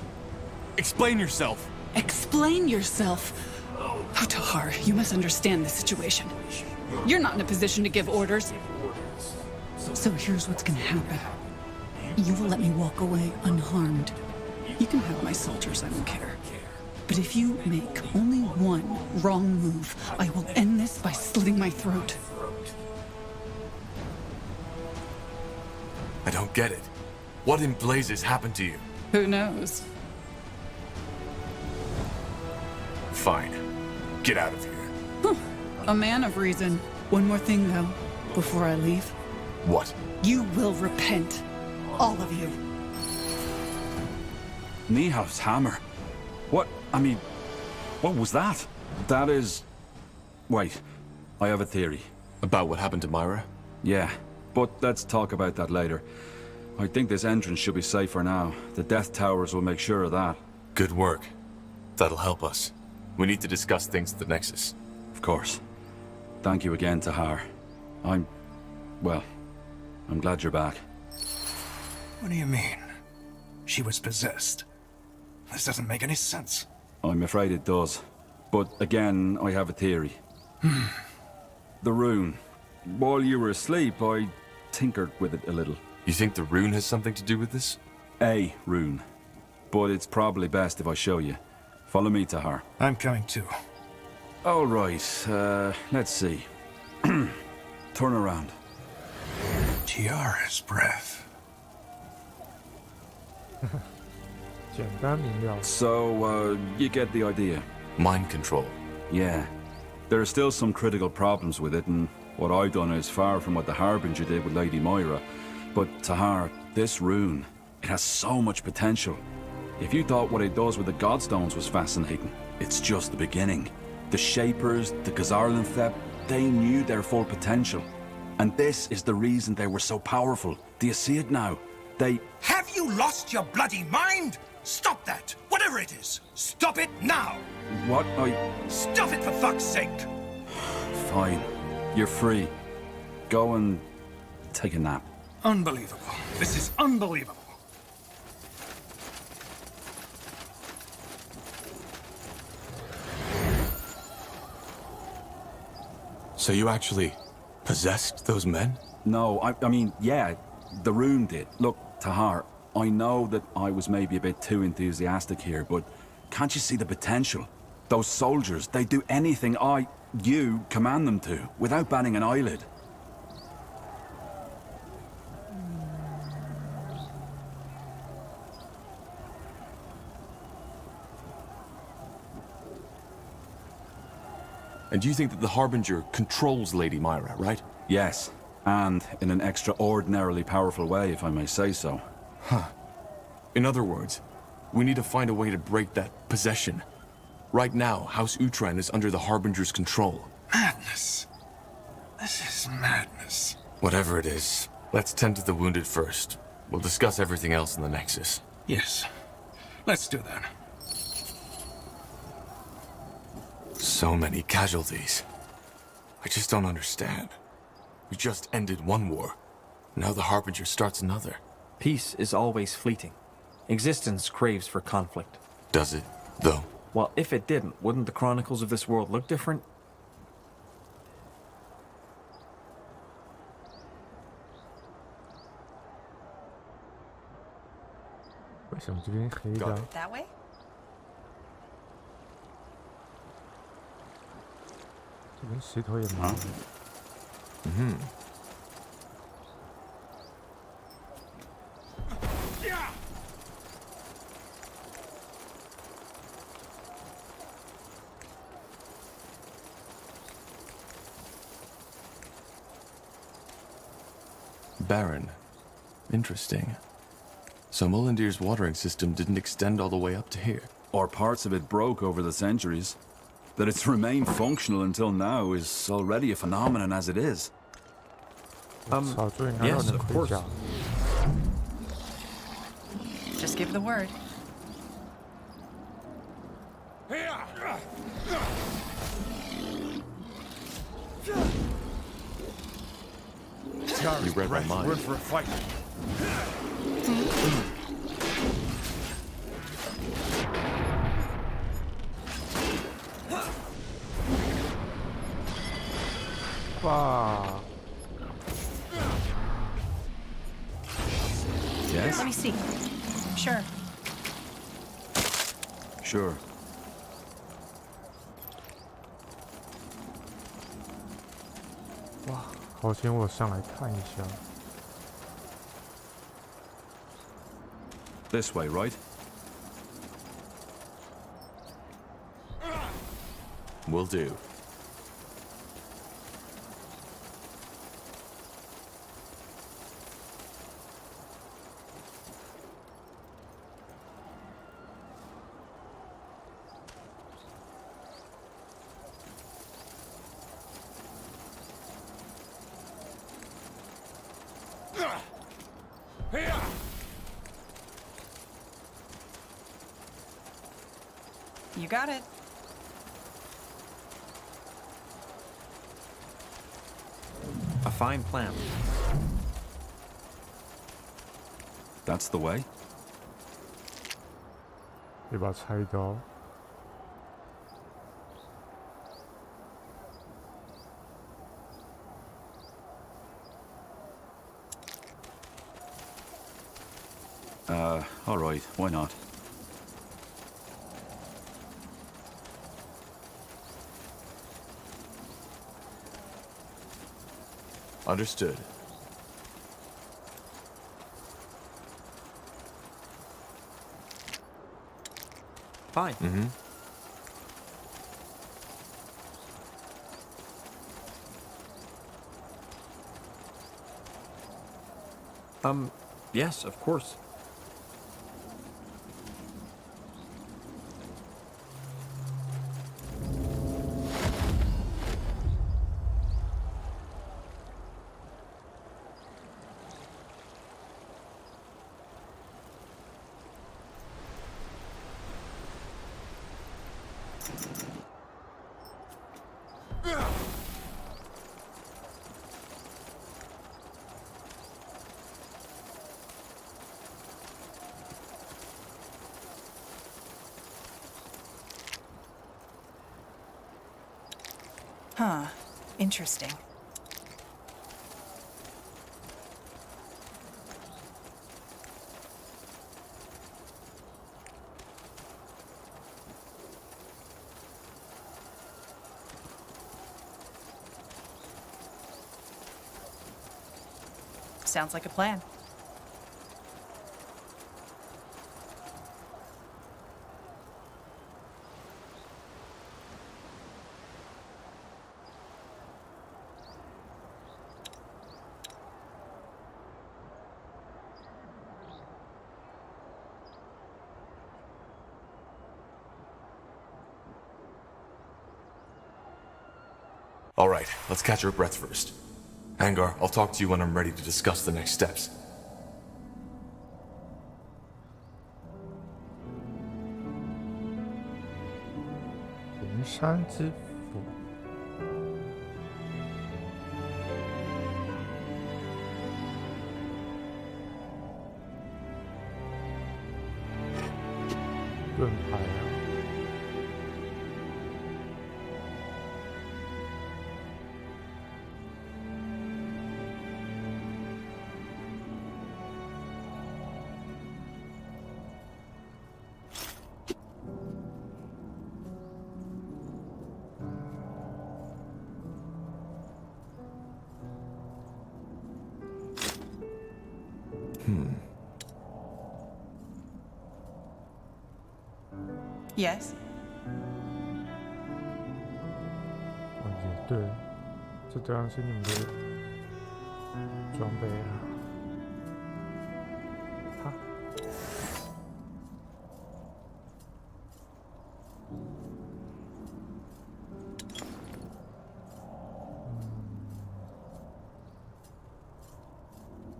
Explain yourself. Explain yourself? Oh, Tahar, you must understand the situation. You're not in a position to give orders. So here's what's gonna happen. You will let me walk away unharmed. You can have my soldiers, I don't care. But if you make only one wrong move, I will end this by slitting my throat. I don't get it. What in blazes happened to you? Who knows? Fine. Get out of here. A man of reason. One more thing, though, before I leave. What? You will repent. All of you. Niehaus hammer. What? I mean, what was that? That is... Wait, I have a theory. About what happened to Myra? Yeah, but let's talk about that later. I think this entrance should be safe for now. The Death Towers will make sure of that. Good work. That'll help us. We need to discuss things at the Nexus. Of course. Thank you again, Tahar. Well, I'm glad you're back. What do you mean? She was possessed. This doesn't make any sense. I'm afraid it does. But again, I have a theory. The rune. While you were asleep, I tinkered with it a little. You think the rune has something to do with this? A rune. But it's probably best if I show you. Follow me, Tahar. I'm coming too. All right, let's see. Turn around. Tiara's breath. So, you get the idea. Mind control. Yeah. There are still some critical problems with it, and what I've done is far from what the Harbinger did with Lady Moira. But, Tahar, this rune, it has so much potential. If you thought what it does with the Godstones was fascinating, it's just the beginning. The Shapers, the Gazarlanthep, they knew their full potential. And this is the reason they were so powerful. Do you see it now? They... Have you lost your bloody mind? Stop that! Whatever it is! Stop it now! What? Stop it for fuck's sake! Fine. You're free. Go and take a nap. Unbelievable. This is unbelievable. So you actually possessed those men? No, I mean, yeah, the rune did. Look, Tahar, I know that I was maybe a bit too enthusiastic here, but can't you see the potential? Those soldiers, they do anything you command them to, without batting an eyelid. And you think that the Harbinger controls Lady Myra, right? Yes, and in an extraordinarily powerful way, if I may say so. Huh. In other words, we need to find a way to break that possession. Right now, House Utran is under the Harbinger's control. Madness. This is madness. Whatever it is, let's tend to the wounded first. We'll discuss everything else in the Nexus. Yes. Let's do that. So many casualties. I just don't understand. We just ended one war. Now the Harbinger starts another. Peace is always fleeting. Existence craves for conflict. Does it, though? Well, if it didn't, wouldn't the chronicles of this world look different? That way? Barren. Interesting. So Mullindir's watering system didn't extend all the way up to here. Or parts of it broke over the centuries. That it's remained functional until now is already a phenomenon as it is. Yes, of course. Just give the word. You read my mind. We're in for a fight. Wow. Yes? Let me see. Sure. Sure. 好险我上来看一下。This way, right? Will do. You got it. A fine plan. That's the way? 一把菜刀。Alright, why not? Understood. Fine. Mm-hmm. Yes, of course. Huh. Interesting. Sounds like a plan. All right, let's catch our breath first. Angar, I'll talk to you when I'm ready to discuss the next steps. 云山之斧。盾牌啊。Yes? 也对，这当然是你们的装备啊。哈。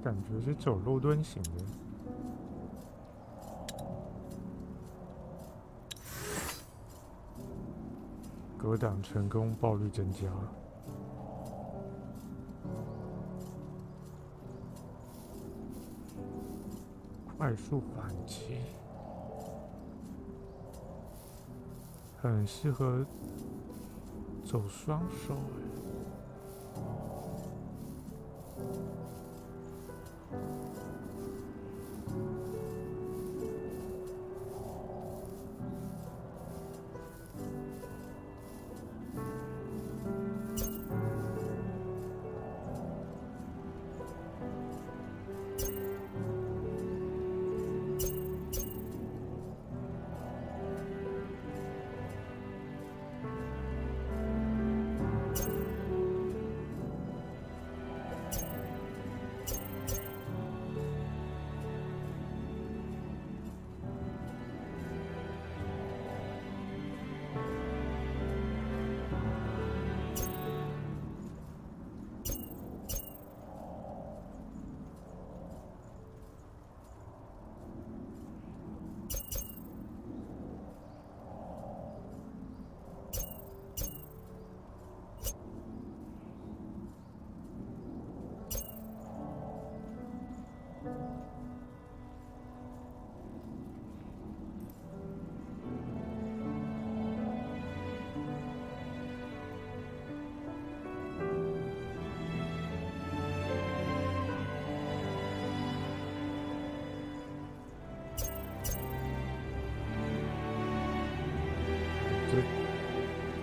感觉是走肉盾型的。格挡成功，爆率增加。快速反击，很适合走双手哎。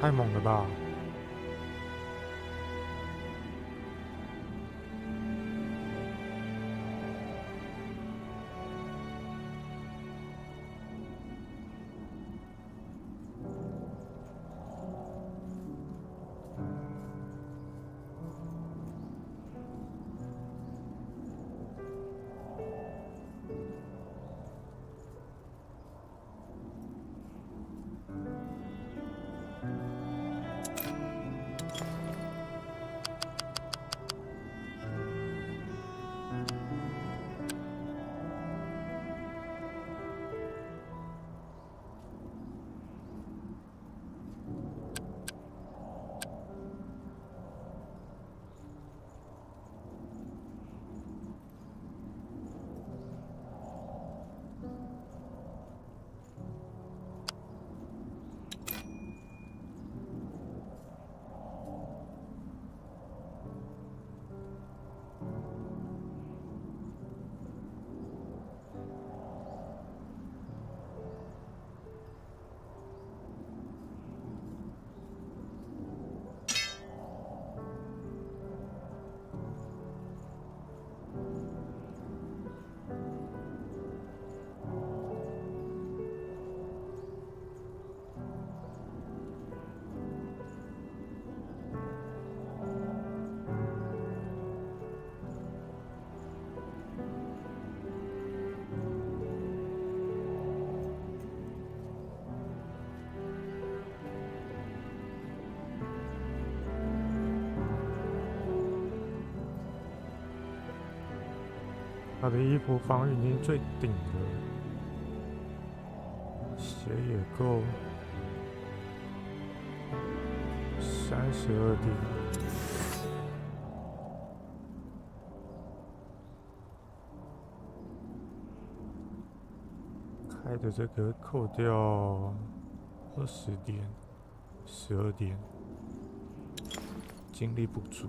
太猛了吧！他的衣服防御已经最顶了，血也够32滴。开的这个扣掉20点、12点，精力不足。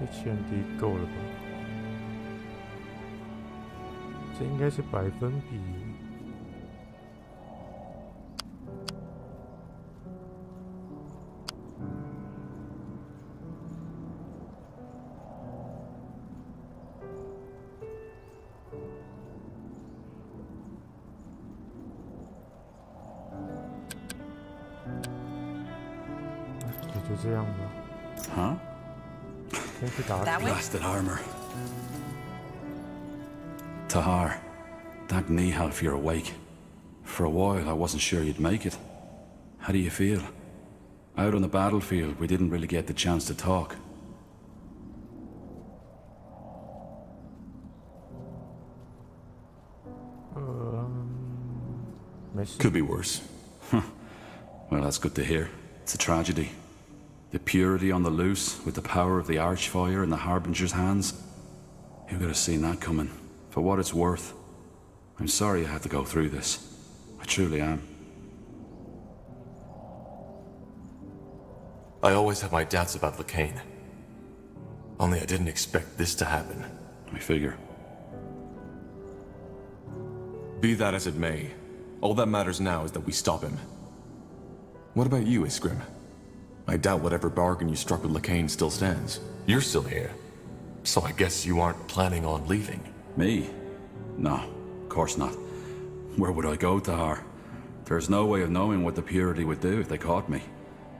1000滴够了吧？这应该是百分比。也就这样吧。Huh? 先去打死。 Blasted armor. Tahar, thank Nihal if you're awake. For a while, I wasn't sure you'd make it. How do you feel? Out on the battlefield, we didn't really get the chance to talk. Could be worse. Well, that's good to hear. It's a tragedy. The purity on the loose, with the power of the Archfire in the Harbinger's hands. Who could have seen that coming? For what it's worth, I'm sorry I had to go through this. I truly am. I always had my doubts about Lacane. Only I didn't expect this to happen. I figure. Be that as it may, all that matters now is that we stop him. What about you, Iskrim? I doubt whatever bargain you struck with Lacane still stands. You're still here, so I guess you aren't planning on leaving. Me? No, of course not. Where would I go, Tahar? There's no way of knowing what the Purity would do if they caught me.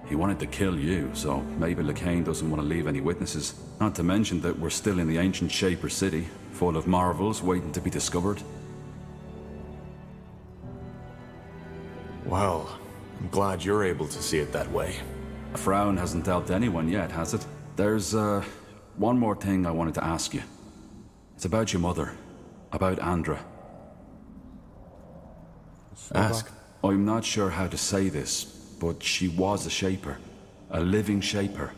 He wanted to kill you, so maybe Lacane doesn't want to leave any witnesses. Not to mention that we're still in the ancient Shaper city, full of marvels waiting to be discovered. Well, I'm glad you're able to see it that way. A frown hasn't helped anyone yet, has it? There's, one more thing I wanted to ask you. It's about your mother. About Andra. Ask. I'm not sure how to say this, but she was a shaper. A living shaper.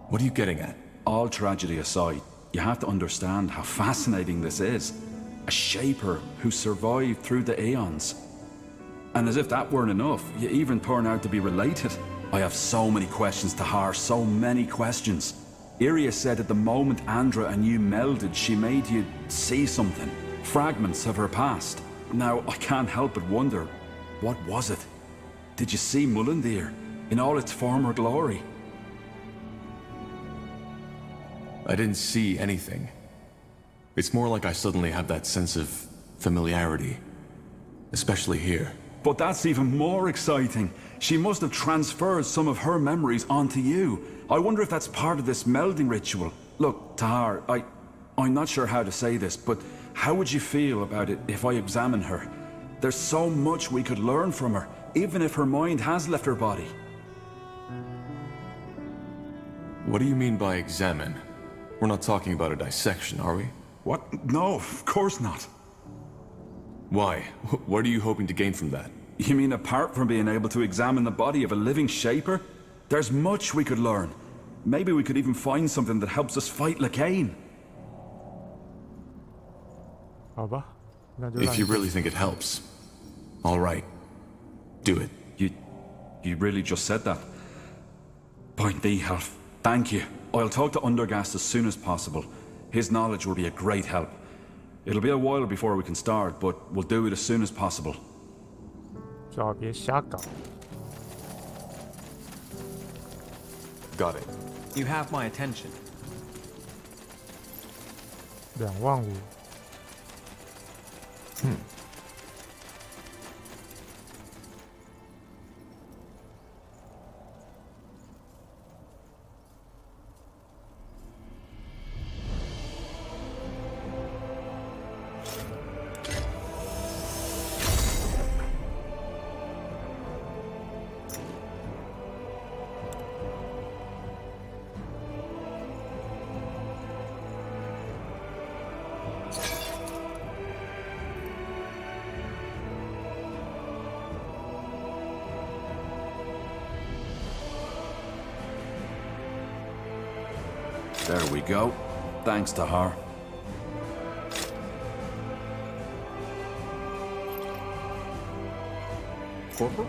What are you getting at? All tragedy aside, you have to understand how fascinating this is. A shaper who survived through the aeons. And as if that weren't enough, you even turn out to be related. I have so many questions to her, so many questions. Iria said that the moment Andra and you melded, she made you see something. Fragments of her past. Now, I can't help but wonder, what was it? Did you see Mullendir in all its former glory? I didn't see anything. It's more like I suddenly have that sense of familiarity. Especially here. But that's even more exciting. She must have transferred some of her memories onto you. I wonder if that's part of this melding ritual. Look, Tahar, I'm not sure how to say this, but how would you feel about it if I examine her? There's so much we could learn from her, even if her mind has left her body. What do you mean by examine? We're not talking about a dissection, are we? What? No, of course not. Why? What are you hoping to gain from that? You mean apart from being able to examine the body of a living shaper? There's much we could learn. Maybe we could even find something that helps us fight Lacane. If you really think it helps, all right, do it. You really just said that? Point thee, Half. Thank you. I'll talk to Undergast as soon as possible. His knowledge will be a great help. It'll be a while before we can start, but we'll do it as soon as possible. 最好别瞎搞。 Got it. You have my attention. 25000。There we go. Thanks to her. Corporal?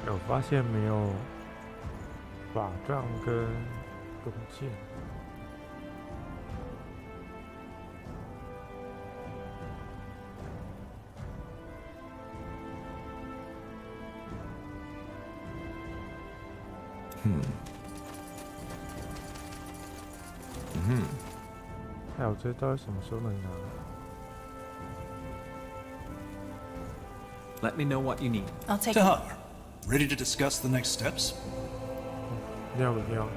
我发现没有法杖跟弓箭。还有这到底什么时候能拿 Let me know what you need. I'll take Tahar, ready to discuss the next steps? 要不要？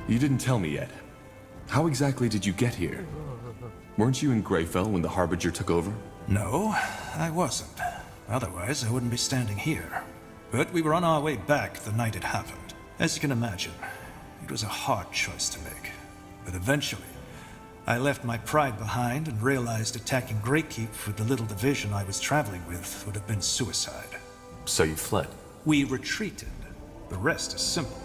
You didn't tell me yet. How exactly did you get here? Weren't you in Greyfell when the Harbinger took over? No, I wasn't. Otherwise, I wouldn't be standing here. But we were on our way back the night it happened. As you can imagine, it was a hard choice to make. But eventually, I left my pride behind and realized attacking Greykeep with the little division I was traveling with would have been suicide. So you fled? We retreated. The rest is simple.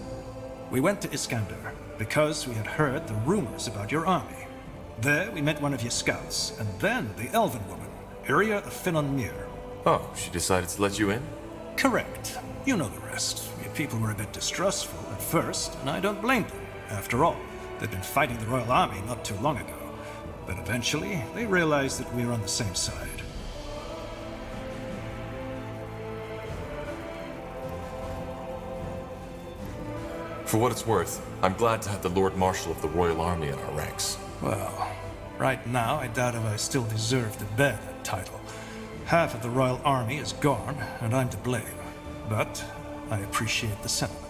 We went to Iskander because we had heard the rumors about your army. There, we met one of your scouts, and then the elven woman, Iria of Finon Mir. Oh, she decided to let you in? Correct. You know the rest. Your people were a bit distrustful at first, and I don't blame them. After all, they'd been fighting the Royal Army not too long ago. But eventually, they realized that we were on the same side. For what it's worth, I'm glad to have the Lord Marshal of the Royal Army in our ranks. Well, right now, I doubt if I still deserve to bear that title. Half of the Royal Army is gone, and I'm to blame. But I appreciate the sentiment.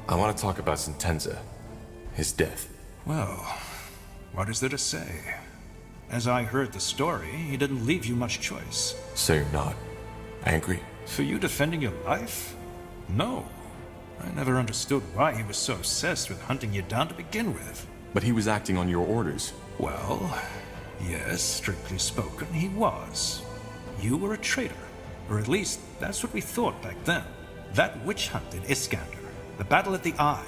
I want to talk about Sentenza. His death. Well, what is there to say? As I heard the story, he didn't leave you much choice. So you're not angry? For you defending your life? No. I never understood why he was so obsessed with hunting you down to begin with. But he was acting on your orders. Well, yes, strictly spoken, he was. You were a traitor. Or at least, that's what we thought back then. That witch hunt in Iskander, the battle at the Eye,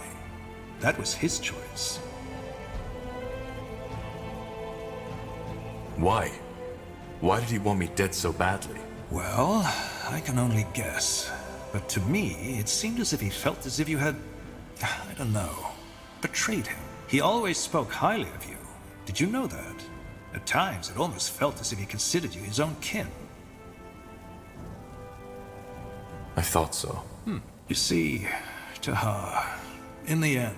that was his choice. Why? Why did he want me dead so badly? Well, I can only guess. But to me, it seemed as if he felt as if you had, I don't know, betrayed him. He always spoke highly of you. Did you know that? At times, it almost felt as if he considered you his own kin. I thought so. You see, Tahar, in the end,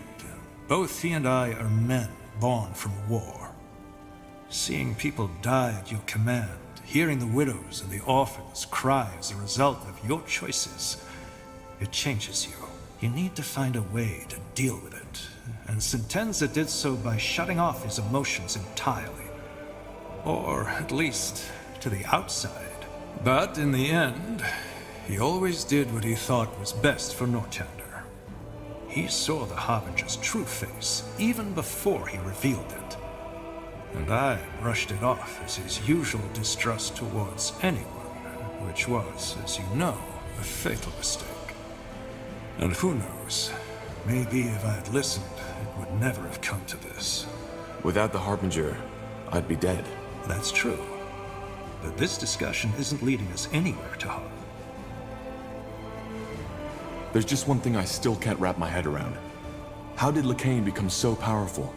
both he and I are men born from war. Seeing people die at your command, hearing the widows and the orphans cry as a result of your choices, it changes you. You need to find a way to deal with it, and Sentenza did so by shutting off his emotions entirely. Or at least to the outside. But in the end, he always did what he thought was best for Northander. He saw the Harbinger's true face, even before he revealed it. And I brushed it off as his usual distrust towards anyone, which was, as you know, a fatal mistake. And who knows, maybe if I had listened, it would never have come to this. Without the Harbinger, I'd be dead. That's true. But this discussion isn't leading us anywhere, Tahar. There's just one thing I still can't wrap my head around. How did Lakain become so powerful?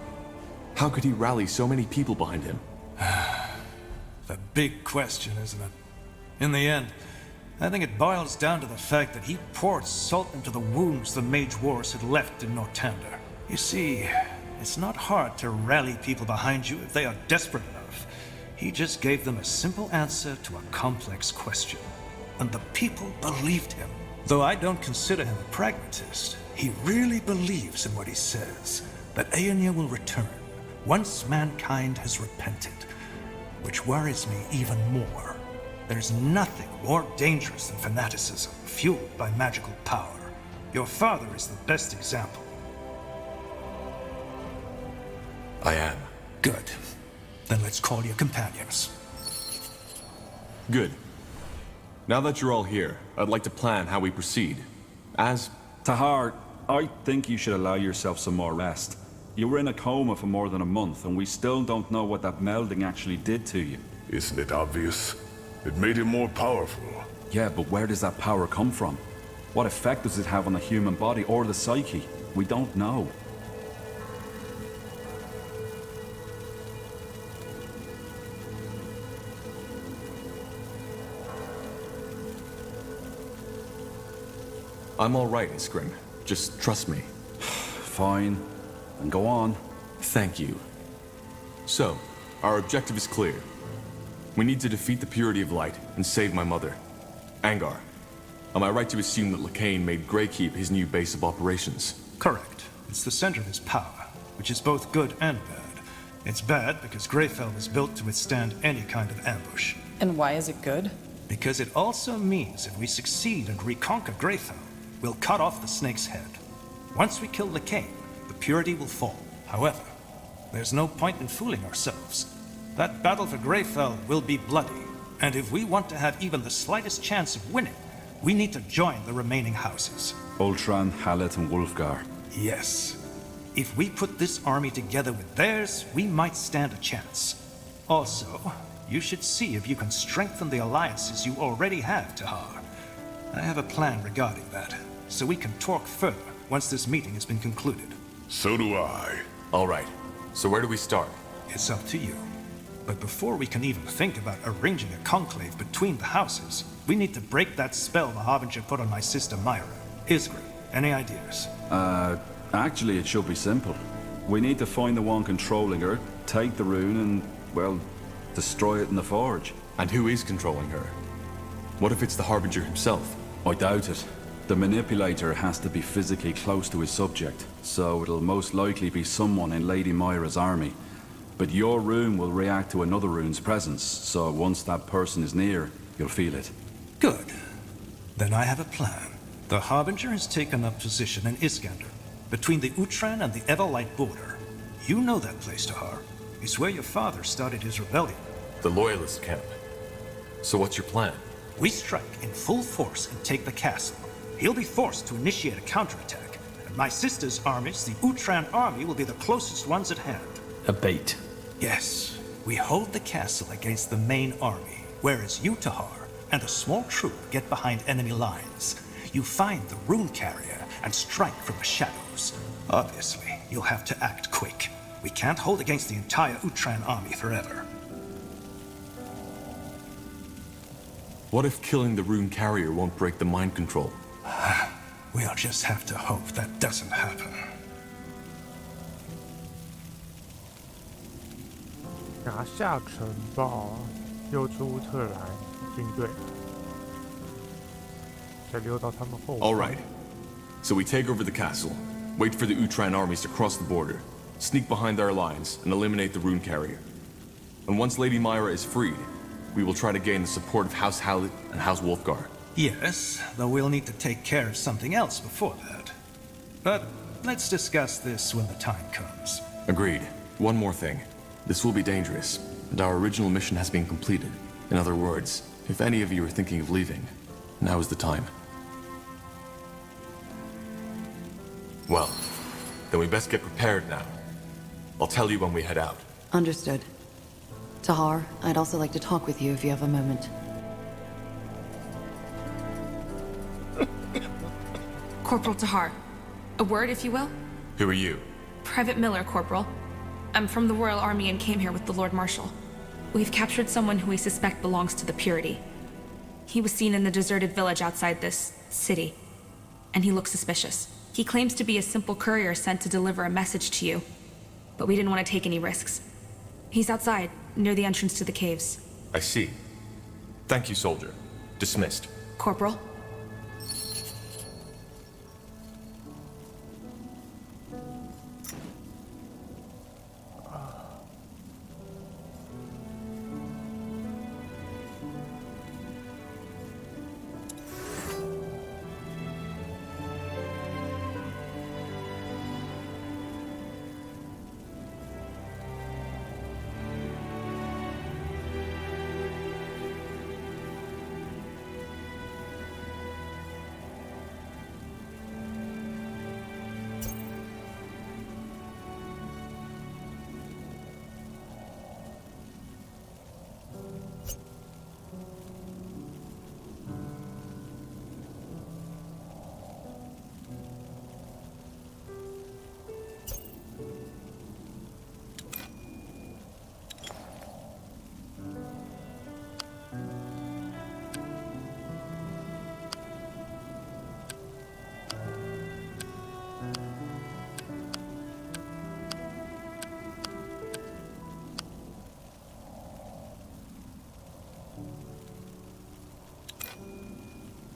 How could he rally so many people behind him? The big question, isn't it? In the end, I think it boils down to the fact that he poured salt into the wounds the Mage Wars had left in Northander. You see, it's not hard to rally people behind you if they are desperate enough. He just gave them a simple answer to a complex question. And the people believed him. Though I don't consider him a pragmatist, he really believes in what he says, that Aeonia will return once mankind has repented, which worries me even more. There's nothing more dangerous than fanaticism fueled by magical power. Your father is the best example. I am. Good. Then let's call your companions. Good. Now that you're all here, I'd like to plan how we proceed. As... Tahar, I think you should allow yourself some more rest. You were in a coma for more than a month, and we still don't know what that melding actually did to you. Isn't it obvious? It made him more powerful. Yeah, but where does that power come from? What effect does it have on the human body or the psyche? We don't know. I'm all right, Iskrim. Just trust me. Fine. Then go on. Thank you. So, our objective is clear. We need to defeat the Purity of Light and save my mother. Angar, am I right to assume that Lakain made Greykeep his new base of operations? Correct. It's the center of his power, which is both good and bad. It's bad because Greyfell was built to withstand any kind of ambush. And why is it good? Because it also means if we succeed and reconquer Greyfell, we'll cut off the snake's head. Once we kill Lacane, the purity will fall. However, there's no point in fooling ourselves. That battle for Greyfell will be bloody, and if we want to have even the slightest chance of winning, we need to join the remaining houses. Ultran, Hallet, and Wulfgar. Yes. If we put this army together with theirs, we might stand a chance. Also, you should see if you can strengthen the alliances you already have, Tahar. I have a plan regarding that, so we can talk further once this meeting has been concluded. So do I. All right. So where do we start? It's up to you. But before we can even think about arranging a conclave between the houses, we need to break that spell the Harbinger put on my sister Myra. Isgrim, any ideas? Actually, it should be simple. We need to find the one controlling her, take the rune, and, well, destroy it in the forge. And who is controlling her? What if it's the Harbinger himself? I doubt it. The manipulator has to be physically close to his subject, so it'll most likely be someone in Lady Myra's army. But your rune will react to another rune's presence, so once that person is near, you'll feel it. Good. Then I have a plan. The Harbinger has taken up position in Iskander, between the Utran and the Everlight border. You know that place, Tahar. It's where your father started his rebellion. The Loyalist camp. So what's your plan? We strike in full force and take the castle. He'll be forced to initiate a counterattack, and my sister's armies, the Utran army, will be the closest ones at hand. A bait. Yes. We hold the castle against the main army, whereas you, Tahar, and a small troop get behind enemy lines. You find the rune carrier and strike from the shadows. Obviously, you'll have to act quick. We can't hold against the entire Utran army forever. What if killing the rune carrier won't break the mind control? We'll just have to hope that doesn't happen. 拿下城堡，溜出乌特兰军队，再溜到他们后方。 All right. So we take over the castle, wait for the Utran armies to cross the border, sneak behind their lines, and eliminate the rune carrier. And once Lady Myra is freed, we will try to gain the support of House Hallett and House Wulfgar. Yes, though we'll need to take care of something else before that. But let's discuss this when the time comes. Agreed. One more thing. This will be dangerous, and our original mission has been completed. In other words, if any of you are thinking of leaving, now is the time. Well, then we best get prepared now. I'll tell you when we head out. Understood. Tahar, I'd also like to talk with you if you have a moment. Corporal Tahar. A word, if you will? Who are you? Private Miller, Corporal. I'm from the Royal Army and came here with the Lord Marshal. We've captured someone who we suspect belongs to the Purity. He was seen in the deserted village outside this city, and he looks suspicious. He claims to be a simple courier sent to deliver a message to you, but we didn't want to take any risks. He's outside, near the entrance to the caves. I see. Thank you, soldier. Dismissed. Corporal?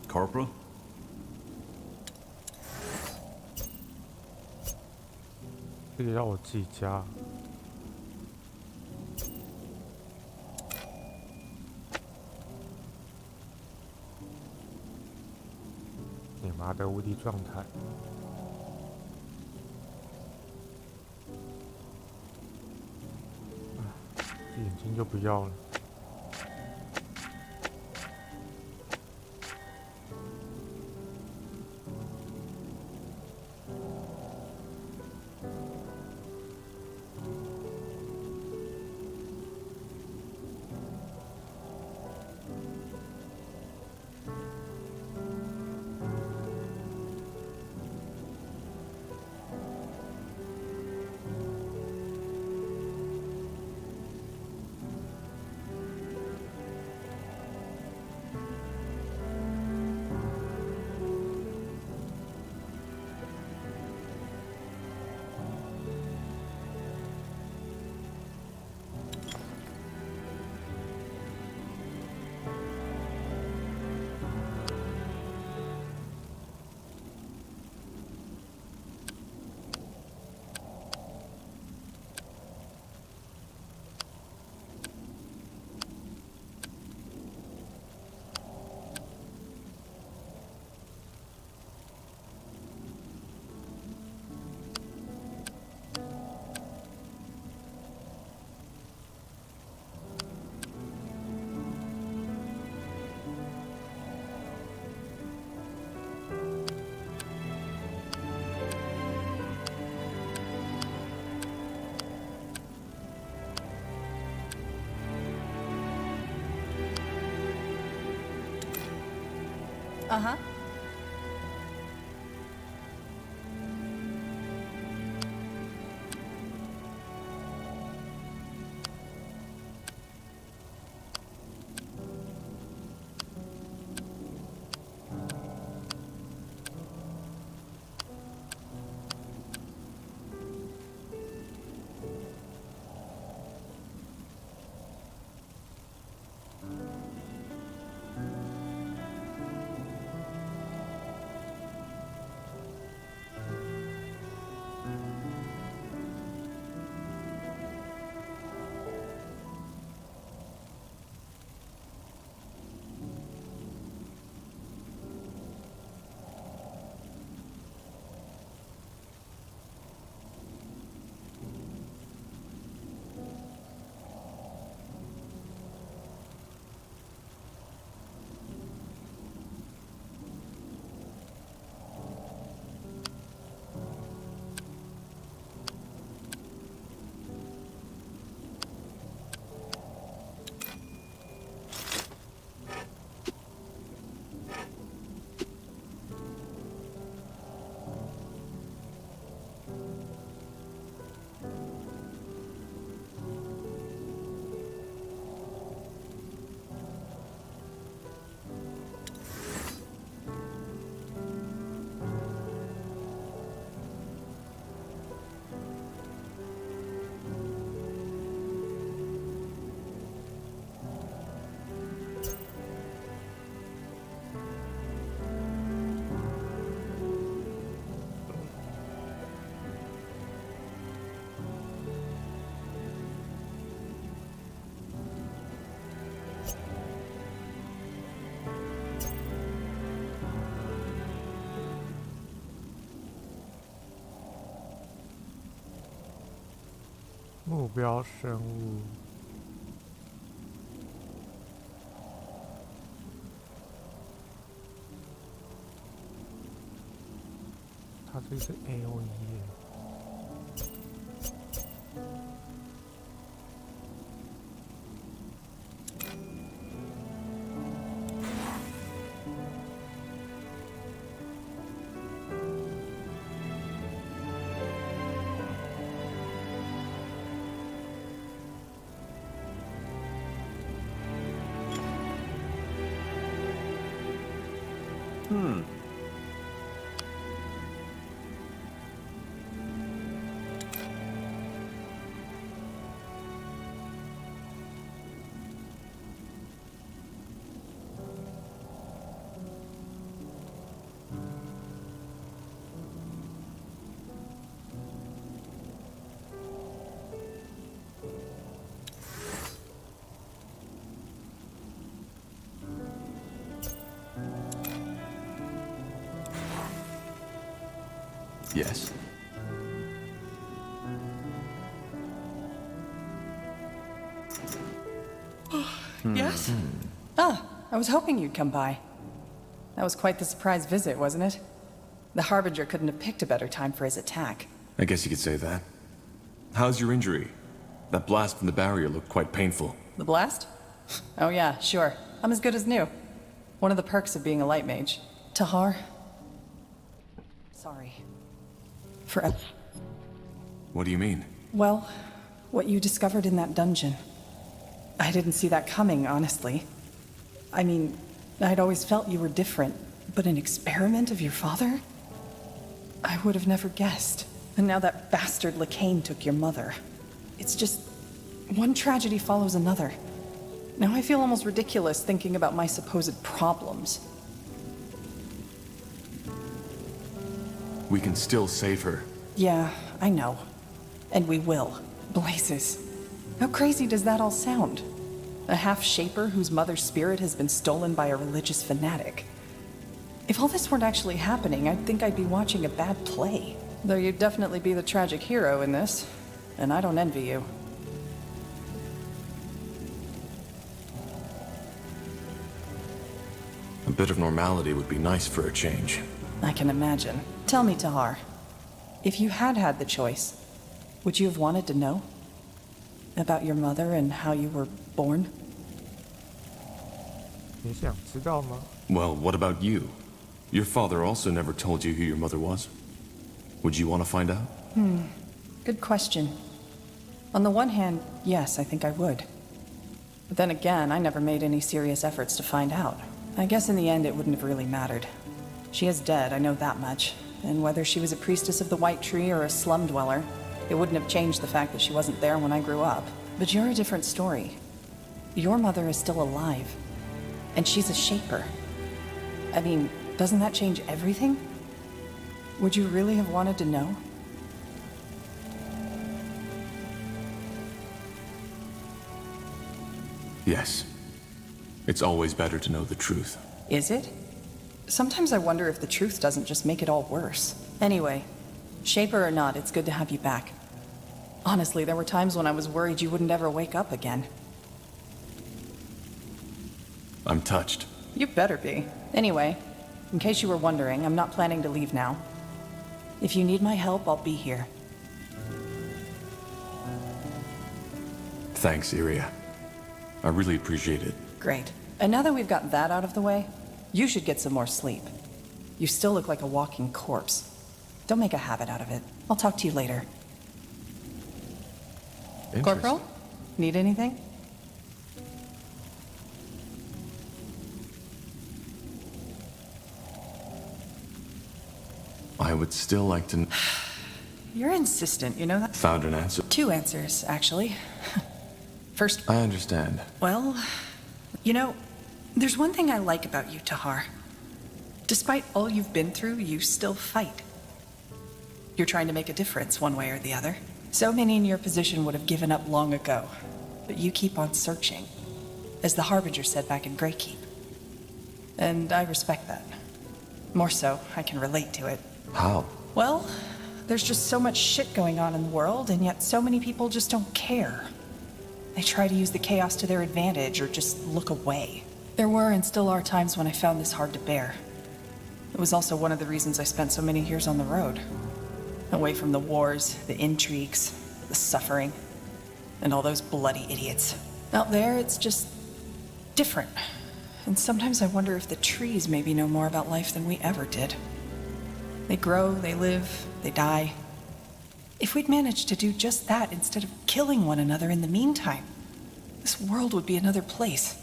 Corporal? 这个要我自己加。你妈的无敌状态！眼睛就不要了。Uh-huh.目标生物。它这是 AOE 耶。Yes? Yes? Ah, I was hoping you'd come by. That was quite the surprise visit, wasn't it? The Harbinger couldn't have picked a better time for his attack. I guess you could say that. How's your injury? That blast from the barrier looked quite painful. The blast? Oh yeah, sure. I'm as good as new. One of the perks of being a light mage. Tahar. Sorry. For What do you mean? well, what you discovered in that dungeon. I didn't see that coming, honestly. I mean, I'd always felt you were different, but an experiment of your father? I would have never guessed. And now that bastard Lacane took your mother. It's just... one tragedy follows another. Now I feel almost ridiculous thinking about my supposed problems. We can still save her. Yeah, I know. And we will. Blazes. How crazy does that all sound? A half-shaper whose mother's spirit has been stolen by a religious fanatic. If all this weren't actually happening, I'd think I'd be watching a bad play. Though you'd definitely be the tragic hero in this, and I don't envy you. A bit of normality would be nice for a change. I can imagine. Tell me, Tahar, if you had had the choice, would you have wanted to know? About your mother and how you were born? 你想知道吗？ Well, what about you? Your father also never told you who your mother was. Would you want to find out? Good question. On the one hand, yes, I think I would. But then again, I never made any serious efforts to find out. I guess in the end it wouldn't have really mattered. She is dead, I know that much. And whether she was a priestess of the White Tree or a slum dweller, it wouldn't have changed the fact that she wasn't there when I grew up. But you're a different story. Your mother is still alive. And she's a shaper. I mean, doesn't that change everything? Would you really have wanted to know? Yes. It's always better to know the truth. Is it? Sometimes I wonder if the truth doesn't just make it all worse. Anyway, shaper or not, it's good to have you back. Honestly, there were times when I was worried you wouldn't ever wake up again. I'm touched. You better be. Anyway, in case you were wondering, I'm not planning to leave now. If you need my help, I'll be here. Thanks, Iria. I really appreciate it. Great. And now that we've got that out of the way, you should get some more sleep. You still look like a walking corpse. Don't make a habit out of it. I'll talk to you later. Corporal? Need anything? I would still like to... You're insistent, you know that? Found an answer. 2 answers, actually. First... I understand. Well, you know, there's one thing I like about you, Tahar. Despite all you've been through, you still fight. You're trying to make a difference one way or the other. So many in your position would have given up long ago, but you keep on searching, as the Harbinger said back in Greykeep. And I respect that. More so, I can relate to it. How? Well, there's just so much shit going on in the world, and yet so many people just don't care. They try to use the chaos to their advantage or just look away. There were and still are times when I found this hard to bear. It was also one of the reasons I spent so many years on the road. Away from the wars, the intrigues, the suffering, and all those bloody idiots. Out there, it's just different. And sometimes I wonder if the trees maybe know more about life than we ever did. They grow, they live, they die. If we'd managed to do just that instead of killing one another in the meantime, this world would be another place.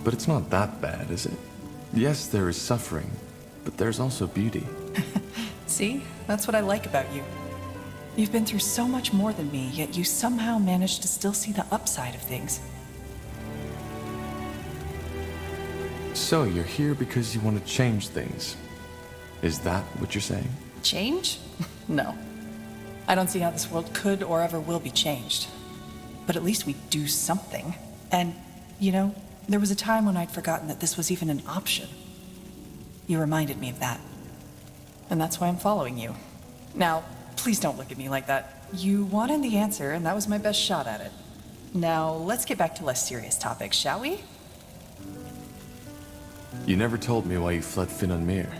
But it's not that bad, is it? Yes, there is suffering, but there's also beauty. See? That's what I like about you. You've been through so much more than me, yet you somehow managed to still see the upside of things. So you're here because you want to change things. Is that what you're saying? Change? No. I don't see how this world could or ever will be changed. But at least we do something. And, you know, there was a time when I'd forgotten that this was even an option. You reminded me of that. And that's why I'm following you. Now, please don't look at me like that. You wanted the answer, and that was my best shot at it. Now, let's get back to less serious topics, shall we? You never told me why you fled Finan Mir.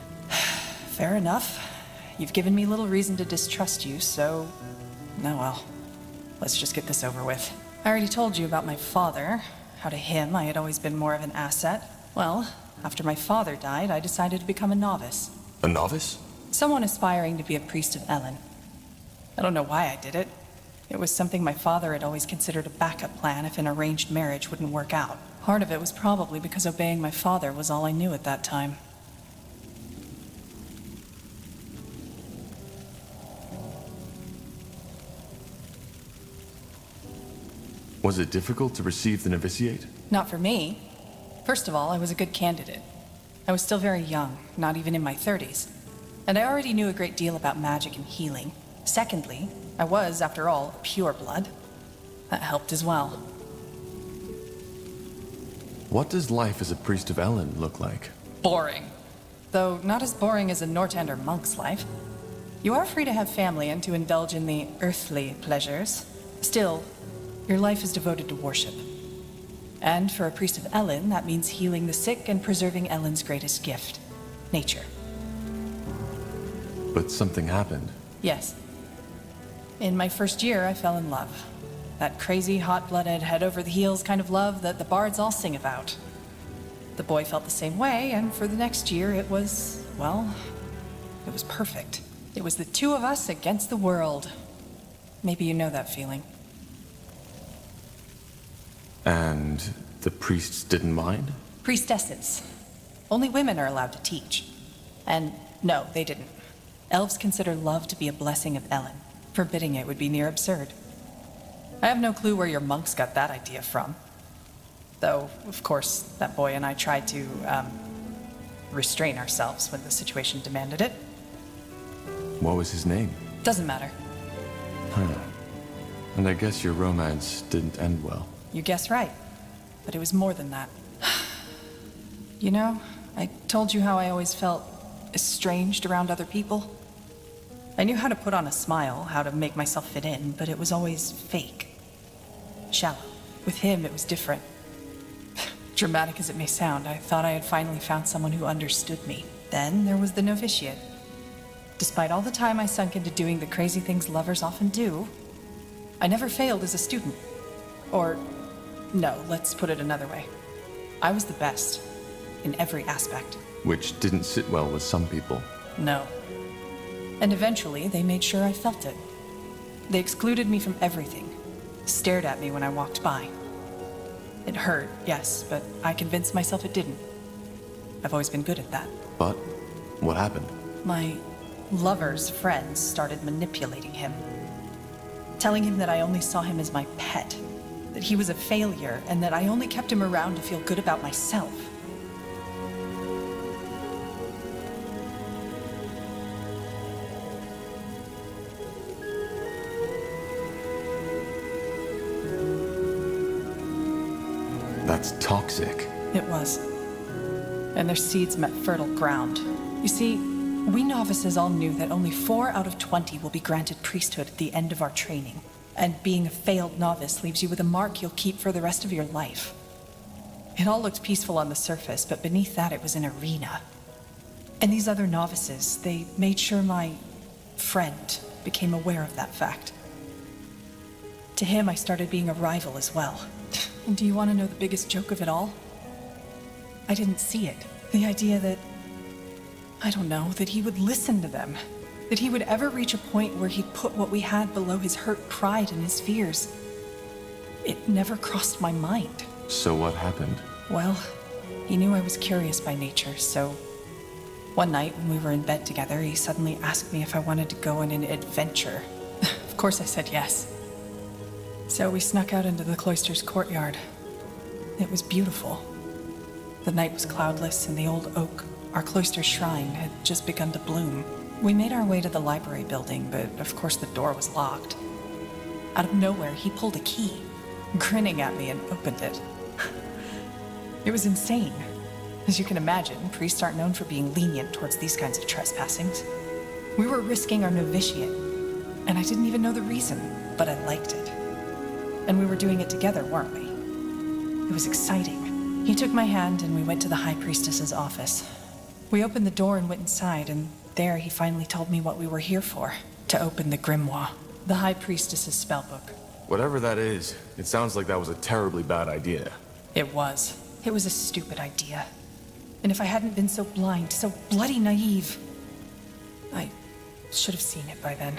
Fair enough. You've given me little reason to distrust you, so... Oh well. Let's just get this over with. I already told you about my father. How to him I had always been more of an asset. Well, after my father died, I decided to become a novice. A novice? Someone aspiring to be a priest of Ellen. I don't know why I did it. It was something my father had always considered a backup plan if an arranged marriage wouldn't work out. Part of it was probably because obeying my father was all I knew at that time. Was it difficult to receive the novitiate? Not for me. First of all, I was a good candidate. I was still very young, not even in my 30s. And I already knew a great deal about magic and healing. Secondly, I was, after all, pure blood. That helped as well. What does life as a priest of Ellen look like? Boring. Though not as boring as a Northander monk's life. You are free to have family and to indulge in the earthly pleasures. Still, your life is devoted to worship. And for a priest of Ellen, that means healing the sick and preserving Ellen's greatest gift, nature. But something happened. Yes. In my first year, I fell in love. That crazy, hot-blooded, head-over-the-heels kind of love that the bards all sing about. The boy felt the same way, and for the next year it was, well, it was perfect. It was the two of us against the world. Maybe you know that feeling. And the priests didn't mind? Priestesses. Only women are allowed to teach. And no, they didn't. Elves consider love to be a blessing of Ellen. Forbidding it would be near absurd. I have no clue where your monks got that idea from. Though, of course, that boy and I tried to, restrain ourselves when the situation demanded it. What was his name? Doesn't matter. Huh. And I guess your romance didn't end well. You guess right. But it was more than that. You know, I told you how I always felt estranged around other people. I knew how to put on a smile, how to make myself fit in, but it was always fake. Shallow. With him, it was different. Dramatic as it may sound, I thought I had finally found someone who understood me. Then there was the novitiate. Despite all the time I sunk into doing the crazy things lovers often do, I never failed as a student. Or, no, let's put it another way. I was the best, in every aspect. Which didn't sit well with some people. No. And eventually, they made sure I felt it. They excluded me from everything, stared at me when I walked by. It hurt, yes, but I convinced myself it didn't. I've always been good at that. But what happened? My lover's friends started manipulating him. Telling him that I only saw him as my pet, that he was a failure, and that I only kept him around to feel good about myself. That's toxic. It was. And their seeds met fertile ground. You see, we novices all knew that only 4 out of 20 will be granted priesthood at the end of our training. And being a failed novice leaves you with a mark you'll keep for the rest of your life. It all looked peaceful on the surface, but beneath that it was an arena. And these other novices, they made sure my friend became aware of that fact. To him, I started being a rival as well. And do you want to know the biggest joke of it all? I didn't see it. The idea that, I don't know, that he would listen to them. That he would ever reach a point where he'd put what we had below his hurt pride and his fears. It never crossed my mind. So what happened? Well, he knew I was curious by nature, so one night when we were in bed together, he suddenly asked me if I wanted to go on an adventure. Of course I said yes. So we snuck out into the cloister's courtyard. It was beautiful. The night was cloudless and the old oak Our cloister shrine had just begun to bloom. We made our way to the library building, but of course the door was locked. Out of nowhere, he pulled a key, grinning at me, and opened it. It was insane. As you can imagine, priests aren't known for being lenient towards these kinds of trespassings. We were risking our novitiate, and I didn't even know the reason, but I liked it. And we were doing it together, weren't we? It was exciting. He took my hand and we went to the High Priestess's office. We opened the door and went inside, and there he finally told me what we were here for. To open the grimoire, the High Priestess's spellbook. Whatever that is, it sounds like that was a terribly bad idea. It was. It was a stupid idea. And if I hadn't been so blind, so bloody naive, I should have seen it by then.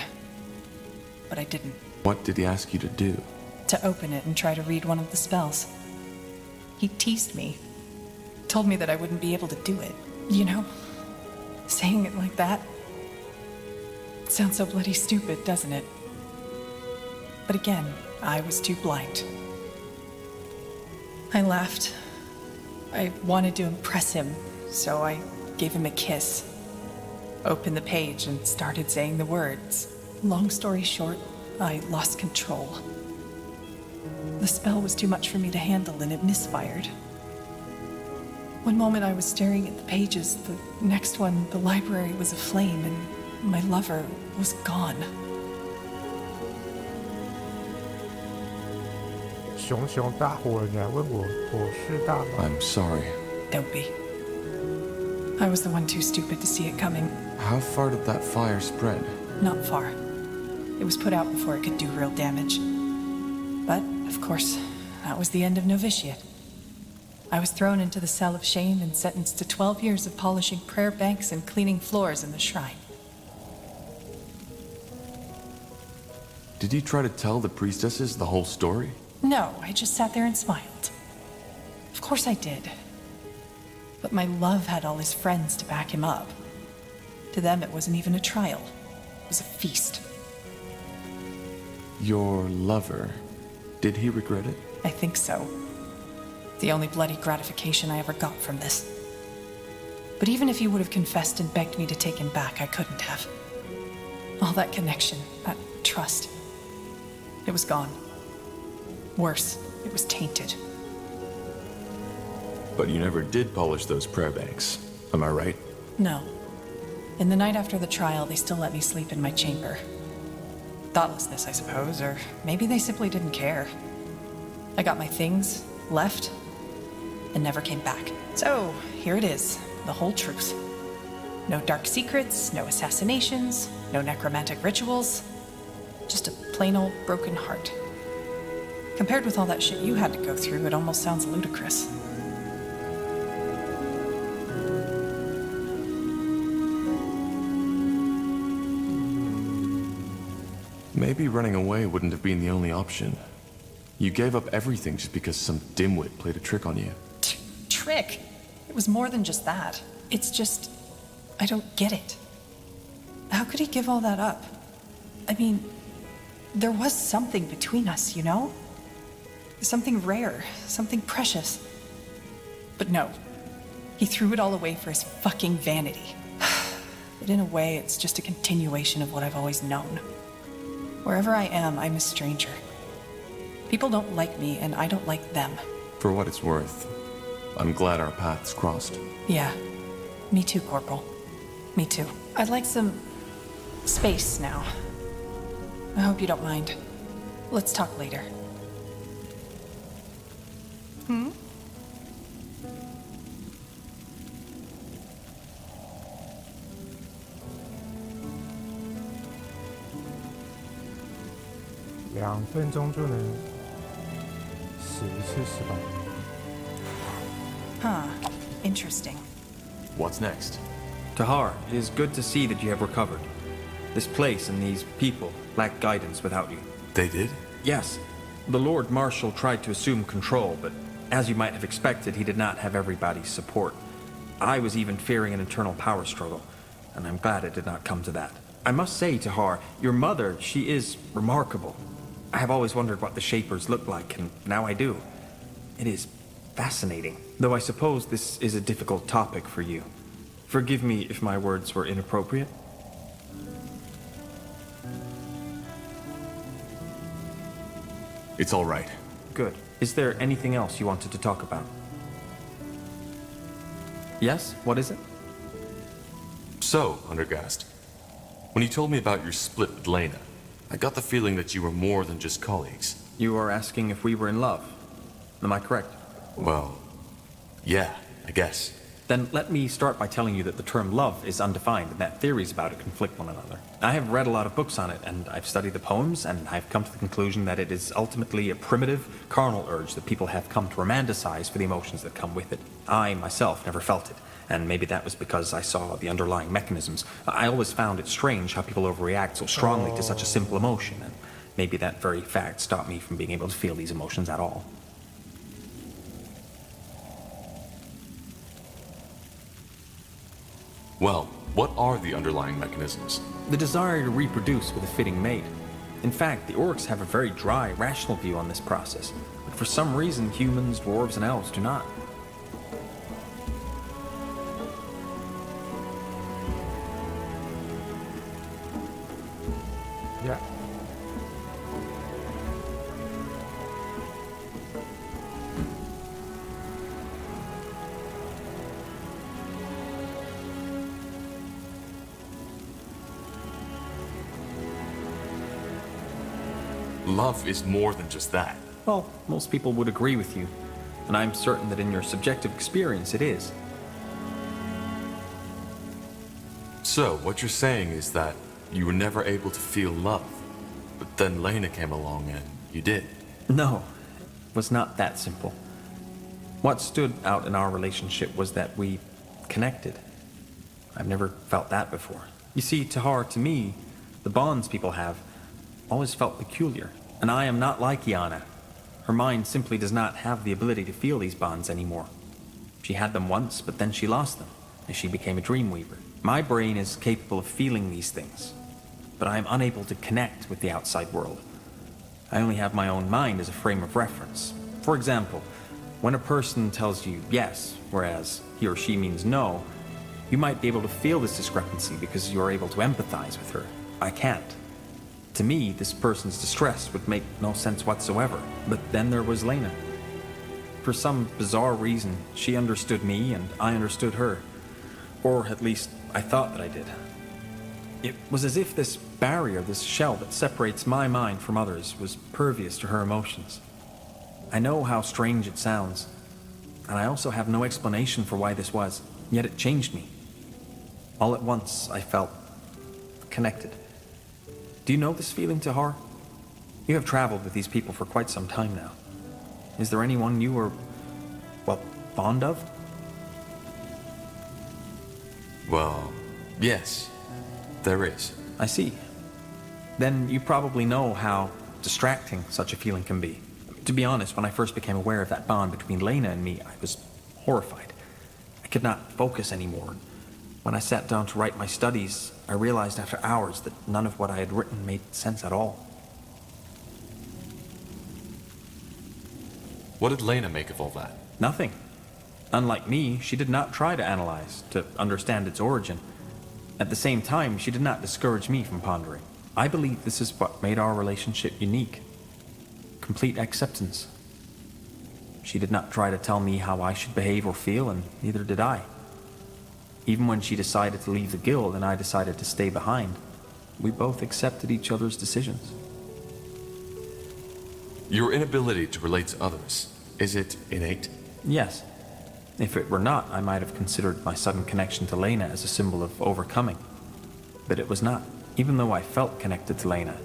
But I didn't. What did he ask you to do? To open it and try to read one of the spells. He teased me. Told me that I wouldn't be able to do it. You know? Saying it like that. It sounds so bloody stupid, doesn't it? But again, I was too blind. I laughed. I wanted to impress him, so I gave him a kiss. Opened the page and started saying the words. Long story short, I lost control. The spell was too much for me to handle and it misfired. One moment I was staring at the pages, the next one, the library was aflame and my lover was gone. I'm sorry. Don't be. I was the one too stupid to see it coming. How far did that fire spread? Not far. It was put out before it could do real damage. But, of course, that was the end of novitiate. I was thrown into the cell of shame and sentenced to 12 years of polishing prayer banks and cleaning floors in the shrine. Did you try to tell the priestesses the whole story? No, I just sat there and smiled. Of course I did. But my love had all his friends to back him up. To them, it wasn't even a trial. It was a feast. Your lover, did he regret it? I think so. The only bloody gratification I ever got from this. But even if he would have confessed and begged me to take him back, I couldn't have. All that connection, that trust, it was gone. Worse, it was tainted. But you never did polish those prayer banks, am I right? No. In the night after the trial, they still let me sleep in my chamber. Thoughtlessness, I suppose, or maybe they simply didn't care. I got my things, left, and never came back. So, here it is, the whole truth. No dark secrets, no assassinations, no necromantic rituals. Just a plain old broken heart. Compared with all that shit you had to go through, it almost sounds ludicrous. Maybe running away wouldn't have been the only option. You gave up everything just because some dimwit played a trick on you. Trick? It was more than just that. It's just, I don't get it. How could he give all that up? I mean, there was something between us, you know? Something rare, something precious. But no, he threw it all away for his fucking vanity. But in a way, it's just a continuation of what I've always known. Wherever I am, I'm a stranger. People don't like me, and I don't like them. For what it's worth, I'm glad our paths crossed. Yeah, me too, Corporal. Me too. I'd like some space now. I hope you don't mind. Let's talk later. Hmm?2分钟就能死一次是吧？ Huh. Interesting. What's next? Tahar, it is good to see that you have recovered. This place and these people lack guidance without you. They did? Yes. The Lord Marshal tried to assume control, but as you might have expected, he did not have everybody's support. I was even fearing an internal power struggle, and I'm glad it did not come to that. I must say, Tahar, your mother, she is remarkable. I have always wondered what the Shapers look like, and now I do. It is fascinating, though I suppose this is a difficult topic for you. Forgive me if my words were inappropriate. It's all right. Good. Is there anything else you wanted to talk about? Yes? What is it? So, Undergast, when you told me about your split with Lena, I got the feeling that you were more than just colleagues. You are asking if we were in love. Am I correct? Well, yeah, I guess. Then let me start by telling you that the term love is undefined and that theories about it conflict one another. I have read a lot of books on it, and I've studied the poems, and I've come to the conclusion that it is ultimately a primitive, carnal urge that people have come to romanticize for the emotions that come with it. I, myself, never felt it, and maybe that was because I saw the underlying mechanisms. I always found it strange how people overreact so strongly to such a simple emotion, and maybe that very fact stopped me from being able to feel these emotions at all. Well, what are the underlying mechanisms? The desire to reproduce with a fitting mate. In fact, the orcs have a very dry, rational view on this process, but for some reason humans, dwarves, and elves do not. Yeah. Love is more than just that. Well, most people would agree with you, and I'm certain that in your subjective experience it is. So, what you're saying is that you were never able to feel love, but then Lena came along and you did. No, it was not that simple. What stood out in our relationship was that we connected. I've never felt that before. You see, Tahar, to me, the bonds people have always felt peculiar, and I am not like Yana. Her mind simply does not have the ability to feel these bonds anymore. She had them once, but then she lost them, as she became a dreamweaver. My brain is capable of feeling these things, but I am unable to connect with the outside world. I only have my own mind as a frame of reference. For example, when a person tells you yes, whereas he or she means no, you might be able to feel this discrepancy because you are able to empathize with her. I can't. To me, this person's distress would make no sense whatsoever. But then there was Lena. For some bizarre reason, she understood me and I understood her. Or at least, I thought that I did. It was as if this barrier, this shell that separates my mind from others, was pervious to her emotions. I know how strange it sounds, and I also have no explanation for why this was, yet it changed me. All at once, I felt connected. Do you know this feeling, Tahar? You have traveled with these people for quite some time now. Is there anyone you were, well, fond of? Well, yes, there is. I see. Then you probably know how distracting such a feeling can be. To be honest, when I first became aware of that bond between Lena and me, I was horrified. I could not focus anymore. When I sat down to write my studies, I realized after hours that none of what I had written made sense at all. What did Lena make of all that? Nothing. Unlike me, she did not try to analyze, to understand its origin. At the same time, she did not discourage me from pondering. I believe this is what made our relationship unique. Complete acceptance. She did not try to tell me how I should behave or feel, and neither did I. Even when she decided to leave the guild and I decided to stay behind, we both accepted each other's decisions. Your inability to relate to others, is it innate? Yes. If it were not, I might have considered my sudden connection to Lena as a symbol of overcoming. But it was not. Even though I felt connected to Lena,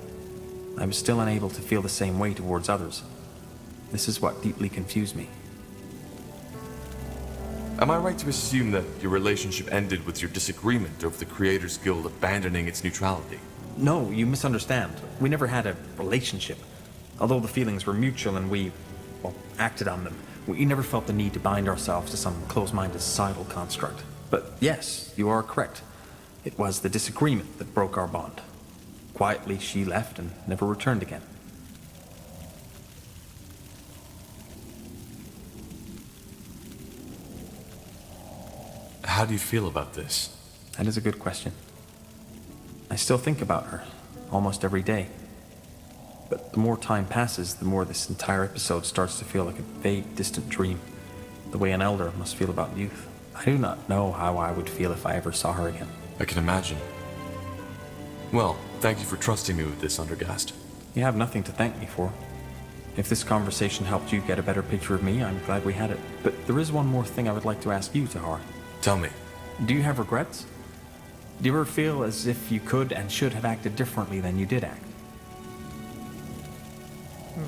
I was still unable to feel the same way towards others. This is what deeply confused me. Am I right to assume that your relationship ended with your disagreement over the Creators Guild abandoning its neutrality? No, you misunderstand. We never had a relationship. Although the feelings were mutual and we, well, acted on them, we never felt the need to bind ourselves to some close-minded societal construct. But yes, you are correct. It was the disagreement that broke our bond. Quietly, she left and never returned again. How do you feel about this? That is a good question. I still think about her, almost every day. But the more time passes, the more this entire episode starts to feel like a vague, distant dream, the way an elder must feel about youth. I do not know how I would feel if I ever saw her again. I can imagine. Well, thank you for trusting me with this, Undergast. You have nothing to thank me for. If this conversation helped you get a better picture of me, I'm glad we had it. But there is one more thing I would like to ask you, Tahar. Tell me. Do you have regrets? Do you ever feel as if you could and should have acted differently than you did act?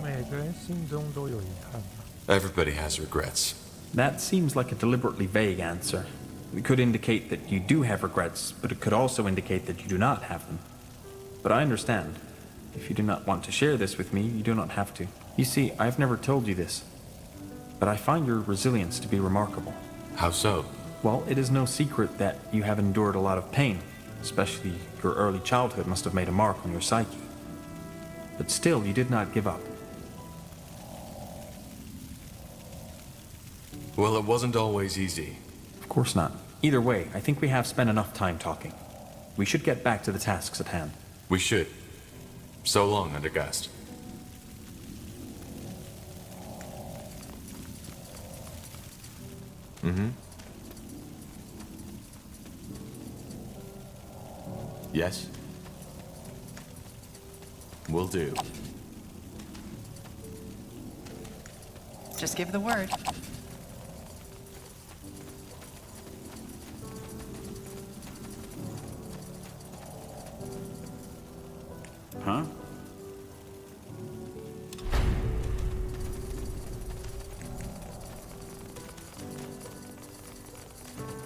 每个人心中都有遗憾吧。 Everybody has regrets. That seems like a deliberately vague answer. It could indicate that you do have regrets, but it could also indicate that you do not have them. But I understand. If you do not want to share this with me, you do not have to. You see, I've never told you this, but I find your resilience to be remarkable. How so? Well, it is no secret that you have endured a lot of pain, especially your early childhood must have made a mark on your psyche. But still, you did not give up. Well, it wasn't always easy. Of course not. Either way, I think we have spent enough time talking. We should get back to the tasks at hand. We should. So long, Undergast. Mm-hmm. Yes. Will do. Just give the word. Huh?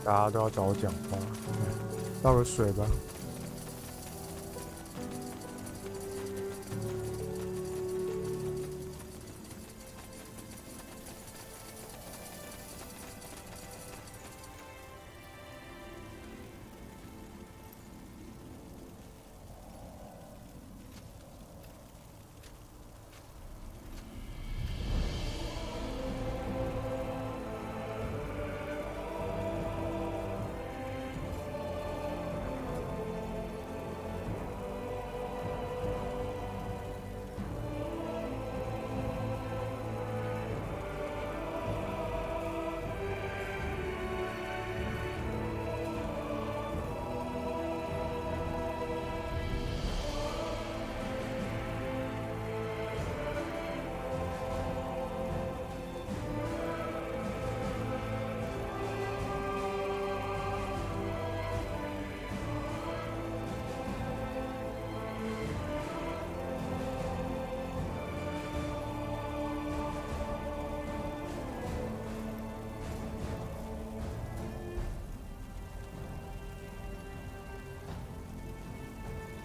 大家都要找我讲话，倒个水吧。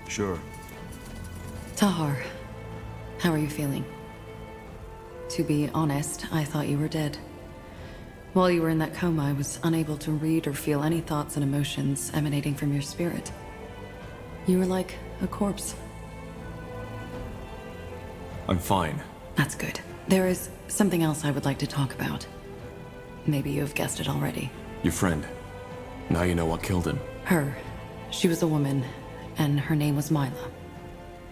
Sure. Tahar, how are you feeling? To be honest, I thought you were dead. While you were in that coma, I was unable to read or feel any thoughts and emotions emanating from your spirit. You were like a corpse. I'm fine. That's good. There is something else I would like to talk about. Maybe you have guessed it already. Your friend. Now you know what killed him. Her. She was a woman, and her name was Mila.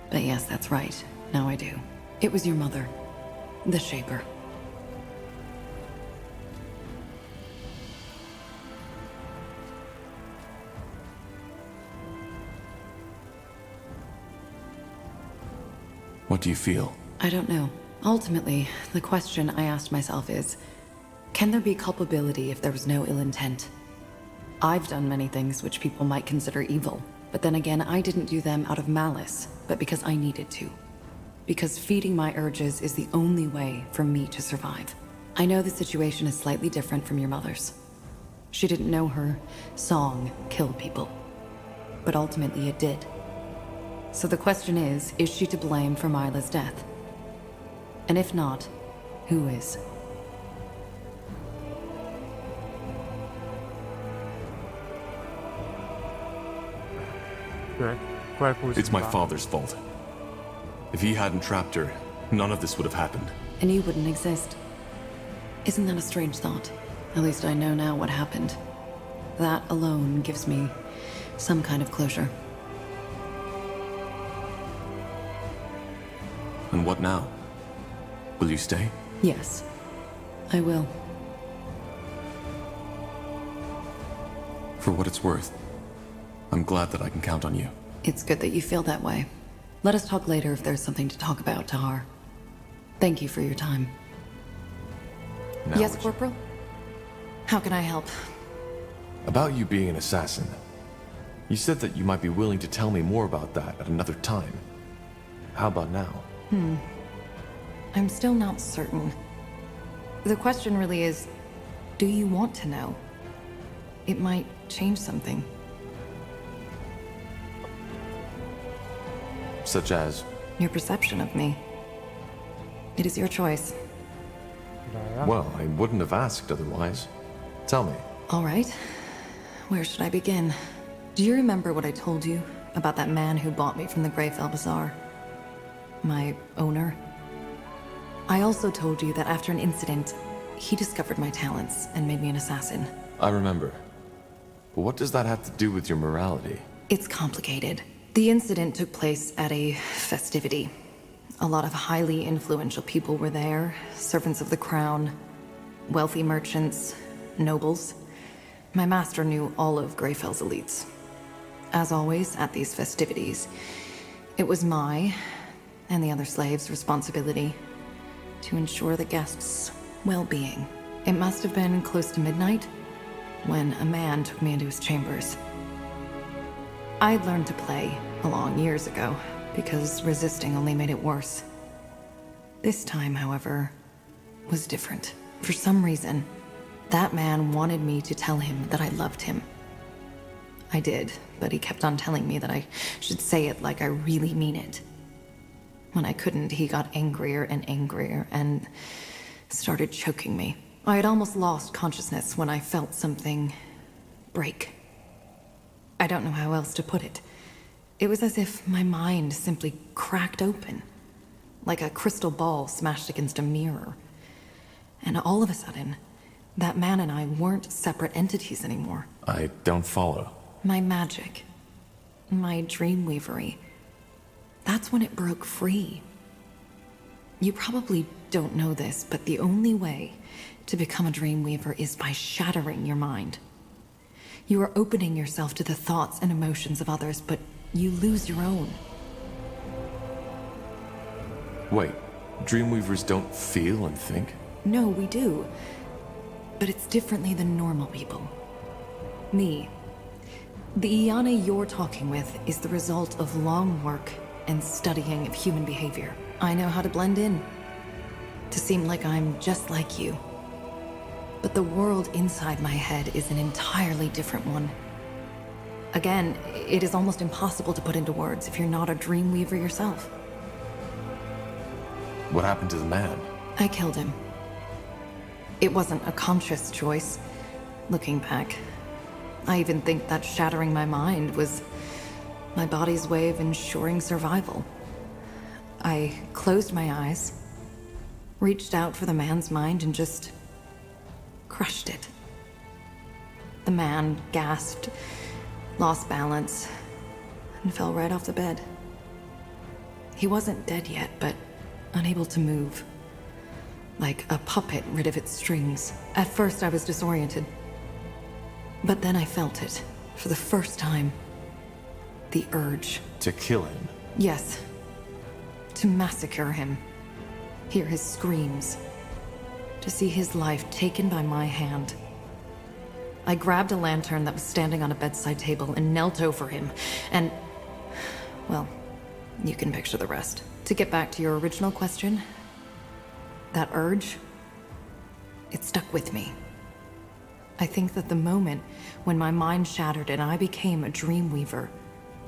But yes, that's right. Now I do. It was your mother. The Shaper. What do you feel? I don't know. Ultimately, the question I asked myself is, can there be culpability if there was no ill intent? I've done many things which people might consider evil, but then again, I didn't do them out of malice, but because I needed to. Because feeding my urges is the only way for me to survive. I know the situation is slightly different from your mother's. She didn't know her song killed people. But ultimately it did. So the question is she to blame for Mila's death? And if not, who is? It's my father's fault. If he hadn't trapped her, none of this would have happened. And you wouldn't exist. Isn't that a strange thought? At least I know now what happened. That alone gives me some kind of closure. And what now? Will you stay? Yes, I will. For what it's worth, I'm glad that I can count on you. It's good that you feel that way. Let us talk later if there's something to talk about, Tahar. Thank you for your time. Now yes, Corporal? How can I help? About you being an assassin. You said that you might be willing to tell me more about that at another time. How about now? I'm still not certain. The question really is, do you want to know? It might change something. Such as? Your perception of me. It is your choice. Well, I wouldn't have asked otherwise. Tell me. All right. Where should I begin? Do you remember what I told you about that man who bought me from the Greyfell Bazaar? My owner? I also told you that after an incident, he discovered my talents and made me an assassin. I remember. But what does that have to do with your morality? It's complicated. The incident took place at a festivity. A lot of highly influential people were there, servants of the crown, wealthy merchants, nobles. My master knew all of Greyfell's elites. As always, at these festivities, it was my and the other slaves' responsibility to ensure the guests' well-being. It must have been close to midnight when a man took me into his chambers. I'd learned to play along years ago, because resisting only made it worse. This time, however, was different. For some reason, that man wanted me to tell him that I loved him. I did, but he kept on telling me that I should say it like I really mean it. When I couldn't, he got angrier and angrier and started choking me. I had almost lost consciousness when I felt something break. I don't know how else to put it. It was as if my mind simply cracked open, like a crystal ball smashed against a mirror. And all of a sudden, that man and I weren't separate entities anymore. I don't follow. My magic, my dreamweavery, that's when it broke free. You probably don't know this, but the only way to become a dreamweaver is by shattering your mind. You are opening yourself to the thoughts and emotions of others, but you lose your own. Wait, Dreamweavers don't feel and think? No, we do. But it's differently than normal people. Me. The Iana you're talking with is the result of long work and studying of human behavior. I know how to blend in, to seem like I'm just like you. But the world inside my head is an entirely different one. Again, it is almost impossible to put into words if you're not a Dreamweaver yourself. What happened to the man? I killed him. It wasn't a conscious choice, looking back. I even think that shattering my mind was my body's way of ensuring survival. I closed my eyes, reached out for the man's mind, and just crushed it. The man gasped, lost balance, and fell right off the bed. He wasn't dead yet, but unable to move. Like a puppet rid of its strings. At first I was disoriented. But then I felt it, for the first time. The urge. To kill him? Yes. To massacre him. Hear his screams. To see his life taken by my hand. I grabbed a lantern that was standing on a bedside table and knelt over him, and... well, you can picture the rest. To get back to your original question, that urge, it stuck with me. I think that the moment when my mind shattered and I became a Dreamweaver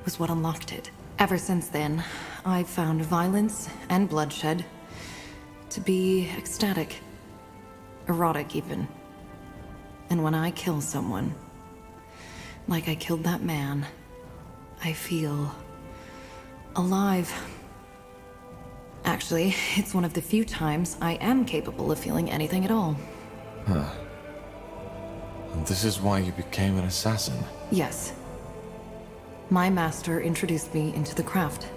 was what unlocked it. Ever since then, I've found violence and bloodshed to be ecstatic, erotic even. And when I kill someone, like I killed that man, I feel alive. Actually, it's one of the few times I am capable of feeling anything at all. Huh. This is why you became an assassin? Yes. My master introduced me into the craft.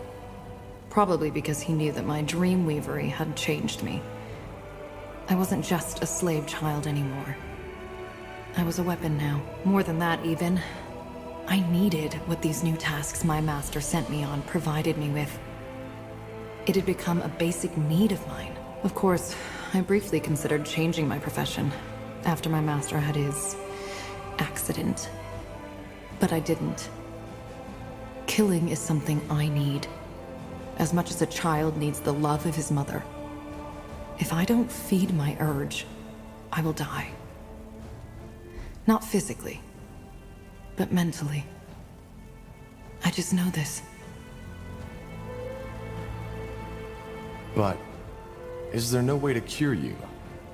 Probably because he knew that my dreamweavery had changed me. I wasn't just a slave child anymore. I was a weapon now. More than that, even. I needed what these new tasks my master sent me on provided me with. It had become a basic need of mine. Of course, I briefly considered changing my profession after my master had his accident. But I didn't. Killing is something I need, as much as a child needs the love of his mother. If I don't feed my urge, I will die. Not physically, but mentally. I just know this. But is there no way to cure you?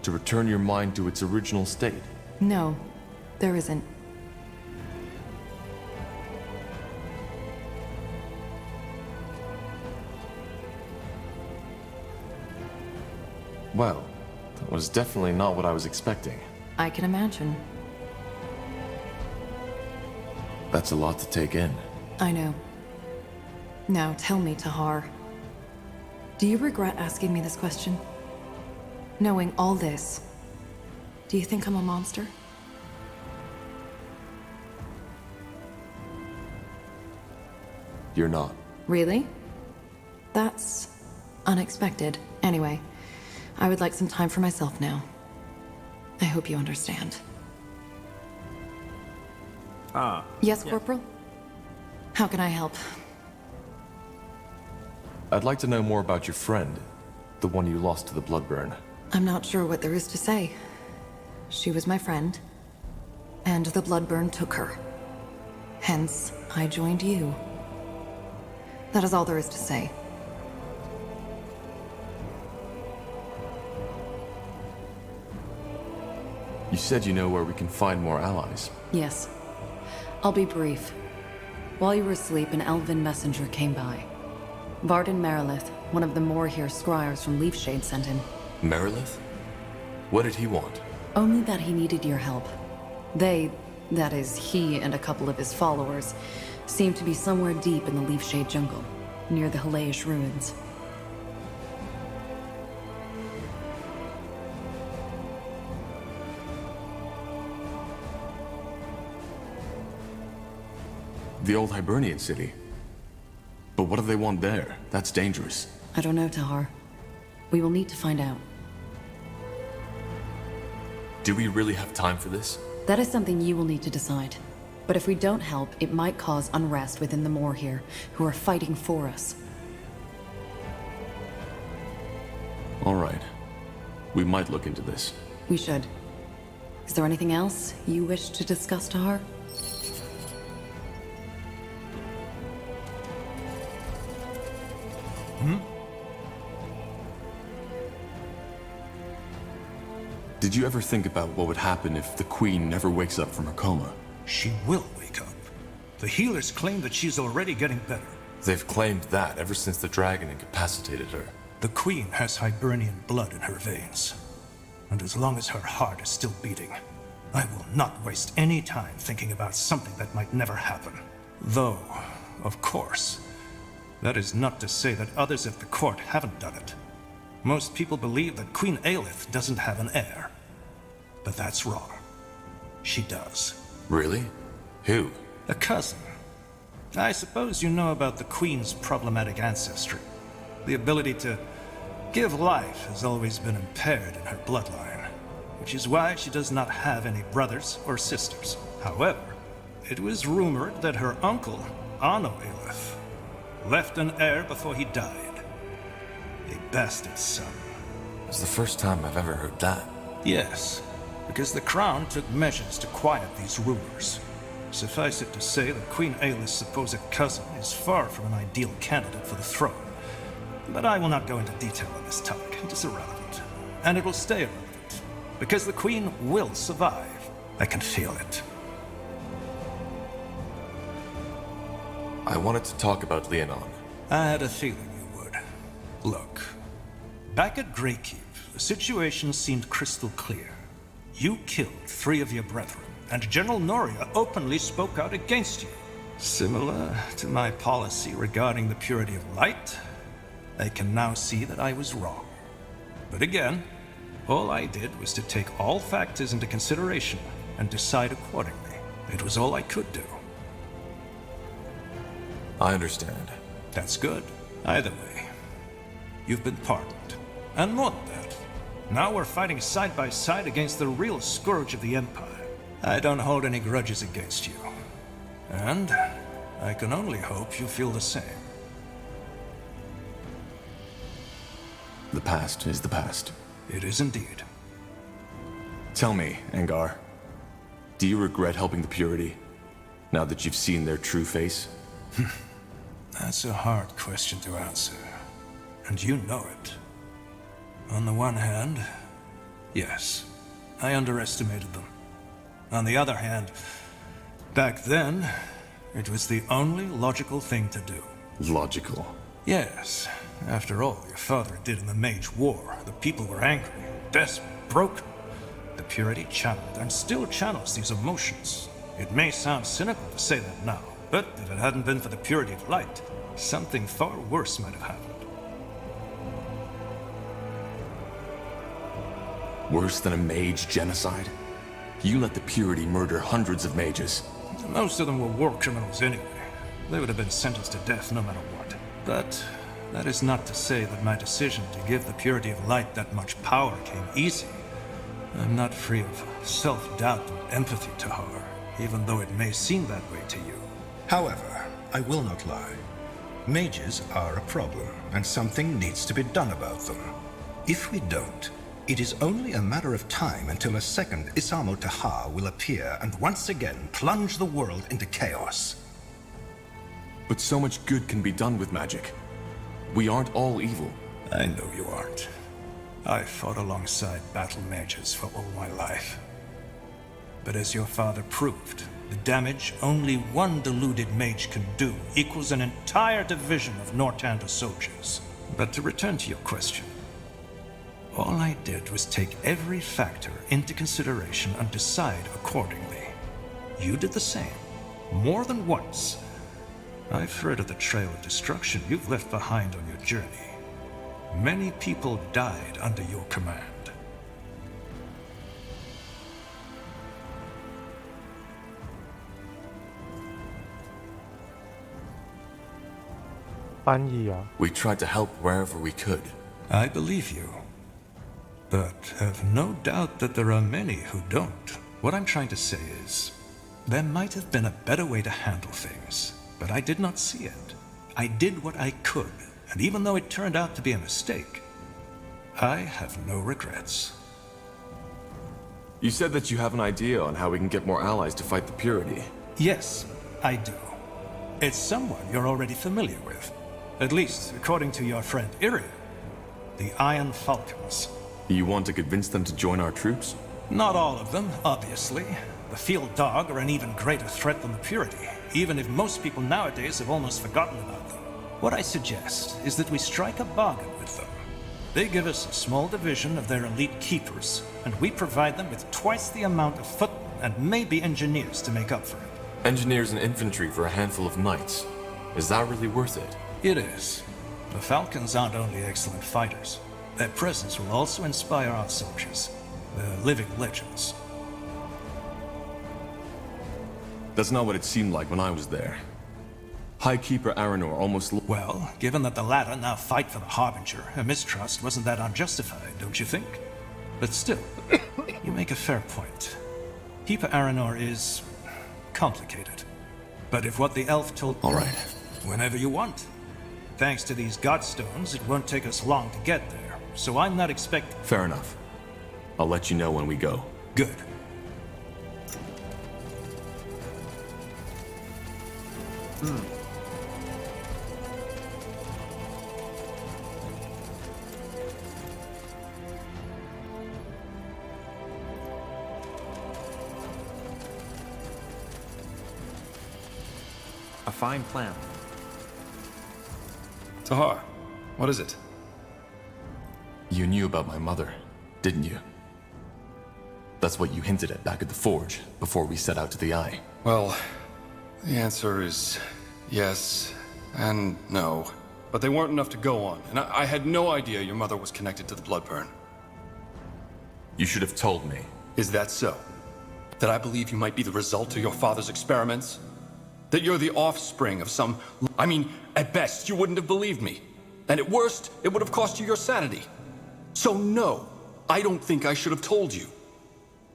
To return your mind to its original state? No, there isn't. Well, that was definitely not what I was expecting. I can imagine. That's a lot to take in. I know. Now tell me, Tahar. Do you regret asking me this question? Knowing all this, do you think I'm a monster? You're not. Really? That's unexpected. Anyway, I would like some time for myself now. I hope you understand. Yes, Corporal? How can I help? I'd like to know more about your friend, the one you lost to the bloodburn. I'm not sure what there is to say. She was my friend, and the bloodburn took her. Hence, I joined you. That is all there is to say. You said you know where we can find more allies. Yes. I'll be brief. While you were asleep, an elven messenger came by. Varden Merilith, one of the Moorhere scryers from Leafshade, sent him. Merilith? What did he want? Only that he needed your help. They, that is, he and a couple of his followers, seemed to be somewhere deep in the Leafshade jungle, near the Halayish ruins. The old Hibernian city. But what do they want there? That's dangerous. I don't know, Tahar. We will need to find out. Do we really have time for this? That is something you will need to decide. But if we don't help, it might cause unrest within the Moorhere, who are fighting for us. All right. We might look into this. We should. Is there anything else you wish to discuss, Tahar? Did you ever think about what would happen if the Queen never wakes up from her coma? She will wake up. The healers claim that she's already getting better. They've claimed that ever since the dragon incapacitated her. The Queen has Hibernian blood in her veins. And as long as her heart is still beating, I will not waste any time thinking about something that might never happen. Though, of course, that is not to say that others at the court haven't done it. Most people believe that Queen Aelith doesn't have an heir. But that's wrong. She does. Really? Who? A cousin. I suppose you know about the Queen's problematic ancestry. The ability to give life has always been impaired in her bloodline, which is why she does not have any brothers or sisters. However, it was rumored that her uncle, Anno Aelith, left an heir before he died. A bastard son. It's the first time I've ever heard that. Yes, because the Crown took measures to quiet these rumors. Suffice it to say that Queen Aelith's supposed cousin is far from an ideal candidate for the throne. But I will not go into detail on this topic. It is irrelevant. And it will stay irrelevant. Because the Queen will survive. I can feel it. I wanted to talk about Leonon. I had a feeling you would. Look, back at Greykeep, the situation seemed crystal clear. You killed 3 of your brethren, and General Noria openly spoke out against you. Similar to my policy regarding the purity of light, I can now see that I was wrong. But again, all I did was to take all factors into consideration and decide accordingly. It was all I could do. I understand. That's good. Either way, you've been pardoned. And more than that, now we're fighting side by side against the real scourge of the Empire. I don't hold any grudges against you. And I can only hope you feel the same. The past is the past. It is indeed. Tell me, Angar, do you regret helping the Purity, now that you've seen their true face? That's a hard question to answer, and you know it. On the one hand, yes, I underestimated them. On the other hand, back then, it was the only logical thing to do. Logical? Yes. After all your father did in the Mage War, the people were angry, desperate, broken. The Purity channeled and still channels these emotions. It may sound cynical to say that now, but if it hadn't been for the Purity of Light, something far worse might have happened. Worse than a mage genocide? You let the Purity murder hundreds of mages. Most of them were war criminals anyway. They would have been sentenced to death no matter what. But that is not to say that my decision to give the Purity of Light that much power came easy. I'm not free of self-doubt and empathy, Tahar, even though it may seem that way to you. However, I will not lie. Mages are a problem, and something needs to be done about them. If we don't, it is only a matter of time until a second Isamo Tahar will appear and once again plunge the world into chaos. But so much good can be done with magic. We aren't all evil. I know you aren't. I fought alongside battle mages for all my life. But as your father proved, the damage only one deluded mage can do equals an entire division of Nortanda soldiers. But to return to your question, all I did was take every factor into consideration and decide accordingly. You did the same, more than once. I've threaded the trail of destruction you've left behind on your journey. Many people died under your command. We tried to help wherever we could. I believe you. But have no doubt that there are many who don't. What I'm trying to say is, there might have been a better way to handle things, but I did not see it. I did what I could, and even though it turned out to be a mistake, I have no regrets. You said that you have an idea on how we can get more allies to fight the Purity. Yes, I do. It's someone you're already familiar with. At least, according to your friend Iria. The Iron Falcons. You want to convince them to join our troops? Not all of them, obviously. The Field Dog are an even greater threat than the Purity, even if most people nowadays have almost forgotten about them. What I suggest is that we strike a bargain with them. They give us a small division of their elite keepers, and we provide them with twice the amount of footmen and maybe engineers to make up for it. Engineers and infantry for a handful of knights. Is that really worth it? It is. The Falcons aren't only excellent fighters. Their presence will also inspire our soldiers. They're living legends. That's not what it seemed like when I was there. High Keeper Aranor almost... Well, given that the latter now fight for the Harbinger, her mistrust wasn't that unjustified, don't you think? But still, you make a fair point. Keeper Aranor is... complicated. But if what the elf told... All right. Whenever you want. Thanks to these Godstones, it won't take us long to get there, so I'm not expecting... Fair enough. I'll let you know when we go. Good. A fine plan. Tahar, what is it? You knew about my mother, didn't you? That's what you hinted at back at the forge, before we set out to the Eye. Well, the answer is yes and no. But they weren't enough to go on, and I had no idea your mother was connected to the Bloodburn. You should have told me. Is that so? That I believe you might be the result of your father's experiments? That you're the offspring of some... I mean, at best, you wouldn't have believed me. And at worst, it would have cost you your sanity. So no, I don't think I should have told you.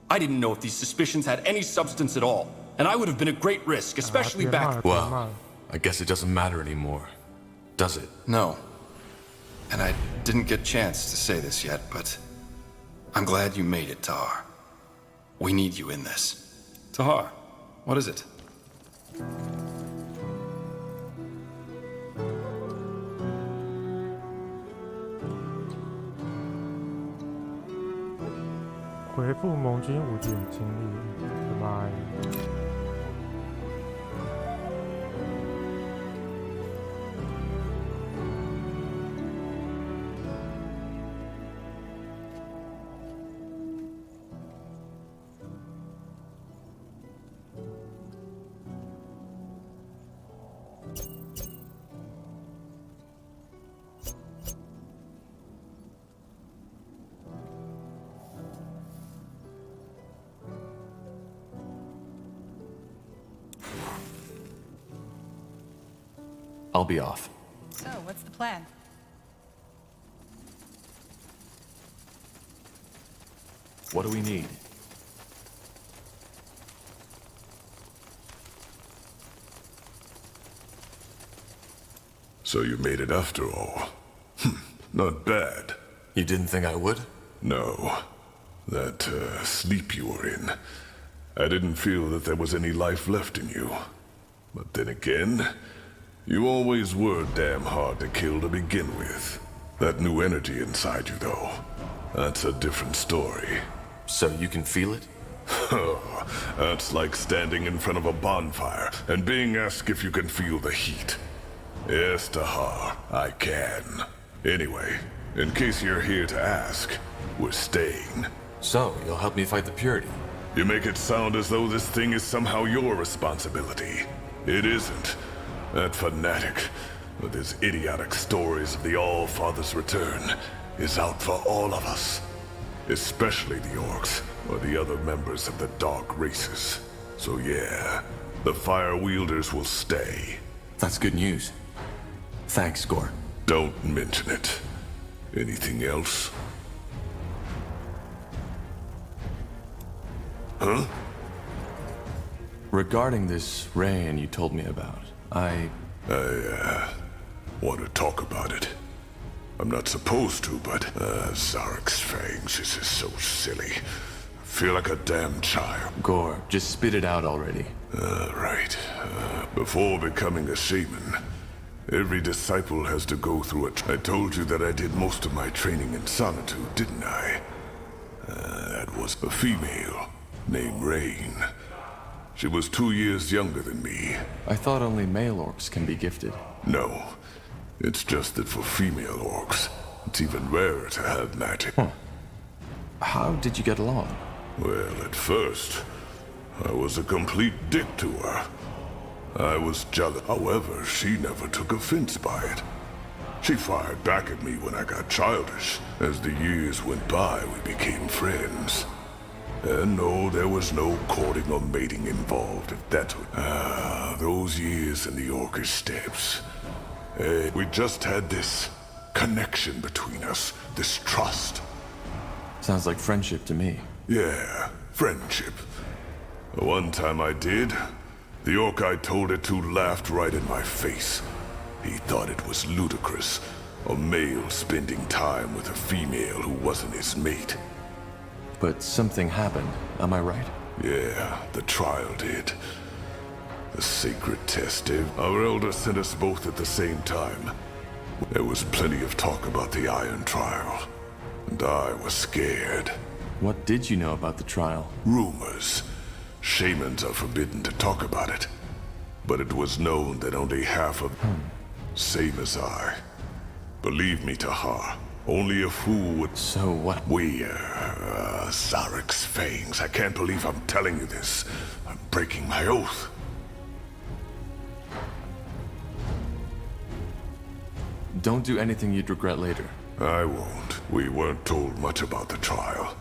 I didn't know if these suspicions had any substance at all, and I would have been at great risk, especially back... Well, I guess it doesn't matter anymore, does it? No. And I didn't get a chance to say this yet, but I'm glad you made it, Tahar. We need you in this. Tahar, what is it?回复盟军5点精力，拜拜。I'll be off. So, what's the plan? What do we need? So you made it after all. Not bad. You didn't think I would? No. That sleep you were in, I didn't feel that there was any life left in you. But then again, you always were damn hard to kill to begin with. That new energy inside you, though, that's a different story. So you can feel it? That's like standing in front of a bonfire and being asked if you can feel the heat. Yes, Tahar, I can. Anyway, in case you're here to ask, we're staying. So, you'll help me fight the Purity? You make it sound as though this thing is somehow your responsibility. It isn't. That fanatic, with his idiotic stories of the All-Father's return, is out for all of us. Especially the orcs, or the other members of the Dark Races. So yeah, the Fire Wielders will stay. That's good news. Thanks, Gore. Don't mention it. Anything else? Huh? Regarding this rain you told me about, I want to talk about it. I'm not supposed to, but Zarek's fangs, this is so silly. I feel like a damn child. Gore, just spit it out already. Right. Before becoming a shaman, every disciple has to go through it. I told you that I did most of my training in solitude, didn't I? That was a female named Rain. She was 2 years younger than me. I thought only male orcs can be gifted. No. It's just that for female orcs, it's even rarer to have magic. Huh. How did you get along? Well, at first, I was a complete dick to her. I was jealous. However, she never took offense by it. She fired back at me when I got childish. As the years went by, we became friends. And no, there was no courting or mating involved, if that's what... those years in the Orcish steppes. We just had this connection between us, this trust. Sounds like friendship to me. Yeah, friendship. One time I did, the orc I told it to laughed right in my face. He thought it was ludicrous, a male spending time with a female who wasn't his mate. But something happened, am I right? Yeah, the trial did. The sacred test did. Our elder sent us both at the same time. There was plenty of talk about the Iron Trial, and I was scared. What did you know about the trial? Rumors. Shamans are forbidden to talk about it. But it was known that only half of... Same as I. Believe me, Tahar, Only a fool would... So what? Zarek's fangs. I can't believe I'm telling you this. I'm breaking my oath. Don't do anything you'd regret later. I won't. We weren't told much about the trial.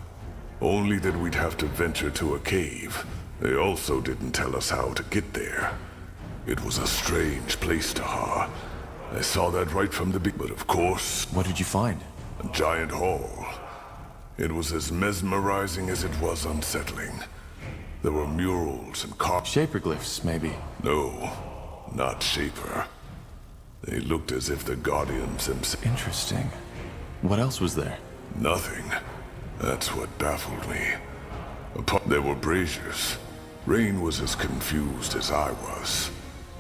Only that we'd have to venture to a cave. They also didn't tell us how to get there. It was a strange place, Tahar. I saw that right from the beginning. But of course... What did you find? A giant hall. It was as mesmerizing as it was unsettling. There were murals and Shaper glyphs, maybe? No, not Shaper. They looked as if the Guardians themselves... Interesting. What else was there? Nothing. That's what baffled me. There were braziers. Rain was as confused as I was.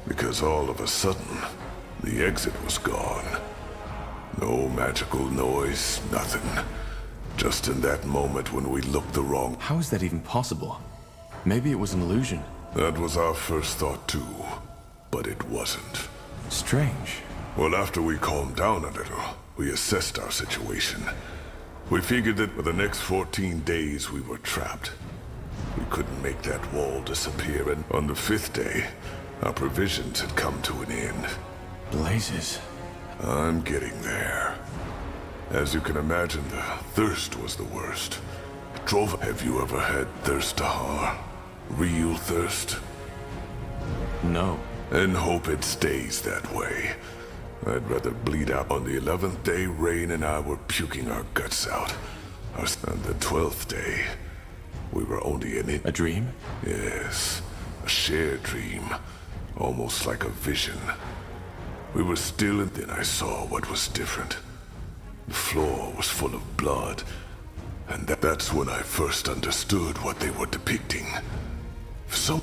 Because all of a sudden, the exit was gone. No magical noise, nothing. Just in that moment when we looked the wrong... How is that even possible? Maybe it was an illusion. That was our first thought too, but it wasn't. Strange. Well, after we calmed down a little, we assessed our situation. We figured that for the next 14 days we were trapped. We couldn't make that wall disappear, and on the 5th day, our provisions had come to an end. Blazes. I'm getting there. As you can imagine, the thirst was the worst. It drove... Have you ever had thirst, Tahar? Real thirst? No. And hope it stays that way. I'd rather bleed out. On the 11th day, Rain and I were puking our guts out. On the 12th day, we were only in it. A dream? Yes. A shared dream. Almost like a vision. We were still, and then I saw what was different. The floor was full of blood. And that's when I first understood what they were depicting.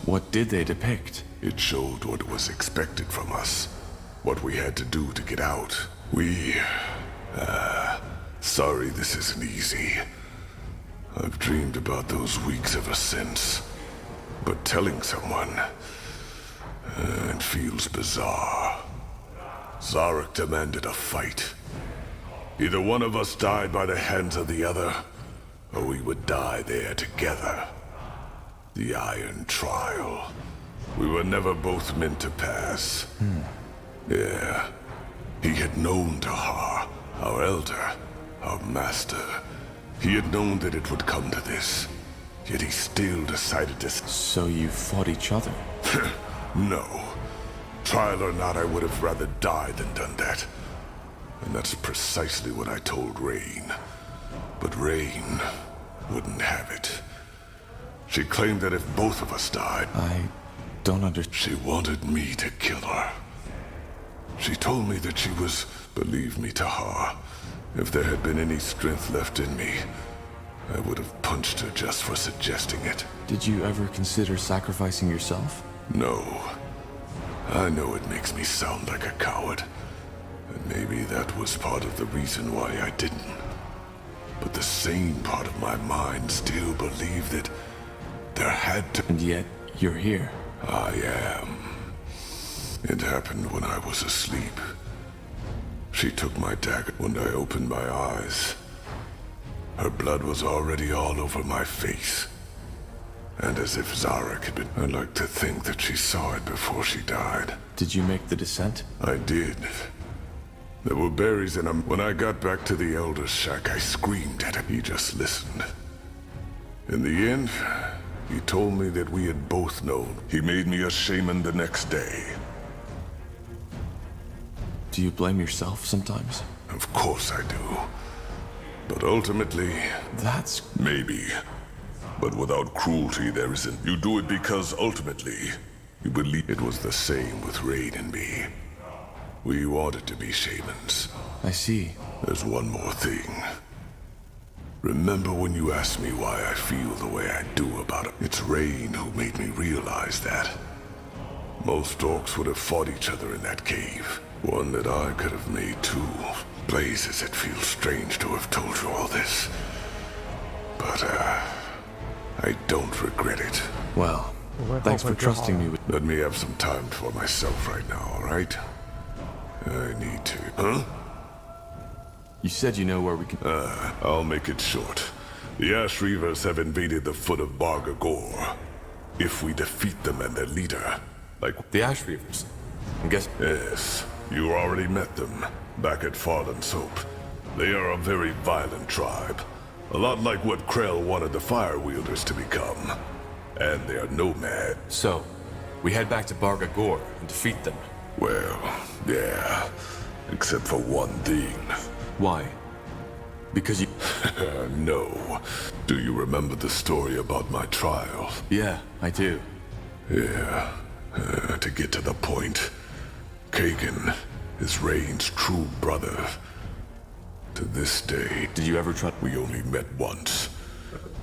What did they depict? It showed what was expected from us. What we had to do to get out. Sorry this isn't easy. I've dreamed about those weeks ever since. But telling someone... it feels bizarre. Zarek demanded a fight. Either one of us died by the hands of the other, or we would die there together. The Iron Trial. We were never both meant to pass. Yeah. He had known Tahar, our elder, our master. He had known that it would come to this. Yet he still decided to... So you fought each other? No. Trial or not, I would have rather died than done that. And that's precisely what I told Rain. But Rain wouldn't have it. She claimed that if both of us died... I don't understand. She wanted me to kill her. She told me that she was... Believe me, Tahar, if there had been any strength left in me, I would have punched her just for suggesting it. Did you ever consider sacrificing yourself? No. I know it makes me sound like a coward. And maybe that was part of the reason why I didn't. But the sane part of my mind still believed that there had to... And yet, you're here. I am. It happened when I was asleep. She took my dagger when I opened my eyes. Her blood was already all over my face. And as if Zarek had been... I'd like to think that she saw it before she died. Did you make the descent? I did. There were berries in them. When I got back to the Elder's shack, I screamed at him. He just listened. In the end, he told me that we had both known. He made me a shaman the next day. Do you blame yourself sometimes? Of course I do. But ultimately... That's... Maybe. But without cruelty, there isn't. You do it because ultimately, you believe. It was the same with Rain and me. We wanted to be shamans. I see. There's one more thing. Remember when you asked me why I feel the way I do about it? It's Rain who made me realize that. Most orcs would have fought each other in that cave. One that I could have made too. Blazes, it feels strange to have told you all this. But, I don't regret it. Well, thanks for trusting me with... Let me have some time for myself right now, all right? I need to... Huh? You said you know where we can... I'll make it short. The Ash Reavers have invaded the foot of Barga Gor. If we defeat them and their leader... Like the Ash Reavers? I guess... Yes, you already met them, back at Farland's Hope. They are a very violent tribe. A lot like what Krell wanted the Fire Wielders to become. And they are nomad. So, we head back to Barga Gor and defeat them. Well, yeah. Except for one thing. Why? Because you... No. Do you remember the story about my trial? Yeah, I do. Yeah. To get to the point, Kagan is Rain's true brother. To this day... Did you ever try... We only met once.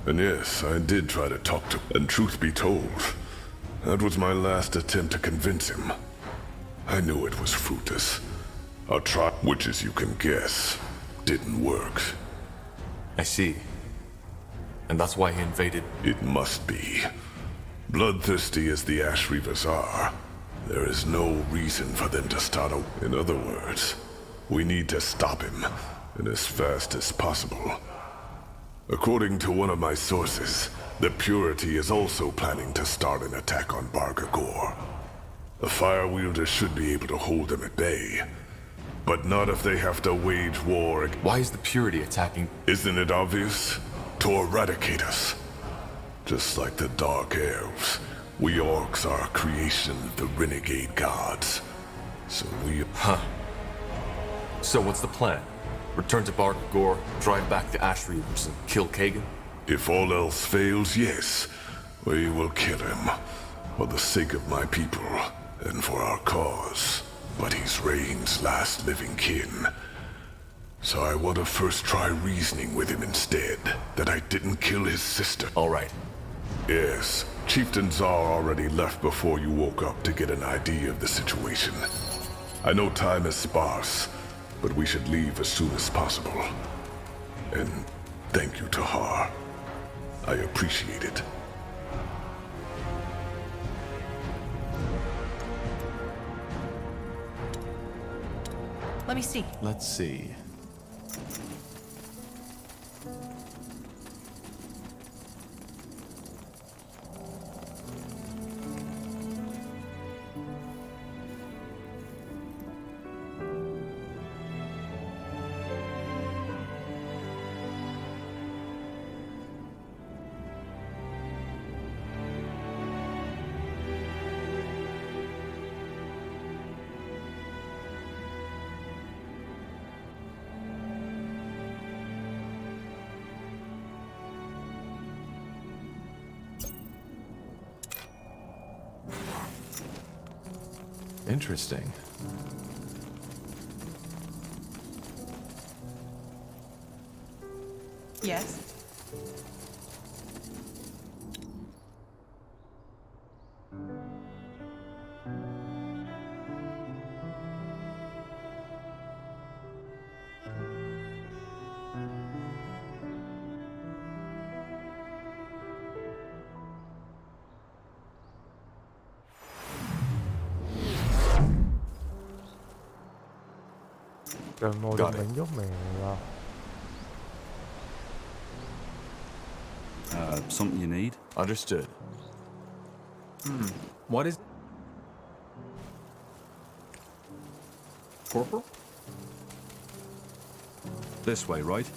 And yes, I did try to talk to him. And truth be told, that was my last attempt to convince him. I knew it was fruitless. Our trial, which as you can guess, didn't work. I see. And that's why he invaded... It must be. Bloodthirsty as the Ash Reavers are, there is no reason for them to start a... In other words, we need to stop him, and as fast as possible. According to one of my sources, the Purity is also planning to start an attack on Barga Gor. The Fire Wielders should be able to hold them at bay. But not if they have to wage war. Why is the Purity attacking? Isn't it obvious? To eradicate us. Just like the Dark Elves, we Orcs are a creation of the renegade gods. So we... Huh. So what's the plan? Return to Barga Gor, drive back the Ash Reavers, and kill Kagan? If all else fails, yes. We will kill him. For the sake of my people, and for our cause. But he's Rain's last living kin. So I want to first try reasoning with him instead, that I didn't kill his sister. All right. Yes, Chieftain Czar already left before you woke up to get an idea of the situation. I know time is sparse, but we should leave as soon as possible. And thank you, Tahar. I appreciate it. Let me see. Let's see. Interesting. Yes. Got it. Something you need? Understood. What is... Corporal? This way, right?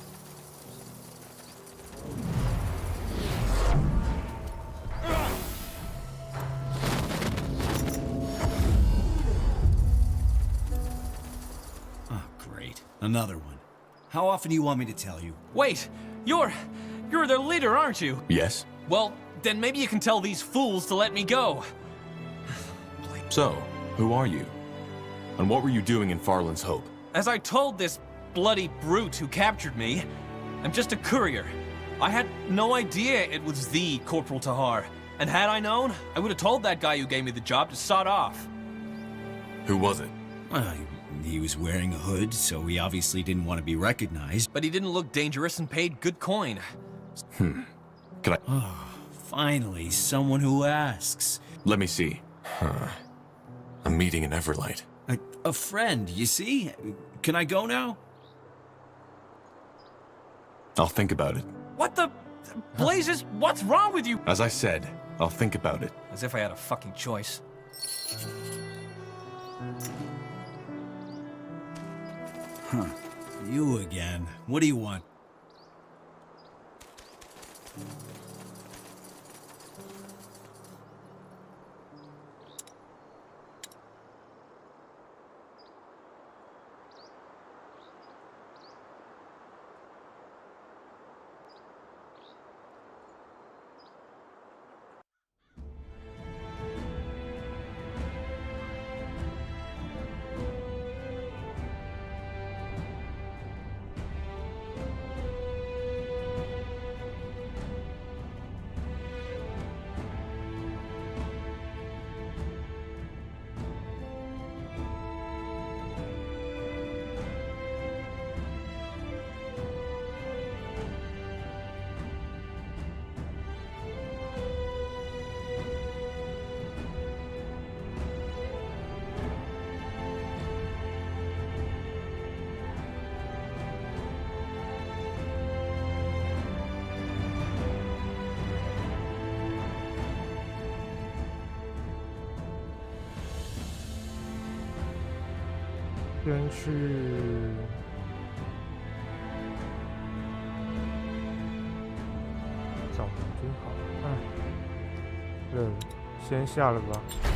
Another one. How often do you want me to tell you? Wait! You're their leader, aren't you? Yes. Well, then maybe you can tell these fools to let me go. So, who are you? And what were you doing in Farland's Hope? As I told this bloody brute who captured me, I'm just a courier. I had no idea it was the Corporal Tahar. And had I known, I would have told that guy who gave me the job to sod off. Who was it? Well, he was wearing a hood, so he obviously didn't want to be recognized. But he didn't look dangerous and paid good coin. Can I... Oh, finally, someone who asks. Let me see. A meeting in Everlight. A friend, you see? Can I go now? I'll think about it. What the blazes? What's wrong with you? As I said, I'll think about it. As if I had a fucking choice. Huh. You again. What do you want?先去找盟军好了。先下了吧。